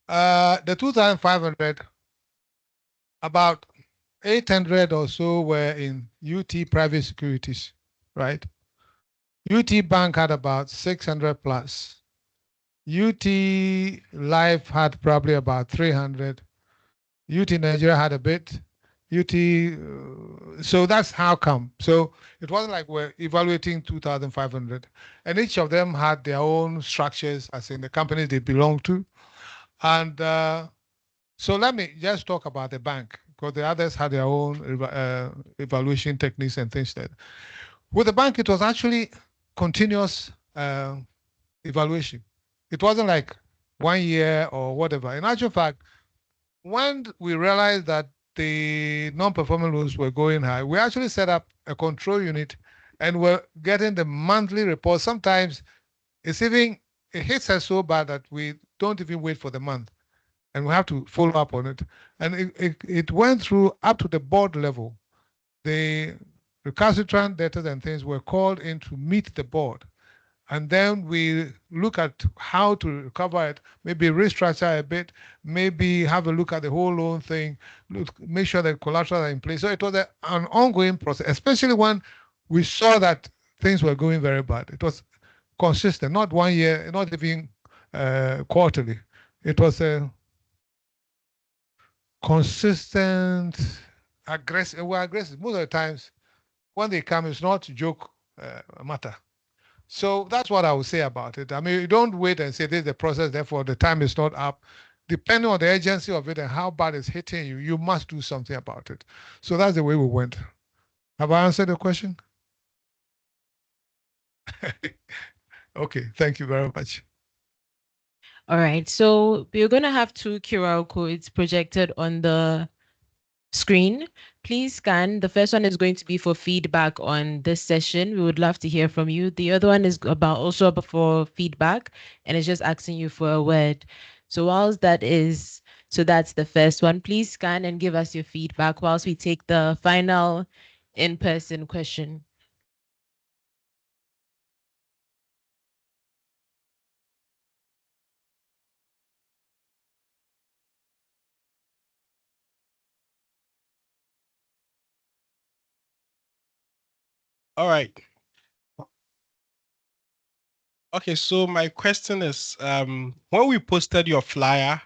The 2,500, about 800 or so were in UT private securities, right? UT Bank had about 600 plus. UT Life had probably about 300. UT Nigeria had a bit. UT, so that's how come. So it wasn't like we're evaluating 2,500. And each of them had their own structures, as in the companies they belong to. And so let me just talk about the bank, because the others had their own evaluation techniques and things like that. With the bank, it was actually continuous evaluation. It wasn't like 1 year or whatever. In actual fact, when we realized that the non-performing loans were going high, we actually set up a control unit and we're getting the monthly report. Sometimes it hits us so bad that we don't even wait for the month and we have to follow up on it. And it went through up to the board level. The recalcitrant debtors and things were called in to meet the board. And then we look at how to recover it, maybe restructure a bit, maybe have a look at the whole loan thing, make sure that collateral are in place. So it was an ongoing process, especially when we saw that things were going very bad. It was consistent, not 1 year, not even quarterly. It was a consistent, aggressive. We're aggressive. Most of the times when they come, it's not a joke matter. So that's what I would say about it. I mean, you don't wait and say this is the process, therefore the time is not up. Depending on the urgency of it and how bad it's hitting you, you must do something about it. So that's the way we went. Have I answered the question? Okay, thank you very much. All right, so we're going to have 2 QR codes projected on the screen. Please scan. The first one is going to be for feedback on this session. We would love to hear from you. The other one is also for feedback, and it's just asking you for a word. So that's the first one. Please scan and give us your feedback whilst we take the final in-person question. All right. Okay, so my question is, when we posted your flyer,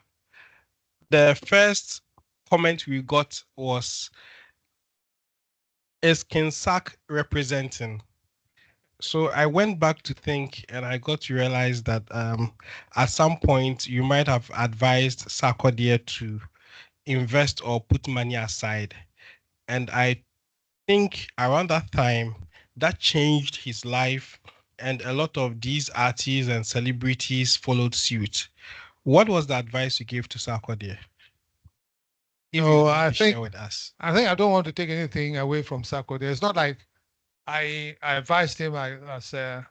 the first comment we got was, is Kinsack representing? So I went back to think and I got to realize that at some point you might have advised Sarkodie to invest or put money aside. And I think around that time, that changed his life, and a lot of these artists and celebrities followed suit. What was the advice you gave to Sarkodie? I think with us. I think I don't want to take anything away from Sarkodie. It's not like I advised him as a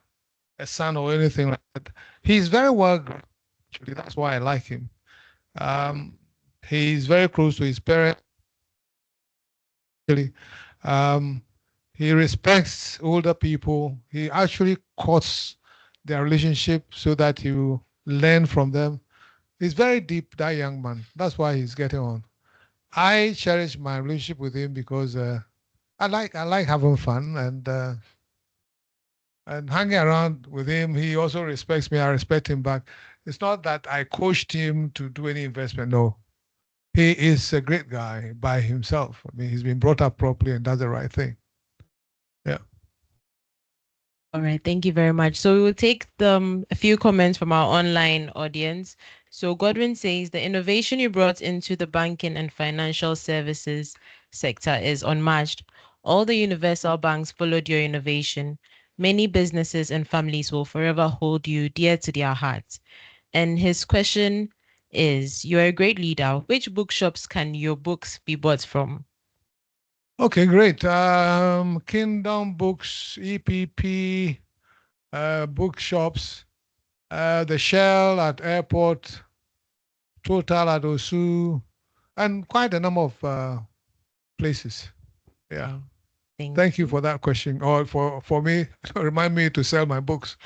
son or anything like that. He's very well, actually. That's why I like him. He's very close to his parents. He respects older people. He actually courts their relationship so that you learn from them. He's very deep, that young man. That's why he's getting on. I cherish my relationship with him because I like having fun and hanging around with him. He also respects me. I respect him back. It's not that I coached him to do any investment. No, he is a great guy by himself. I mean, he's been brought up properly and does the right thing. Yeah. All right, thank you very much. So we will take a few comments from our online audience. So Godwin says, the innovation you brought into the banking and financial services sector is unmatched. All the universal banks followed your innovation. Many businesses and families will forever hold you dear to their hearts. And his question is, you're a great leader. Which bookshops can your books be bought from? Okay, great. Kingdom Books, EPP, bookshops, the Shell at Airport, Total at Osu, and quite a number of places. Yeah. Thank you for that question, or for me to remind me to sell my books.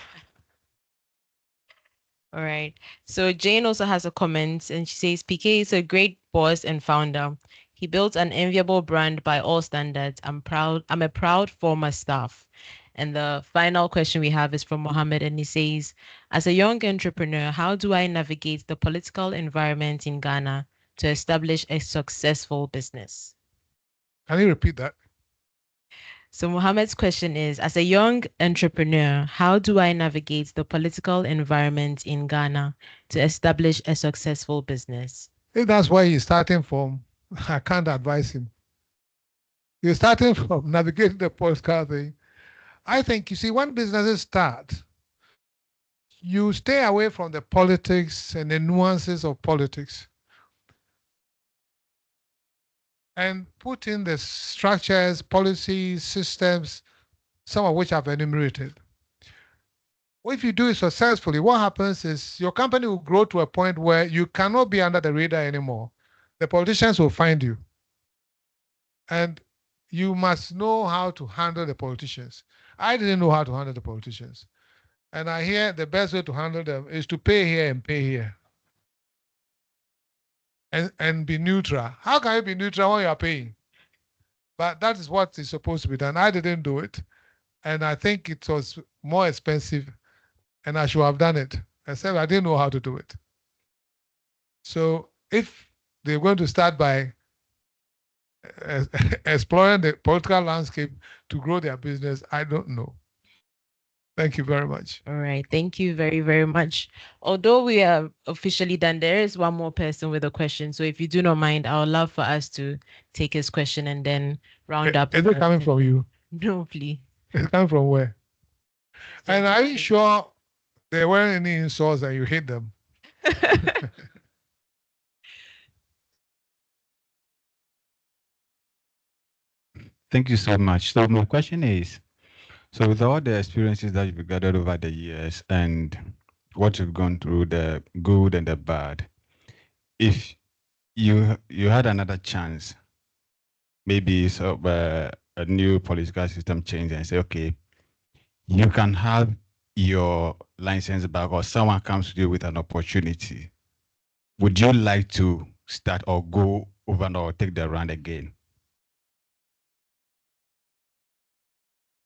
All right. So Jane also has a comment and she says PK is a great boss and founder. He built an enviable brand by all standards. I'm a proud former staff. And the final question we have is from Mohammed and he says, as a young entrepreneur, how do I navigate the political environment in Ghana to establish a successful business? Can you repeat that? So Mohammed's question is, as a young entrepreneur, how do I navigate the political environment in Ghana to establish a successful business? If that's where he's starting from, I can't advise him. You're starting from navigating the political thing. I think, you see, when businesses start, you stay away from the politics and the nuances of politics and put in the structures, policies, systems, some of which I've enumerated. If you do it successfully, what happens is your company will grow to a point where you cannot be under the radar anymore. The politicians will find you. And you must know how to handle the politicians. I didn't know how to handle the politicians. And I hear the best way to handle them is to pay here and pay here. And be neutral. How can you be neutral when you are paying? But that is what is supposed to be done. I didn't do it. And I think it was more expensive and I should have done it. Except I didn't know how to do it. So if they're going to start by exploring the political landscape to grow their business, I don't know. Thank you very much. All right. Thank you very, very much. Although we are officially done, there is one more person with a question. So if you do not mind, I would love for us to take his question and then round up. Is it coming from you? No, please. It's coming from where? And are you sure there weren't any insults and you hit them? Thank you so much. So my question is, so with all the experiences that you've gathered over the years and what you've gone through, the good and the bad, if you had another chance, maybe a new political system change and say, okay, you can have your license back or someone comes to you with an opportunity, would you like to start or go over or take the round again?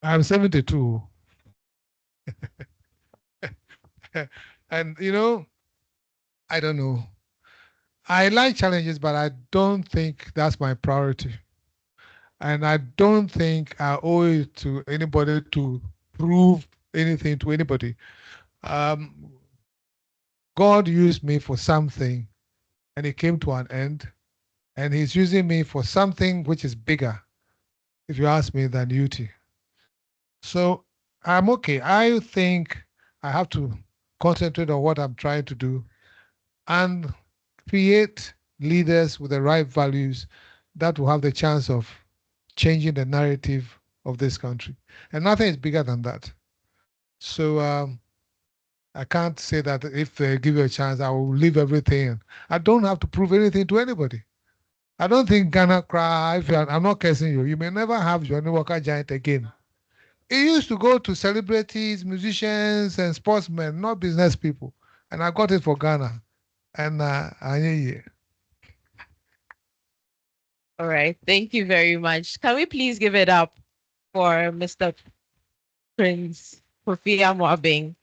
I'm 72. And, I don't know. I like challenges, but I don't think that's my priority. And I don't think I owe it to anybody to prove anything to anybody. God used me for something, and it came to an end. And he's using me for something which is bigger, if you ask me, than UT. So I'm okay. I think I have to concentrate on what I'm trying to do and create leaders with the right values that will have the chance of changing the narrative of this country. And nothing is bigger than that. So I can't say that if they give you a chance, I will leave everything. I don't have to prove anything to anybody. I don't think Ghana cry. I'm not cursing you. You may never have Johnny Walker Giant again. It used to go to celebrities, musicians, and sportsmen, not business people. And I got it for Ghana. And yeah. All right. Thank you very much. Can we please give it up for Mr. Prince Kofi AMOABENG?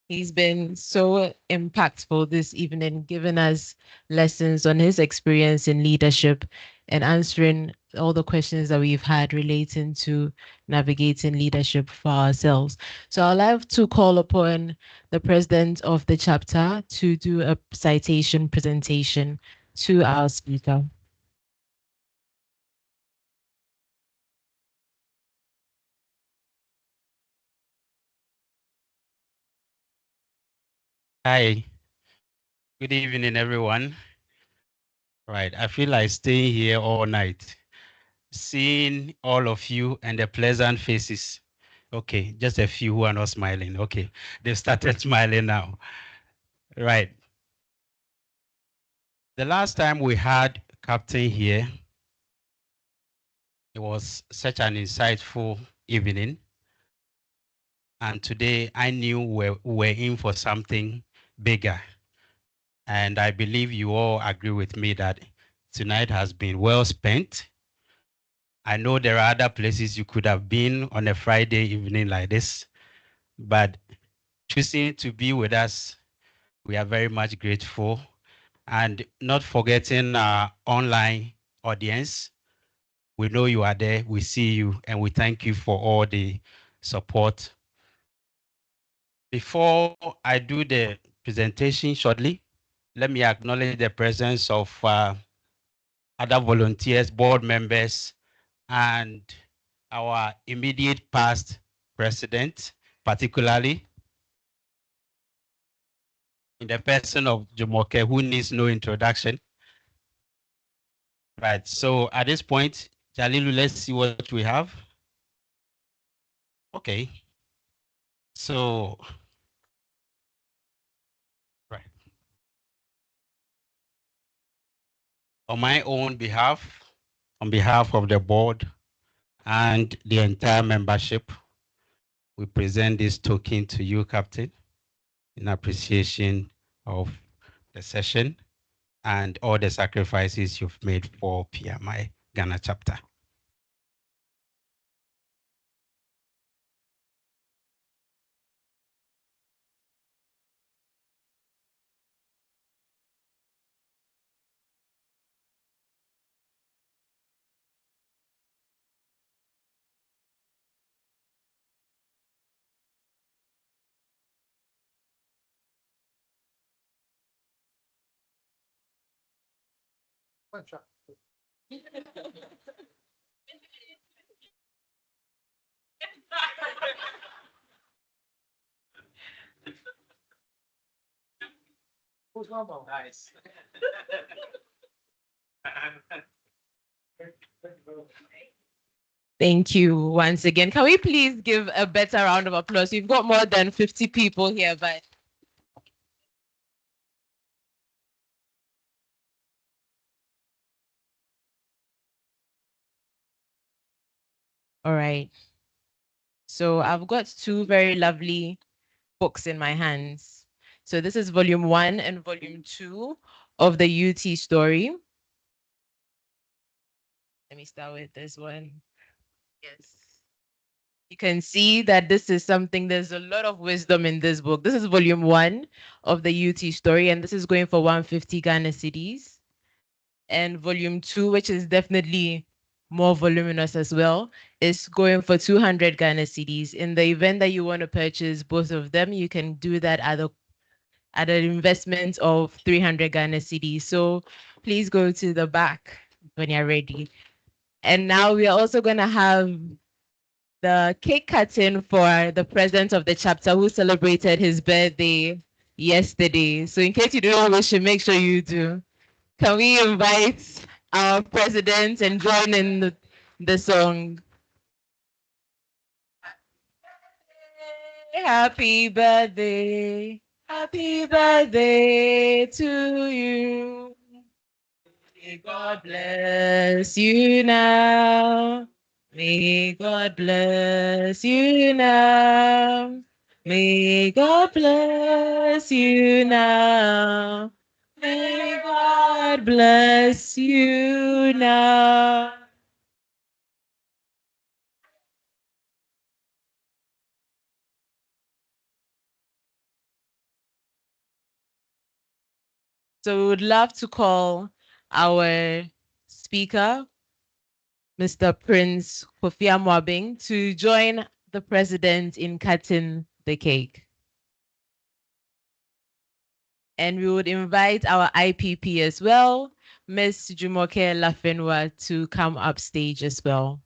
He's been so impactful this evening, giving us lessons on his experience in leadership and answering all the questions that we've had relating to navigating leadership for ourselves. So I'd like to call upon the president of the chapter to do a citation presentation to our speaker. Hi. Good evening, everyone. Right, I feel like staying here all night, seeing all of you and the pleasant faces. Okay, just a few who are not smiling. Okay, they've started smiling now. Right. The last time we had Captain here, it was such an insightful evening. And today I knew we're in for something bigger. And I believe you all agree with me that tonight has been well spent. I know there are other places you could have been on a Friday evening like this, but choosing to be with us, we are very much grateful. And not forgetting our online audience, we know you are there, we see you, and we thank you for all the support. Before I do the presentation shortly, let me acknowledge the presence of other volunteers, board members, and our immediate past president, particularly in the person of Jumoke, who needs no introduction. Right, so at this point, Jalilu, let's see what we have. Okay, so, right. On my own behalf, on behalf of the board and the entire membership, we present this token to you, Captain, in appreciation of the session and all the sacrifices you've made for PMI Ghana Chapter. Nice. Thank you once again. Can we please give a better round of applause? We've got more than 50 people here, but all right. So I've got two very lovely books in my hands. So this is volume 1 and volume 2 of the UT story. Let me start with this one. Yes. You can see that this is something, there's a lot of wisdom in this book. This is volume 1 of the UT story, and this is going for 150 Ghana cedis. And volume 2, which is definitely more voluminous as well, is going for 200 Ghana cedis. In the event that you want to purchase both of them, you can do that at an investment of 300 Ghana cedis. So please go to the back when you're ready. And now we are also going to have the cake cutting for the president of the chapter who celebrated his birthday yesterday. So in case you don't wish to make sure you do. Can we invite our president and join in the song? Happy birthday to you. May God bless you now. May God bless you now. May God bless you now. May God bless you now. So we would love to call our speaker, Mr. Prince Kofi AMOABENG, to join the president in cutting the cake. And we would invite our IPP as well, Ms. Jumoke Lafenwa, to come up stage as well.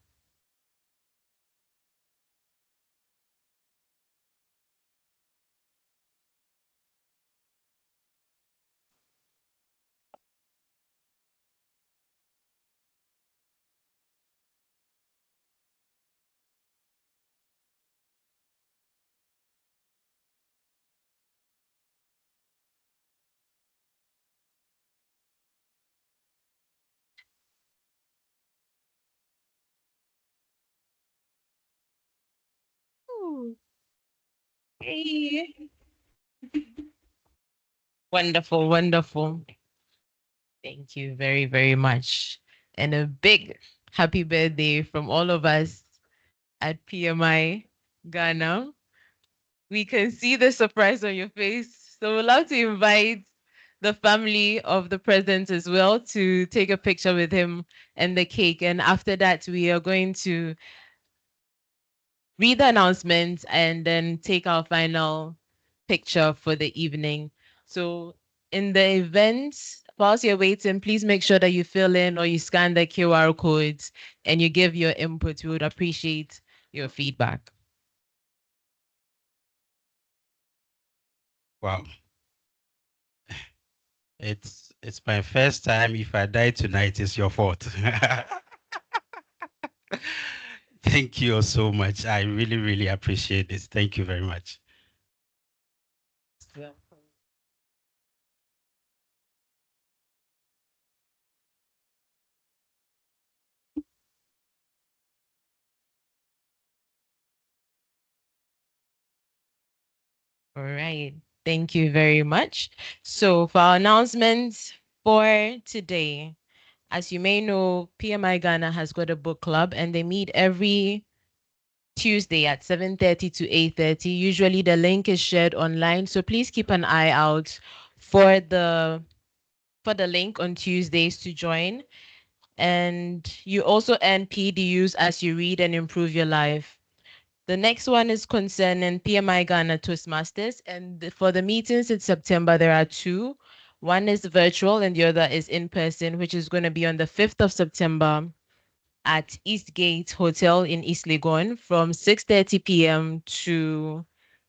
Hey. Wonderful, wonderful. Thank you very, very much. And a big happy birthday from all of us at PMI Ghana. We can see the surprise on your face. So we'd love to invite the family of the president as well to take a picture with him and the cake. And after that, we are going to read the announcements and then take our final picture for the evening. So in the event, whilst you're waiting, please make sure that you fill in or you scan the QR codes and you give your input. We would appreciate your feedback. Wow. It's my first time. If I die tonight, it's your fault. Thank you so much. I really, really appreciate this. Thank you very much. All right. Thank you very much. So for our announcements for today, as you may know, PMI Ghana has got a book club and they meet every Tuesday at 7:30 to 8:30. Usually the link is shared online, so please keep an eye out for the link on Tuesdays to join. And you also earn PDUs as you read and improve your life. The next one is concerning PMI Ghana Toastmasters. And for the meetings in September, there are two. One is virtual and the other is in person, which is going to be on the 5th of September at Eastgate Hotel in East Legon from 6:30 p.m. to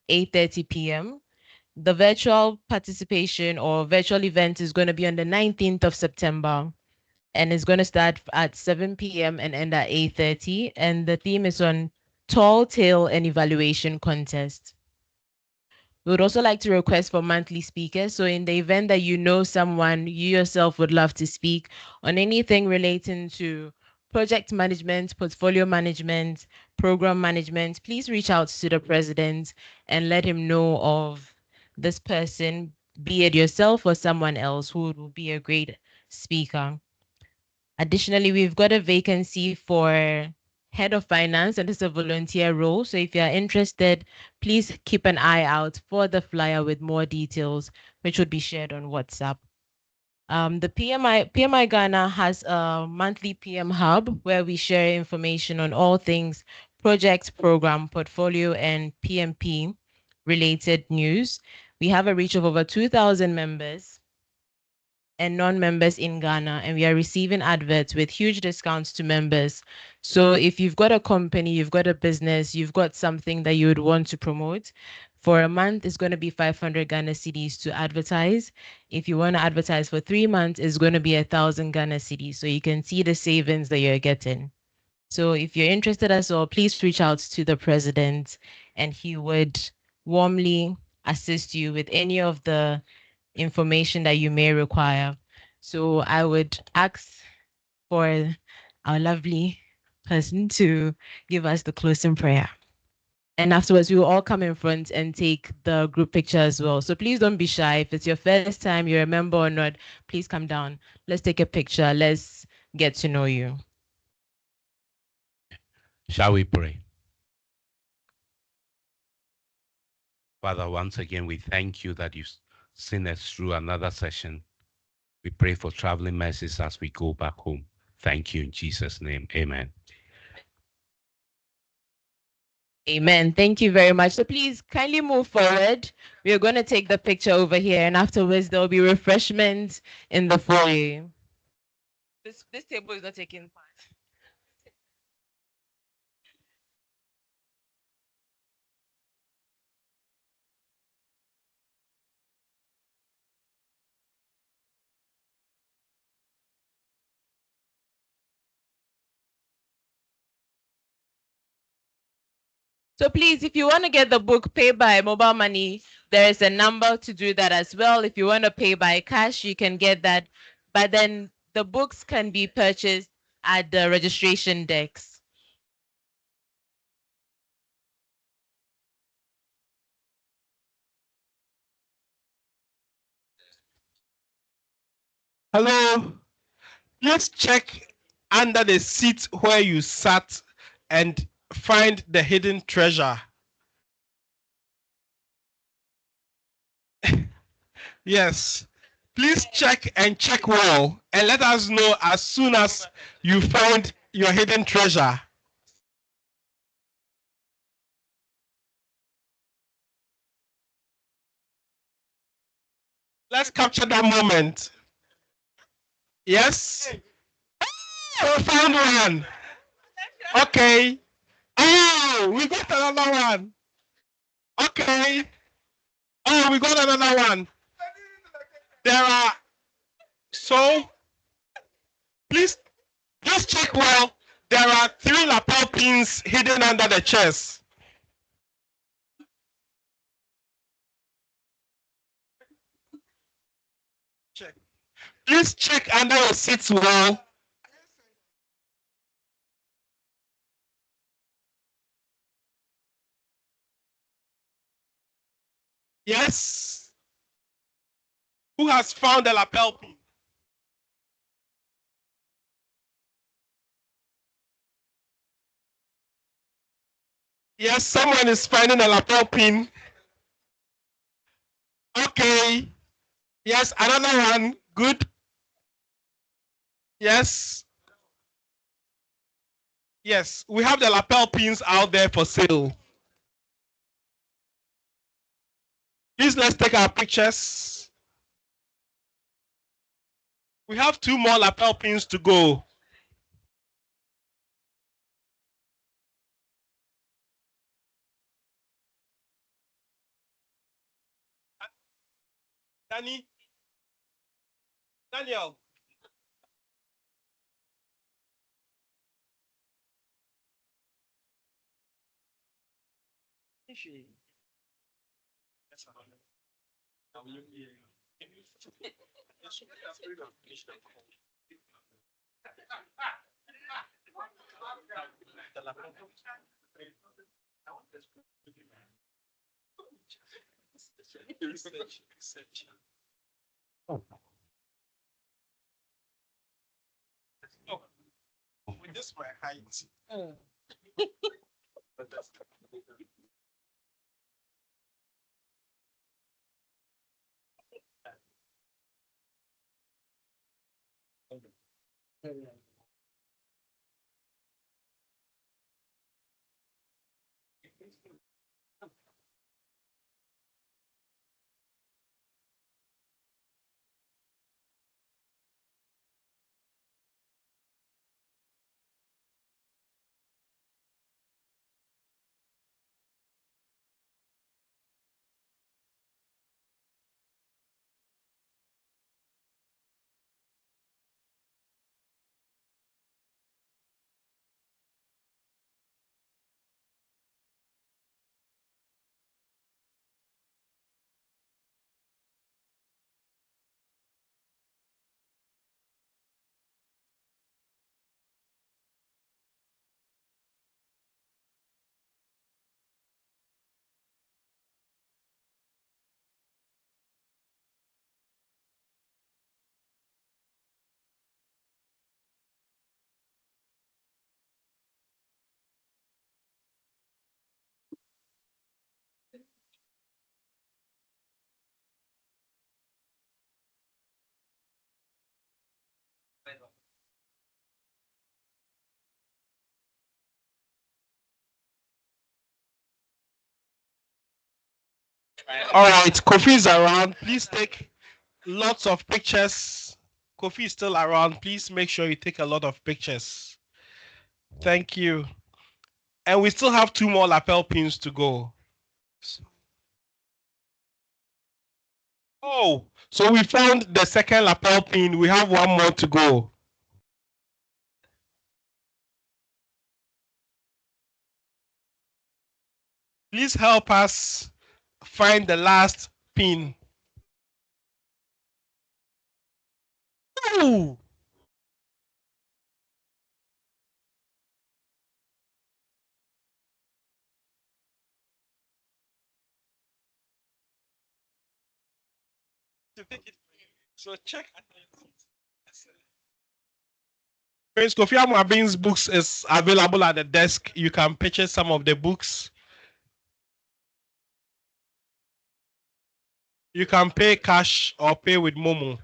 8:30 p.m. The virtual participation or virtual event is going to be on the 19th of September and it's going to start at 7 p.m. and end at 8:30. And the theme is on tall tale and evaluation contest. We would also like to request for monthly speakers. So in the event that you know someone you yourself would love to speak on anything relating to project management, portfolio management, program management, please reach out to the president and let him know of this person, be it yourself or someone else who would be a great speaker. Additionally, we've got a vacancy for head of finance, and it's a volunteer role. So if you're interested, please keep an eye out for the flyer with more details, which would be shared on WhatsApp. The PMI Ghana has a monthly PM hub where we share information on all things project, program, portfolio, and PMP related news. We have a reach of over 2,000 members and non-members in Ghana, and we are receiving adverts with huge discounts to members. So if you've got a company, you've got a business, you've got something that you would want to promote, for a month, it's going to be 500 Ghana cedis to advertise. If you want to advertise for 3 months, it's going to be 1,000 Ghana cedis. So you can see the savings that you're getting. So if you're interested as well, please reach out to the president and he would warmly assist you with any of the information that you may require. So I would ask for our lovely person to give us the closing prayer. And afterwards, we will all come in front and take the group picture as well. So please don't be shy. If it's your first time, you're a member or not, please come down. Let's take a picture. Let's get to know you. Shall we pray? Father, once again, we thank you that you've seen us through another session. We pray for traveling mercies as we go back home. Thank you in Jesus' name. Amen. Amen. Thank you very much. So please kindly move forward. We are going to take the picture over here, and afterwards there will be refreshments in the foyer. This table is not taking part. So please, if you want to get the book, pay by mobile money. There is a number to do that as well. If you want to pay by cash, you can get that. But then the books can be purchased at the registration desk. Hello. Please check under the seat where you sat and find the hidden treasure. Yes. Please check and check well and let us know as soon as you find your hidden treasure. Let's capture that moment. Yes. Oh, we found one. Okay. Oh, we got another one. Okay. Oh, we got another one. There are, so please just check well. There are 3 lapel pins hidden under the chest. Check. Please check under your seats well. Yes. Who has found the lapel pin? Yes, someone is finding a lapel pin. Okay. Yes, another one. Good. Yes. Yes, we have the lapel pins out there for sale. Please, let's take our pictures. We have 2 more lapel pins to go. Daniel. Oh, with this my height. All right, Kofi is around. Please take lots of pictures. Kofi is still around. Please make sure you take a lot of pictures. Thank you. And we still have 2 more lapel pins to go. Oh, so we found the second lapel pin. We have 1 more to go. Please help us find the last pin. Ooh. So check. Prince Kofi AMOABENG's books is available at the desk. You can purchase some of the books. You can pay cash or pay with Momo.